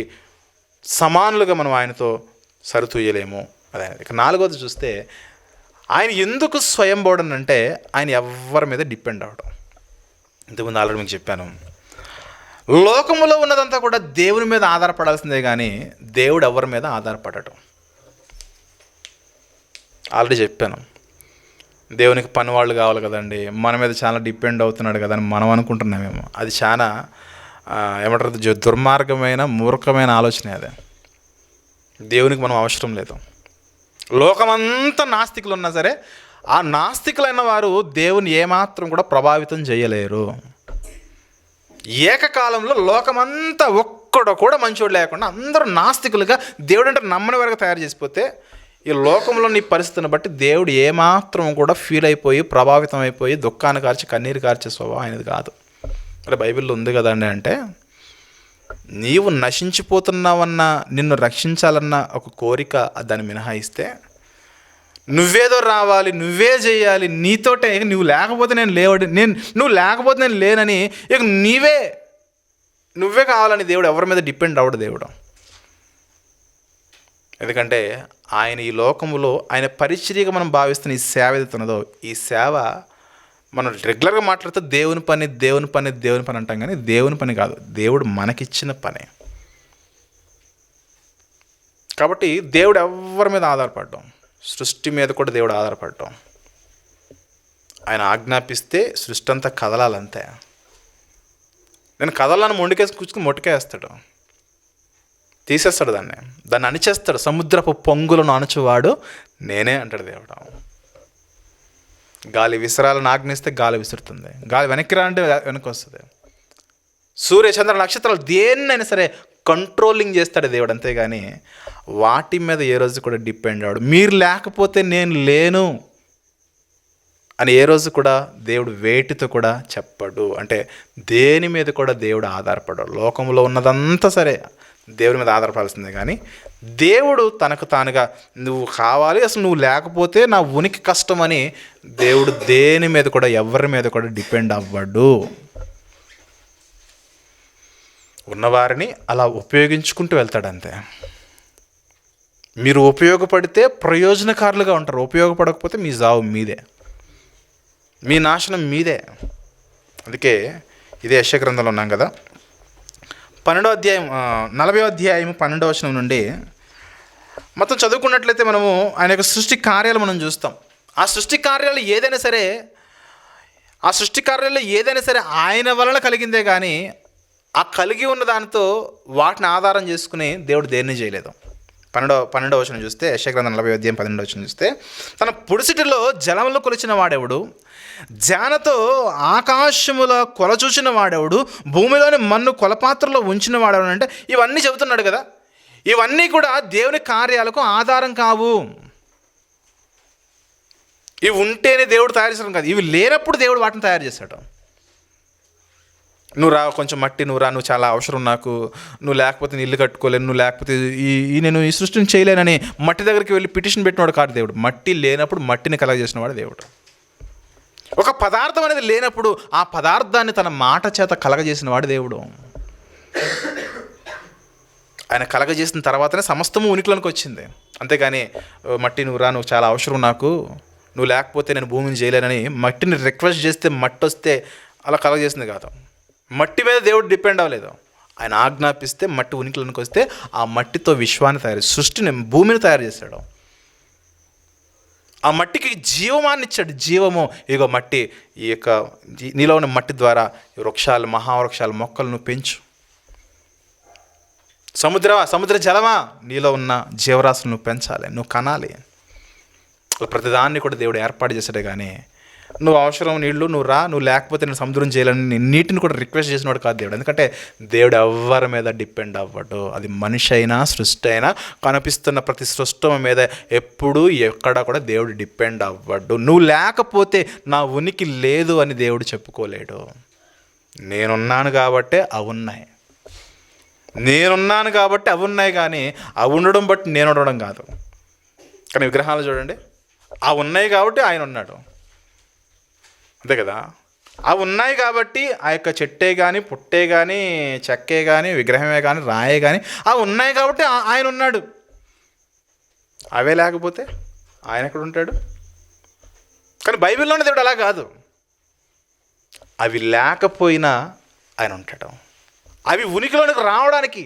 సమానులుగా మనం ఆయనతో సరితూయలేము. అదే. ఇక నాలుగవది చూస్తే ఆయన ఎందుకు స్వయంభవుడు అంటే ఆయన ఎవరి మీద డిపెండ్ అవ్వడం. ఇంతకుముందు ఆల్రెడీ మీకు చెప్పాను, లోకములో ఉన్నదంతా కూడా దేవుని మీద ఆధారపడాల్సిందే, కానీ దేవుడు ఎవరి మీద ఆధారపడటం. ఆల్రెడీ చెప్పాను, దేవునికి పని వాళ్ళు కావాలి కదండి, మన మీద చాలా డిపెండ్ అవుతున్నాడు కదా అని మనం అనుకుంటున్నామేమో. అది చాలా ఏమంటారు, దుర్మార్గమైన మూర్ఖమైన ఆలోచనే అది. దేవునికి మనం అవసరం లేదు. లోకమంతా నాస్తికులు ఉన్నా సరే ఆ నాస్తికులైన వారు దేవుని ఏమాత్రం కూడా ప్రభావితం చేయలేరు. ఏకకాలంలో లోకమంతా ఒక్కడు కూడా మంచోడు లేకుండా అందరూ నాస్తికులుగా దేవుడు అంటే నమ్మని వరకు తయారు చేసిపోతే ఈ లోకంలో నీ పరిస్థితిని బట్టి దేవుడు ఏమాత్రం కూడా ఫీల్ అయిపోయి ప్రభావితం అయిపోయి దుఃఖాన్ని కార్చి కన్నీరు కార్చే స్వభావం ఆయనది కాదు. అంటే బైబిల్లో ఉంది కదండి. అంటే నీవు నశించిపోతున్నావన్న, నిన్ను రక్షించాలన్న ఒక కోరిక దాన్ని మినహాయిస్తే నువ్వేదో రావాలి, నువ్వే చేయాలి, నీతోటే, నువ్వు లేకపోతే నువ్వు లేకపోతే నేను లేనని ఇక నువ్వే కావాలని దేవుడు ఎవరి మీద డిపెండ్ అవ్వడు దేవుడు. ఎందుకంటే ఆయన ఈ లోకములో ఆయన పరిచర్యగా మనం భావిస్తున్న ఈ సేవ ఏదైతే ఉన్నదో, ఈ సేవ మనం రెగ్యులర్గా మాట్లాడితే దేవుని పని అంటాం, కానీ దేవుని పని కాదు, దేవుడు మనకిచ్చిన పని. కాబట్టి దేవుడు ఎవరి మీద ఆధారపడడం, సృష్టి మీద కూడా దేవుడు ఆధారపడటం. ఆయన ఆజ్ఞాపిస్తే సృష్టి అంతా కదలాలంతే. నేను కదలను మొండికేసి కూర్చుని మొట్టకేస్తాడు, తీసేస్తాడు, దాన్ని అణిచేస్తాడు. సముద్రపు పొంగులను అణచువాడు నేనే అంటాడు దేవుడు. గాలి విసరాలను ఆజ్ఞిస్తే గాలి విసురుతుంది, గాలి వెనక్కి రా అంటే వెనక్కి వస్తుంది. సూర్య చంద్ర నక్షత్రాలు దేన్నైనా సరే కంట్రోలింగ్ చేస్తాడు దేవుడు, అంతేగాని వాటి మీద ఏ రోజు కూడా డిపెండ్ అవ్వడు. మీరు లేకపోతే నేను లేను అని ఏ రోజు కూడా దేవుడు వేటితో కూడా చెప్పడు. అంటే దేని మీద కూడా దేవుడు ఆధారపడడు. లోకంలో ఉన్నదంతా సరే దేవుడి మీద ఆధారపడాల్సిందే, కానీ దేవుడు తనకు తానుగా నువ్వు కావాలి, అసలు నువ్వు లేకపోతే నా ఉనికి కష్టమని దేవుడు దేని మీద కూడా ఎవరి మీద కూడా డిపెండ్ అవ్వడు. ఉన్నవారిని అలా ఉపయోగించుకుంటూ వెళ్తాడు అంతే. మీరు ఉపయోగపడితే ప్రయోజనకారులుగా ఉంటారు, ఉపయోగపడకపోతే మీ జావు మీదే, మీ నాశనం మీదే. అందుకే ఇదే యెషయా గ్రంథంలో ఉన్నాం కదా, 12వ అధ్యాయం 40వ అధ్యాయం 12వ వచనం నుండి మొత్తం చదువుకున్నట్లయితే మనము ఆయన యొక్క సృష్టి కార్యాలు మనం చూస్తాం. ఆ సృష్టి కార్యాలు ఏదైనా సరే ఆయన వలన కలిగిందే కానీ ఆ కలిగి ఉన్న దానితో వాటిని ఆధారం చేసుకుని దేవుడు దేన్ని చేయలేదు. 12వ వచనం చూస్తే, యెషయా గ్రంథం 40వ అధ్యాయం 12వ వచనం చూస్తే, తన పుడిసిటిలో జలములు కొలిచిన వాడెవడు, జానతో ఆకాశముల కొల చూసిన వాడెవడు, భూమిలోని మన్ను కొలపాత్రలో ఉంచిన వాడెవడు అంటే ఇవన్నీ చెబుతున్నాడు కదా. ఇవన్నీ కూడా దేవుని కార్యాలకు ఆధారం కావు. ఇవి ఉంటేనే దేవుడు తయారు చేస్తాడు కాదు, ఇవి లేనప్పుడు దేవుడు వాటిని తయారు చేస్తాడు. నువ్వు రా, కొంచెం మట్టి నువ్వు రా, నువ్వు చాలా అవసరం నాకు, నువ్వు లేకపోతే నేను ఇల్లు కట్టుకోలేను, నువ్వు లేకపోతే నేను ఈ సృష్టిని చేయలేనని మట్టి దగ్గరికి వెళ్ళి పిటిషన్ పెట్టినవాడు కాదు దేవుడు. మట్టి లేనప్పుడు మట్టిని కలగజేసిన వాడు దేవుడు. ఒక పదార్థం అనేది లేనప్పుడు ఆ పదార్థాన్ని తన మాట చేత కలగజేసిన వాడు దేవుడు. ఆయన కలగజేసిన తర్వాతనే సమస్తము ఉనికిలోనికి వచ్చింది. అంతేగాని మట్టి నువ్వు రా, నువ్వు చాలా అవసరం నాకు, నువ్వు లేకపోతే నేను భూమిని చేయలేనని మట్టిని రిక్వెస్ట్ చేస్తే మట్టి వస్తే అలా కలగజేసింది కాదు. మట్టి మీద దేవుడు డిపెండ్ అవ్వలేదు. ఆయన ఆజ్ఞాపిస్తే మట్టి ఉనికిలోనికి వస్తే ఆ మట్టితో విశ్వాన్ని సృష్టిని, భూమిని తయారు చేశాడు. ఆ మట్టికి జీవమాన్ని ఇచ్చాడు. జీవము ఇగో మట్టి, ఈ యొక్క నీలో ఉన్న మట్టి ద్వారా వృక్షాలు, మహావృక్షాలు, మొక్కలను పెంచు. సముద్ర జలమా, నీలో ఉన్న జీవరాశులను పెంచాలి, నువ్వు కనాలి. ప్రతిదాన్ని కూడా దేవుడు ఏర్పాటు చేశాడే కానీ నువ్వు అవసరం నీళ్ళు నువ్వు రా, నువ్వు లేకపోతే నేను సముద్రం చేయాలని నీటిని కూడా రిక్వెస్ట్ చేసినవాడు కాదు దేవుడు. ఎందుకంటే దేవుడు ఎవరి మీద డిపెండ్ అవ్వడు. అది మనిషి అయినా సృష్టి అయినా కనిపిస్తున్న ప్రతి సృష్టం మీద ఎప్పుడూ ఎక్కడా కూడా దేవుడు డిపెండ్ అవ్వడు. నువ్వు లేకపోతే నా ఉనికి లేదు అని దేవుడు చెప్పుకోలేడు. నేనున్నాను కాబట్టే అవి ఉన్నాయి, నేనున్నాను కాబట్టి అవి ఉన్నాయి, కానీ అవి ఉండడం బట్టి నేను ఉండడం కాదు. కానీ విగ్రహాలు చూడండి, అవి ఉన్నాయి కాబట్టి ఆయన ఉన్నాడు, అంతే కదా. అవి ఉన్నాయి కాబట్టి ఆ యొక్క చెట్టే కానీ, పుట్టే కానీ, చెక్కే కానీ, విగ్రహమే కానీ, రాయే కానీ అవి ఉన్నాయి కాబట్టి ఆయన ఉన్నాడు. అవే లేకపోతే ఆయన ఎక్కడ ఉంటాడు? కానీ బైబిల్లోని దేవుడు అలా కాదు. అవి లేకపోయినా ఆయన ఉంటాడు. అవి ఉనికిలోనికి రావడానికి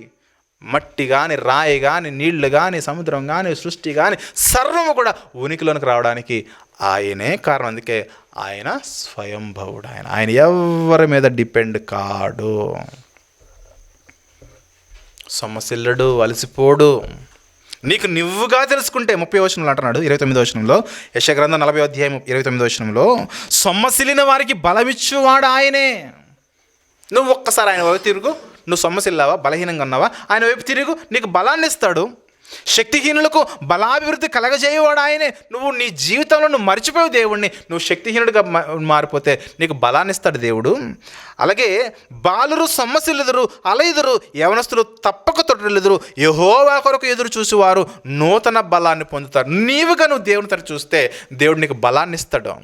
మట్టి కానీ, రాయి కానీ, నీళ్లు కానీ, సముద్రం కానీ, సృష్టి కానీ సర్వము కూడా ఉనికిలోనికి రావడానికి ఆయనే కారణం. అందుకే ఆయన స్వయంభవుడు. ఆయన ఎవరి మీద డిపెండ్ కాడు, సొమ్మసిల్లడు, అలసిపోడు. నీకు నువ్వుగా తెలుసుకుంటే 30వ వచనంలో అంటున్నాడు, 29వ వచనంలో, యెషయా గ్రంథం 40వ అధ్యాయం 29వ వచనంలో, సొమ్మసిల్లిన వారికి బలమిచ్చువాడు ఆయనే. నువ్వు ఒక్కసారి ఆయన వైపు తిరుగు. నువ్వు సొమ్మసిల్లావా, బలహీనంగా ఉన్నావా, ఆయన వైపు తిరుగు, నీకు బలాన్ని ఇస్తాడు. శక్తిహీనులకు బలాభివృద్ధి కలగజేయవాడు ఆయనే. నువ్వు నీ జీవితంలో నువ్వు మర్చిపోయావు దేవుడిని, నువ్వు శక్తిహీనుడిగా మారిపోతే నీకు బలాన్ని ఇస్తాడు దేవుడు. అలాగే బాలురు సొమ్మసిల్లుదురు, అలయుదురు, యవనస్తులు తప్పక తొట్టిల్లుదురు, యెహోవా కొరకు ఎదురు చూసేవారు నూతన బలాన్ని పొందుతారు. నువ్వు దేవుని తరచు చూస్తే దేవుడు నీకు బలాన్ని ఇస్తాడు.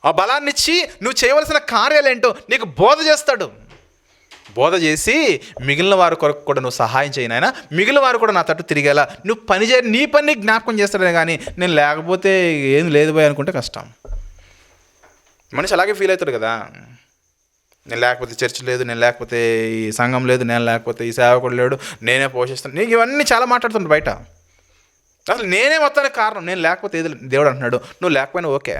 ఆ బలాన్ని ఇచ్చి నువ్వు చేయవలసిన కార్యాలేంటో నీకు బోధ చేస్తాడు. బోధ చేసి మిగిలిన వారి కొరకు కూడా నువ్వు సహాయం చేయనైనా, మిగిలిన వారు కూడా నా తట్టు తిరిగేలా నువ్వు పని చేయ, నీ పని జ్ఞాపకం చేస్తాడే. కానీ నేను లేకపోతే ఏం లేదు పోయి అనుకుంటే కష్టం. మనిషి అలాగే ఫీల్ అవుతాడు కదా, నేను లేకపోతే చర్చ్ లేదు, నేను లేకపోతే ఈ సంఘం లేదు, నేను లేకపోతే ఈ సేవకుడు లేడు, నేనే పోషిస్తాను. నీకు ఇవన్నీ చాలా మాట్లాడుతుంటారు బయట. అసలు నేనే మొత్తానికి కారణం, నేను లేకపోతే ఏది. దేవుడు అంటున్నాడు నువ్వు లేకపోయినా ఓకే.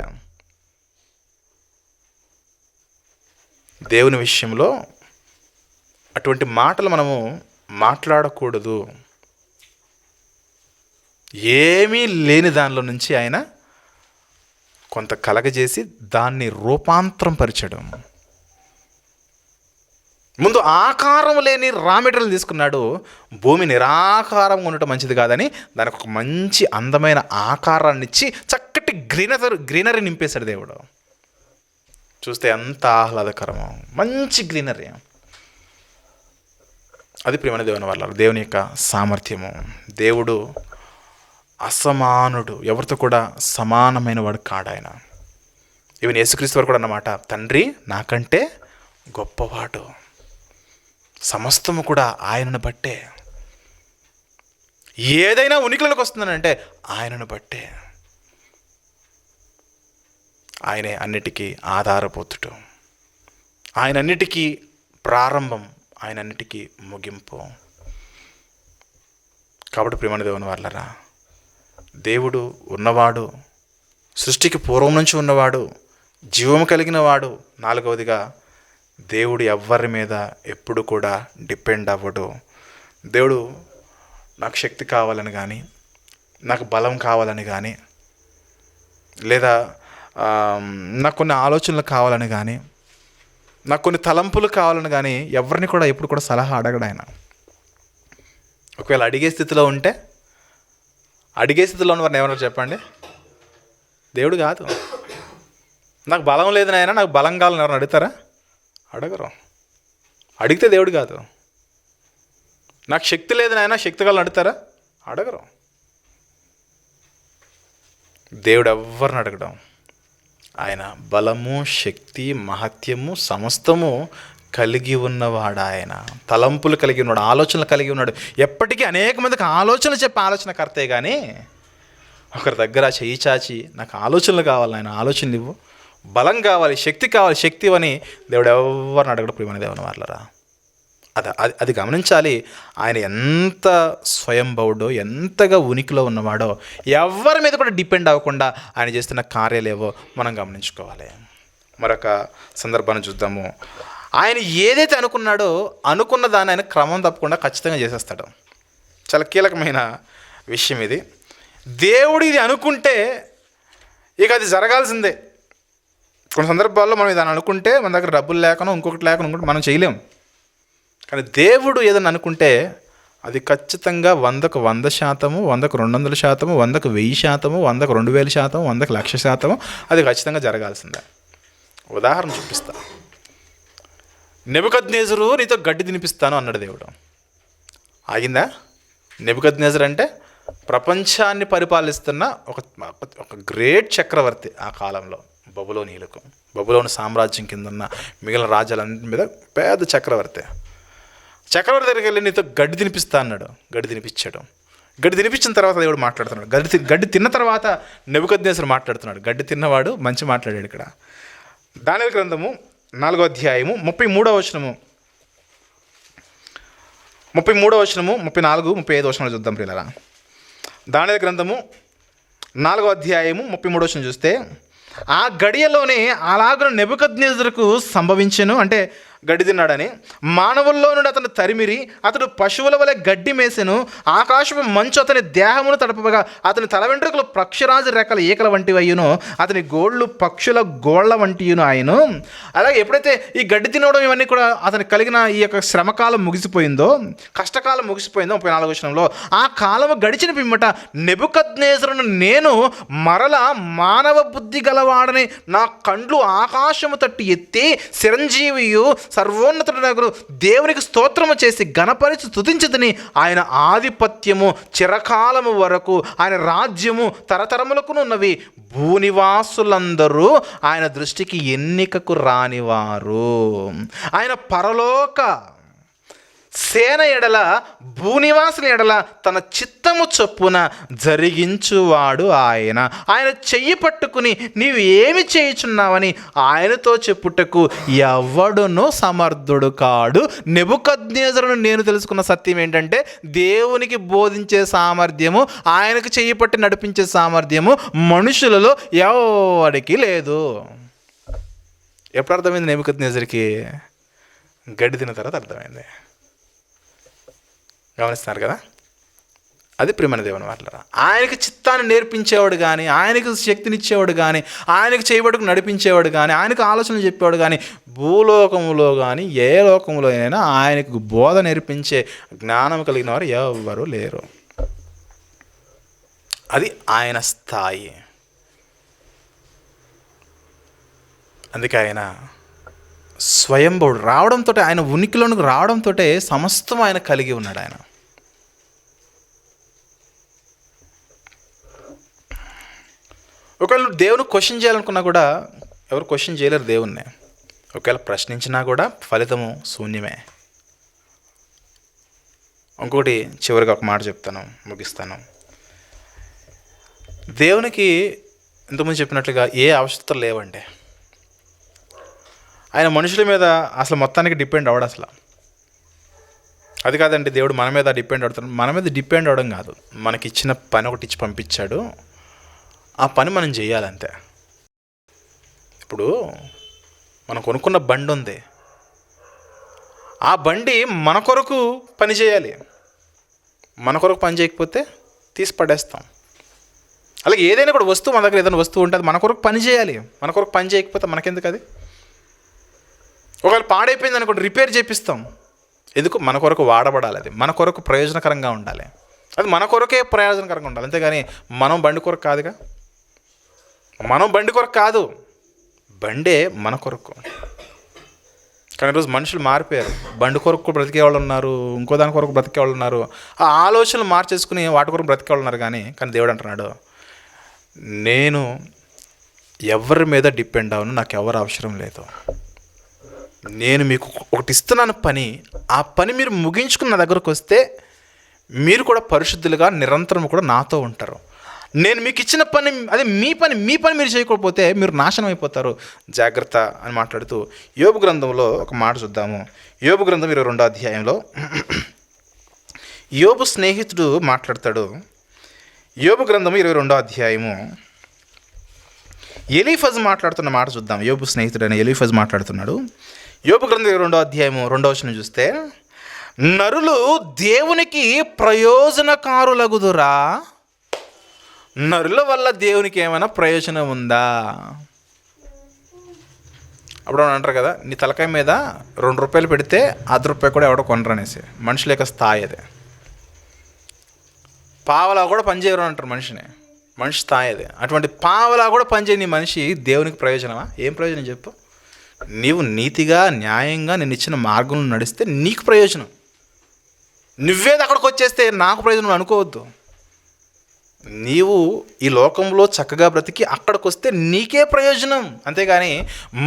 దేవుని విషయంలో అటువంటి మాటలు మనము మాట్లాడకూడదు. ఏమీ లేని దానిలో నుంచి ఆయన కొంత కలగజేసి దాన్ని రూపాంతరం పరిచడం. ముందు ఆకారం లేని రా మెటీరియల్ తీసుకున్నాడు. భూమి నిరాకారంగా ఉండటం మంచిది కాదని దానికి ఒక మంచి అందమైన ఆకారాన్ని ఇచ్చి చక్కటి గ్రీనరీ నింపేశాడు దేవుడు. చూస్తే ఎంత ఆహ్లాదకరమో, మంచి గ్రీనరీ. అది ప్రియమైన దేవుని వల్ల దేవుని యొక్క సామర్థ్యము. దేవుడు అసమానుడు, ఎవరితో కూడా సమానమైన వాడు కాడు ఆయన. ఈవెన్ యేసుక్రీస్తు వారు కూడా అన్నమాట, తండ్రి నాకంటే గొప్పవాడు. సమస్తము కూడా ఆయనను బట్టే. ఏదైనా ఉనికిలోకి వస్తుందనంటే ఆయనను బట్టే. ఆయనే అన్నిటికీ ఆధారపోతుడు, ఆయన అన్నిటికీ ప్రారంభం, ఆయన అన్నిటికీ ముగింపు. కాబట్టి ప్రియమైన దేవుని వాళ్ళరా, దేవుడు ఉన్నవాడు, సృష్టికి పూర్వం నుంచి ఉన్నవాడు, జీవము కలిగిన వాడు. 4వదిగా దేవుడు ఎవ్వరి మీద ఎప్పుడు కూడా డిపెండ్ అవ్వడు. దేవుడు నాకు శక్తి కావాలని కానీ, నాకు బలం కావాలని కానీ, లేదా నాకు కొన్ని ఆలోచనలు కావాలని కానీ, నాకు కొన్ని తలంపులు కావాలని కానీ ఎవరిని కూడా ఎప్పుడు కూడా సలహా అడగడు ఆయన. ఒకవేళ అడిగే స్థితిలో ఉంటే, అడిగే స్థితిలో ఉన్నవారిని ఎవరో చెప్పండి, దేవుడు కాదు. నాకు బలం లేదు నాయనా, నాకు బలం కావాలని ఎవరైనా అడుగుతారా? అడగరు. అడిగితే దేవుడు కాదు. నాకు శక్తి లేదు నాయనా, శక్తి కావాలని అడుగుతారా? అడగరు. దేవుడు ఎవరిని అడగడం. ఆయన బలము, శక్తి, మహత్యము సమస్తము కలిగి ఉన్నవాడు. ఆయన తలంపులు కలిగి ఉన్నాడు, ఆలోచనలు కలిగి ఉన్నాడు. ఎప్పటికీ అనేక మందికి ఆలోచనలు చెప్పే ఆలోచనకర్తే కానీ ఒకరి దగ్గర చెయ్యి చాచి నాకు ఆలోచనలు కావాలి, ఆయన ఆలోచనలు ఇవ్వు, బలం కావాలి, శక్తి కావాలి, శక్తి అని దేవుడు ఎవరిని అడగడు. ప్రియమైన దేవుని వాళ్ళరా, అది గమనించాలి. ఆయన ఎంత స్వయంభవుడో, ఎంతగా ఉనికిలో ఉన్నవాడో, ఎవరి మీద కూడా డిపెండ్ అవ్వకుండా ఆయన చేస్తున్న కార్యాలేవో మనం గమనించుకోవాలి. మరొక సందర్భాన్ని చూద్దాము. ఆయన ఏదైతే అనుకున్నాడో అనుకున్న దాన్ని ఆయన క్రమం తప్పకుండా ఖచ్చితంగా చేసేస్తాడు. చాలా కీలకమైన విషయం ఇది. దేవుడు ఇది అనుకుంటే ఇక అది జరగాల్సిందే. కొన్ని సందర్భాల్లో మనం ఇది అనుకుంటే మన దగ్గర డబ్బులు లేకనో ఇంకొకటి లేకనో మనం చేయలేము. కానీ దేవుడు ఏదైనా అనుకుంటే అది ఖచ్చితంగా 100కు 100%, 100కు 200%, 100కు 1000%, 100కు 2000%, 100కు 1,00,000% అది ఖచ్చితంగా జరగాల్సిందే. ఉదాహరణ చూపిస్తా. నెబుకద్నెజరు నీతో గడ్డి తినిపిస్తాను అన్నాడు దేవుడు. ఆగిందా? నెబుకద్నెజరు అంటే ప్రపంచాన్ని పరిపాలిస్తున్న ఒక గ్రేట్ చక్రవర్తి ఆ కాలంలో. బబులోను సామ్రాజ్యం కింద ఉన్న మిగిలిన రాజ్యాలన్నింటి మీద పెద్ద చక్రవర్తి దగ్గరికి వెళ్ళి నీతో గడ్డి తినిపిస్తా అన్నాడు. గడ్డి తినిపించాడు. గడ్డి తినిపించిన తర్వాత దేవుడు మాట్లాడుతున్నాడు. గడ్డి తిన్న తర్వాత నెబుకద్నెజరు మాట్లాడుతున్నాడు. గడ్డి తిన్నవాడు మంచి మాట్లాడాడు. ఇక్కడ దానియేలు గ్రంథము 4వ అధ్యాయము 33వ వచనము, 34, 35 వచనాలు చూద్దాం ప్రియులారా. దానియేలు గ్రంథము 4వ అధ్యాయము 33వ వచనం చూస్తే, ఆ గడియలోనే అలాగున నెబుకద్నెజరుకు సంభవించెను, అంటే గడ్డి తిన్నాడని, మానవుల్లో నుండి అతను తరిమిరి, అతడు పశువుల వలె గడ్డి మేసెను, ఆకాశపు మంచు అతని దేహమును తడపగా అతని తల వెంట్రుకలు పక్షిరాజు రెక్కల ఈకల వంటివి అయ్యును, అతని గోళ్ళు పక్షుల గోళ్ల వంటియును ఆయను. అలాగే ఎప్పుడైతే ఈ గడ్డి తినడం ఇవన్నీ కూడా అతనికి కలిగిన ఈ యొక్క శ్రమకాలం ముగిసిపోయిందో, కష్టకాలం ముగిసిపోయిందో 34వ వచనంలో, ఆ కాలము గడిచిన పిమ్మట నెబుకద్నెజరును నేను మరల మానవ బుద్ధి గలవాడని నా కండ్లు ఆకాశము తట్టి ఎత్తి చిరంజీవియు సర్వోన్నతుడు దేవునికి స్తోత్రము చేసి ఘనపరిచి స్తుతించుదని, ఆయన ఆధిపత్యము చిరకాలము వరకు, ఆయన రాజ్యము తరతరములకునున్నవి, భూనివాసులందరూ ఆయన దృష్టికి ఎన్నికకు రానివారు. ఆయన పరలోక సేన ఎడల, భూనివాసుల ఎడల తన చిత్తము చొప్పున జరిగించువాడు ఆయన. ఆయన చెయ్యి పట్టుకుని నీవు ఏమి చేయుచున్నావని ఆయనతో చెప్పుటకు ఎవడును సమర్థుడు కాడు. నెబుకద్నెజరును నేను తెలుసుకున్న సత్యం ఏంటంటే, దేవునికి బోధించే సామర్థ్యము, ఆయనకు చెయ్యి పట్టి నడిపించే సామర్థ్యము మనుషులలో ఎవరికి లేదు. ఎప్పుడు అర్థమైంది నెబుకద్నెజరుకి? గడ్డి తిన్న తర్వాత అర్థమైంది. గమనిస్తున్నారు కదా? అది ప్రియమైన దేవుని వారలారా, ఆయనకి చిత్తాన్ని నేర్పించేవాడు కానీ, ఆయనకు శక్తినిచ్చేవాడు కానీ, ఆయనకు చేయబడుకు నడిపించేవాడు కానీ, ఆయనకు ఆలోచనలు చెప్పేవాడు కానీ, భూలోకంలో కానీ ఏ లోకంలో అయినా ఆయనకు బోధ నేర్పించే జ్ఞానం కలిగిన వారు ఎవరు లేరు. అది ఆయన స్థాయి. అందుకే ఆయన స్వయంభుడు రావడంతో, ఆయన ఉనికిలోనికి రావడంతో సమస్తం ఆయన కలిగి ఉన్నాడు. ఆయన ఒకవేళ దేవుని క్వశ్చన్ చేయాలనుకున్నా కూడా ఎవరు క్వశ్చన్ చేయలేరు దేవుణ్ణి. ఒకవేళ ప్రశ్నించినా కూడా ఫలితము శూన్యమే. ఇంకొకటి చివరిగా ఒక మాట చెప్తాను, ముగిస్తాను. దేవునికి ఇంతకుముందు చెప్పినట్లుగా ఏ అవసరతలు లేవంటే, ఆయన మనుషుల మీద అసలు మొత్తానికి డిపెండ్ అవ్వడు అసలు. అది కాదండి దేవుడు మన మీద డిపెండ్ అవుతాడు. మన మీద డిపెండ్ అవ్వడం కాదు, మనకి ఇచ్చిన పని ఒకటి ఇచ్చి పంపించాడు, ఆ పని మనం చేయాలంతే. ఇప్పుడు మనం కొనుక్కున్న బండి ఉంది, ఆ బండి మన కొరకు పని చేయాలి. మన కొరకు పని చేయకపోతే తీసి పడేస్తాం. అలాగే ఏదైనా కూడా వస్తువు, మన దగ్గర ఏదైనా వస్తువు ఉంటుంది, మన కొరకు పని చేయాలి. మన కొరకు పని చేయకపోతే మనకెందుకు అది? ఒకవేళ పాడైపోయింది అనుకోండి, రిపేర్ చేపిస్తాం. ఎందుకు? మన కొరకు వాడబడాలి, అది మన కొరకు ప్రయోజనకరంగా ఉండాలి, అది మన కొరకే ప్రయోజనకరంగా ఉండాలి. అంతేగాని మనం బండి కొరకు కాదుగా. మనం బండి కొరకు కాదు, బండే మన కొరకు. కానీ ఈరోజు మనుషులు మారిపోయారు. బండి కొరకు బ్రతికే వాళ్ళు ఉన్నారు, ఇంకో దాని కొరకు బ్రతికే వాళ్ళు ఉన్నారు. ఆ ఆలోచనలు మార్చేసుకుని వాటి కొరకు బ్రతికే వాళ్ళు ఉన్నారు. కానీ దేవుడు అంటున్నాడు, నేను ఎవరి మీద డిపెండ్ అవ్వను, నాకు ఎవరు అవసరం లేదు. నేను మీకు ఒకటి ఇస్తున్నాను పని, ఆ పని మీరు ముగించుకున్న నా దగ్గరకు వస్తే మీరు కూడా పరిశుద్ధులుగా నిరంతరం కూడా నాతో ఉంటారు. నేను మీకు ఇచ్చిన పని, అదే మీ పని మీరు చేయకపోతే మీరు నాశనం అయిపోతారు, జాగ్రత్త అని మాట్లాడుతూ యోబు గ్రంథంలో ఒక మాట చూద్దాము. యోబు గ్రంథం 22వ అధ్యాయంలో యోబు స్నేహితుడు మాట్లాడతాడు. యోబు గ్రంథం 22వ అధ్యాయము ఎలీఫజ్ మాట్లాడుతున్న మాట చూద్దాం. యోబు స్నేహితుడైన ఎలీఫజ్ మాట్లాడుతున్నాడు. యోబు గ్రంథం 22వ అధ్యాయము 2వ వచనం చూస్తే, నరులు దేవునికి ప్రయోజనకారులగుదురా. నరుల వల్ల దేవునికి ఏమైనా ప్రయోజనం ఉందా? అప్పుడు అంటారు కదా, నీ తలకాయ మీద 2 రూపాయలు పెడితే ₹1 కూడా ఎవడో కొనరనేసి. మనుషుల యొక్క స్థాయి అదే. పావలా కూడా పనిచేయరు అంటారు మనిషిని, మనిషి స్థాయి అదే. అటువంటి పావలా కూడా పనిచేయని మనిషి దేవునికి ప్రయోజనమా? ఏం ప్రయోజనం చెప్పు? నీవు నీతిగా న్యాయంగా నేను ఇచ్చిన మార్గంలో నడిస్తే నీకు ప్రయోజనం. నువ్వేది అక్కడికి వచ్చేస్తే నాకు ప్రయోజనం అనుకోవద్దు. నీవు ఈ లోకంలో చక్కగా బ్రతికి అక్కడికి వస్తే నీకే ప్రయోజనం. అంతేగాని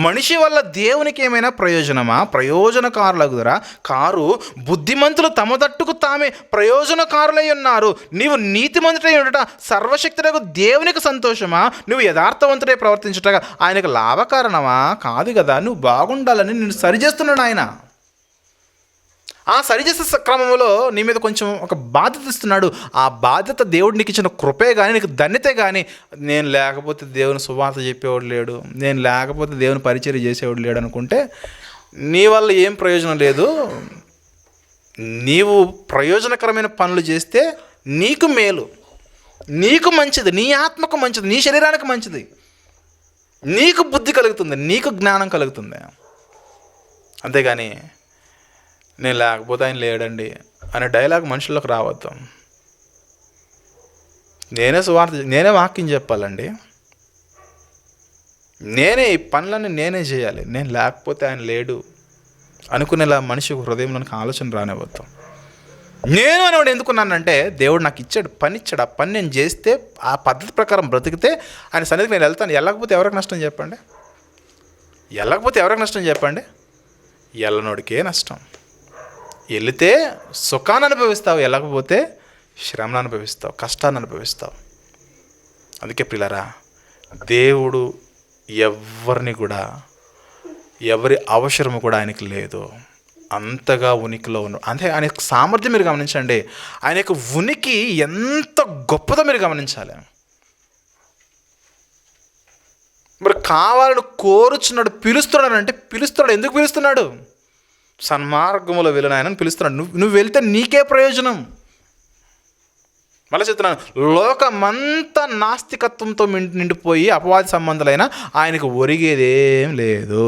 మనిషి వల్ల దేవునికి ఏమైనా ప్రయోజనమా? ప్రయోజనకారులగుదరా కారు. బుద్ధిమంతులు తమ తట్టుకు తామే ప్రయోజనకారులై ఉన్నారు. నీవు నీతిమంతుడై ఉండట సర్వశక్తులకు దేవునికి సంతోషమా? నువ్వు యథార్థవంతుడై ప్రవర్తించుటగా ఆయనకు లాభకారణమా? కాదు కదా. నువ్వు బాగుండాలని నిన్ను సరిచేస్తున్నాడు ఆయన. ఆ సరిచేసే క్రమంలో నీ మీద కొంచెం ఒక బాధ్యత ఇస్తున్నాడు. ఆ బాధ్యత దేవుడు నీకు ఇచ్చిన కృపే కానీ, నీకు ధన్యతే కానీ. నేను లేకపోతే దేవుని సువార్త చెప్పేవాడు లేడు, నేను లేకపోతే దేవుని పరిచర్య చేసేవాడు లేడు అనుకుంటే నీ వల్ల ఏం ప్రయోజనం లేదు. నీవు ప్రయోజనకరమైన పనులు చేస్తే నీకు మేలు, నీకు మంచిది, నీ ఆత్మకు మంచిది, నీ శరీరానికి మంచిది, నీకు బుద్ధి కలుగుతుంది, నీకు జ్ఞానం కలుగుతుంది. అంతేగాని నేను లేకపోతే ఆయన లేడండి అనే డైలాగ్ మనుషుల్లోకి రావద్దు. నేనే వాక్యం చెప్పాలండి, నేనే ఈ పనులన్నీ నేనే చేయాలి, నేను లేకపోతే ఆయన లేడు అనుకునేలా మనిషి హృదయంలోనికి ఆలోచన రానివ్వద్దు. నేను అనేవాడు ఎందుకున్నానంటే దేవుడు నాకు ఇచ్చాడు, పని ఇచ్చాడు. ఆ పని నేను చేస్తే, ఆ పద్ధతి ప్రకారం బ్రతికితే ఆయన సన్నిధికి నేను వెళ్తాను. వెళ్ళకపోతే ఎవరికి నష్టం చెప్పండి? ఎల్లనోడికే నష్టం. వెళితే సుఖాన్ని అనుభవిస్తావు, వెళ్ళకపోతే శ్రమను అనుభవిస్తావు, కష్టాన్ని అనుభవిస్తావు. అందుకే ప్రియులారా, దేవుడు ఎవరిని కూడా, ఎవరి అవసరము కూడా ఆయనకి లేదు, అంతగా ఉనికిలో ఉన్న. అంటే ఆయన యొక్క సామర్థ్యం మీరు గమనించండి, ఆయన యొక్క ఉనికి ఎంత గొప్పదో మీరు గమనించాలి. మరి కావాలని కోరుచున్నాడు, పిలుస్తున్నాడు. అంటే పిలుస్తున్నాడు, ఎందుకు పిలుస్తున్నాడు? సన్మార్గములో వెళ్ళిన ఆయనను పిలుస్తున్నాడు. నువ్వు వెళ్తే నీకే ప్రయోజనం. మళ్ళీ చెప్తున్నాను, లోకమంతా నాస్తికత్వంతో నిండిపోయి అపవాది సంబంధాలైన ఆయనకు ఒరిగేదేం లేదు.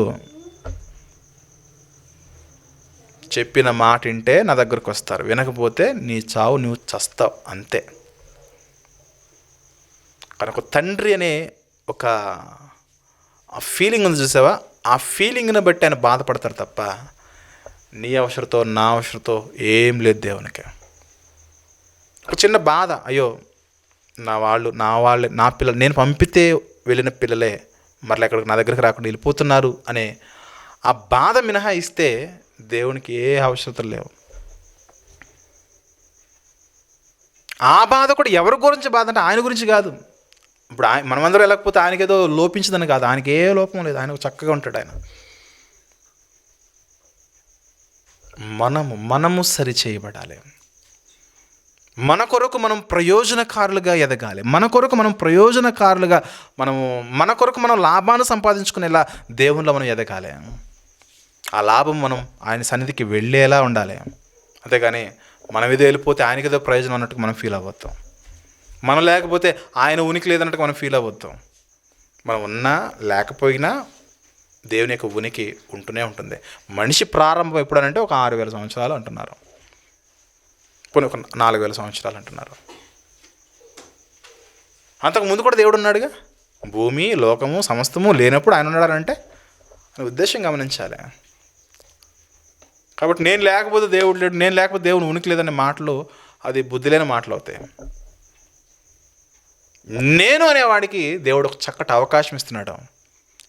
చెప్పిన మాట వింటే నా దగ్గరకు వస్తారు, వినకపోతే నీ చావు నువ్వు చస్తావు, అంతే. కానీ ఒక తండ్రి అనే ఒక ఫీలింగ్ ఉంది చూసావా, ఆ ఫీలింగ్ని బట్టి ఆయన బాధపడతారు తప్ప నీ అవసరంతో నా అవసరంతో ఏం లేదు దేవునికి. ఒక చిన్న బాధ, అయ్యో నా పిల్లలు, నేను పంపితే వెళ్ళిన పిల్లలే మరలా ఎక్కడికి నా దగ్గరికి రాకుండా వెళ్ళిపోతున్నారు అనే ఆ బాధ మినహాయిస్తే దేవునికి ఏ అవసరతలు లేవు. ఆ బాధ కూడా ఎవరి గురించి బాధ అంటే ఆయన గురించి కాదు. ఇప్పుడు మనమందరం వెళ్ళకపోతే ఆయనకేదో లోపించదని కాదు, ఆయనకి ఏ లోపం లేదు, ఆయన చక్కగా ఉంటాడు. ఆయన మనము సరి చేయబడాలి. మన కొరకు మనం ప్రయోజనకారులుగా ఎదగాలి. మన కొరకు మనం లాభాన్ని సంపాదించుకునేలా దేవునిలో మనం ఎదగాలి. ఆ లాభం మనం ఆయన సన్నిధికి వెళ్ళేలా ఉండాలి. అంతేగాని మనం ఏదో వెళ్ళిపోతే ఆయనకేదో ప్రయోజనం అన్నట్టుగా మనం ఫీల్ అవ్వద్దాం. మనం లేకపోతే ఆయన ఉనికి లేదన్నట్టుగా మనం ఫీల్ అవ్వద్దాం. మనం ఉన్నా లేకపోయినా దేవుని యొక్క ఉనికి ఉంటూనే ఉంటుంది. మనిషి ప్రారంభం ఎప్పుడనంటే ఒక 6000 సంవత్సరాలు అంటున్నారు, పోనీ ఒక 4000 సంవత్సరాలు అంటున్నారు. అంతకుముందు కూడా దేవుడు ఉన్నాడుగా. భూమి లోకము సమస్తము లేనప్పుడు ఆయన ఉన్నాడంటే అని ఉద్దేశం గమనించాలి. కాబట్టి నేను లేకపోతే దేవుడు లేడు, నేను లేకపోతే దేవుని ఉనికి లేదనే మాటలు అది బుద్ధి లేని మాటలు అవుతాయి. నేను అనేవాడికి దేవుడు ఒక చక్కటి అవకాశం ఇస్తున్నాడు,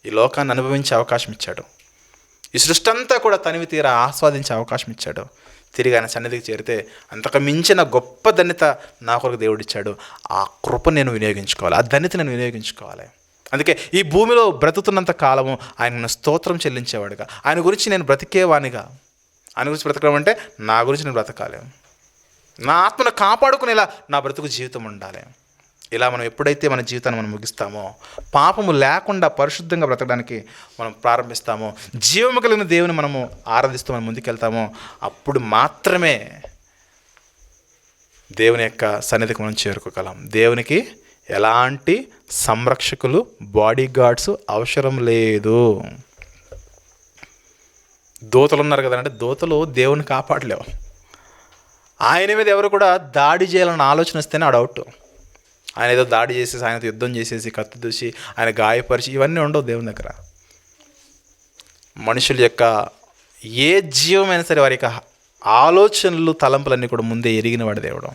ఈ లోకాన్ని అనుభవించే అవకాశం ఇచ్చాడు, ఈ సృష్టి అంతా కూడా తనివి తీరా ఆస్వాదించే అవకాశం ఇచ్చాడు. తిరిగి ఆయన సన్నిధికి చేరితే అంతకు మించిన గొప్ప ధన్యత నా కొరకు దేవుడు ఇచ్చాడు. ఆ కృప నేను వినియోగించుకోవాలి, ఆ ధన్యత నేను వినియోగించుకోవాలి. అందుకే ఈ భూమిలో బ్రతుకుతున్నంత కాలము ఆయన స్తోత్రం చెల్లించేవాడుగా, ఆయన గురించి నేను బ్రతికేవానిగా. ఆయన గురించి బ్రతకడం అంటే నా గురించి నేను బ్రతకాలి, నా ఆత్మను కాపాడుకునేలా నా బ్రతుకు జీవితం ఉండాలి. ఇలా మనం ఎప్పుడైతే మన జీవితాన్ని మనం ముగిస్తామో, పాపము లేకుండా పరిశుద్ధంగా బ్రతకడానికి మనం ప్రారంభిస్తామో, జీవము కలిగిన దేవుని మనము ఆరాధిస్తూ మనం ముందుకెళ్తామో, అప్పుడు మాత్రమే దేవుని యొక్క సన్నిధికి మనం చేరుకోగలం. దేవునికి ఎలాంటి సంరక్షకులు, బాడీ గార్డ్స్ అవసరం లేదు. దూతలు ఉన్నారు కదంటే, దూతలు దేవుని కాపాడలేవు. ఆయన మీద ఎవరు కూడా దాడి చేయాలన్న ఆలోచన వస్తేనే ఆ డౌట్. ఆయన ఏదో దాడి చేసేసి, ఆయనతో యుద్ధం చేసేసి, కత్తి దూసి, ఆయన గాయపరిచి, ఇవన్నీ ఉండవు దేవుని దగ్గర. మనుషుల యొక్క ఏ జీవమైనా సరే వారి యొక్క ఆలోచనలు, తలంపులన్నీ కూడా ముందే ఎరిగినవాడు దేవుడు.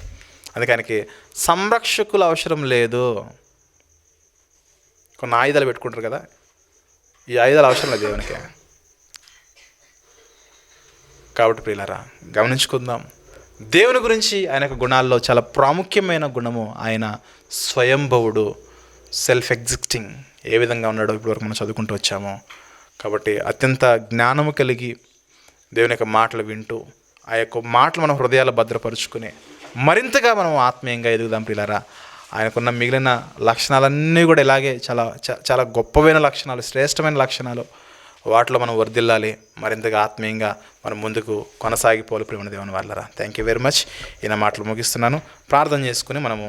అందుకే ఆయనకి సంరక్షకులు అవసరం లేదు. కొన్ని ఆయుధాలు పెట్టుకుంటారు కదా, ఈ ఆయుధాలు అవసరం లేదు దేవునికి. కాబట్టి ప్రియులారా, గమనించుకుందాం. దేవుని గురించి ఆయన యొక్క గుణాల్లో చాలా ప్రాముఖ్యమైన గుణము ఆయన స్వయంభవుడు, సెల్ఫ్ ఎగ్జిస్టింగ్. ఏ విధంగా ఉన్నాడో ఇప్పటివరకు మనం చదువుకుంటూ వచ్చామో. కాబట్టి అత్యంత జ్ఞానము కలిగి దేవుని యొక్క మాటలు వింటూ ఆ యొక్క మాటలు మన హృదయాలు భద్రపరుచుకుని మరింతగా మనం ఆత్మీయంగా ఎదుగుదాం ప్రియులారా. ఆయనకున్న మిగిలిన లక్షణాలన్నీ కూడా ఇలాగే చాలా గొప్పమైన లక్షణాలు, శ్రేష్టమైన లక్షణాలు. వాటిలో మనం వర్ధిల్లాలి, మరింతగా ఆత్మీయంగా మనం ముందుకు కొనసాగిపోవాలి. ప్రియమైన దేవుని వాళ్ళరా, థ్యాంక్ యూ వెరీ మచ్. ఈయన మాటలు ముగిస్తున్నాను. ప్రార్థన చేసుకుని మనము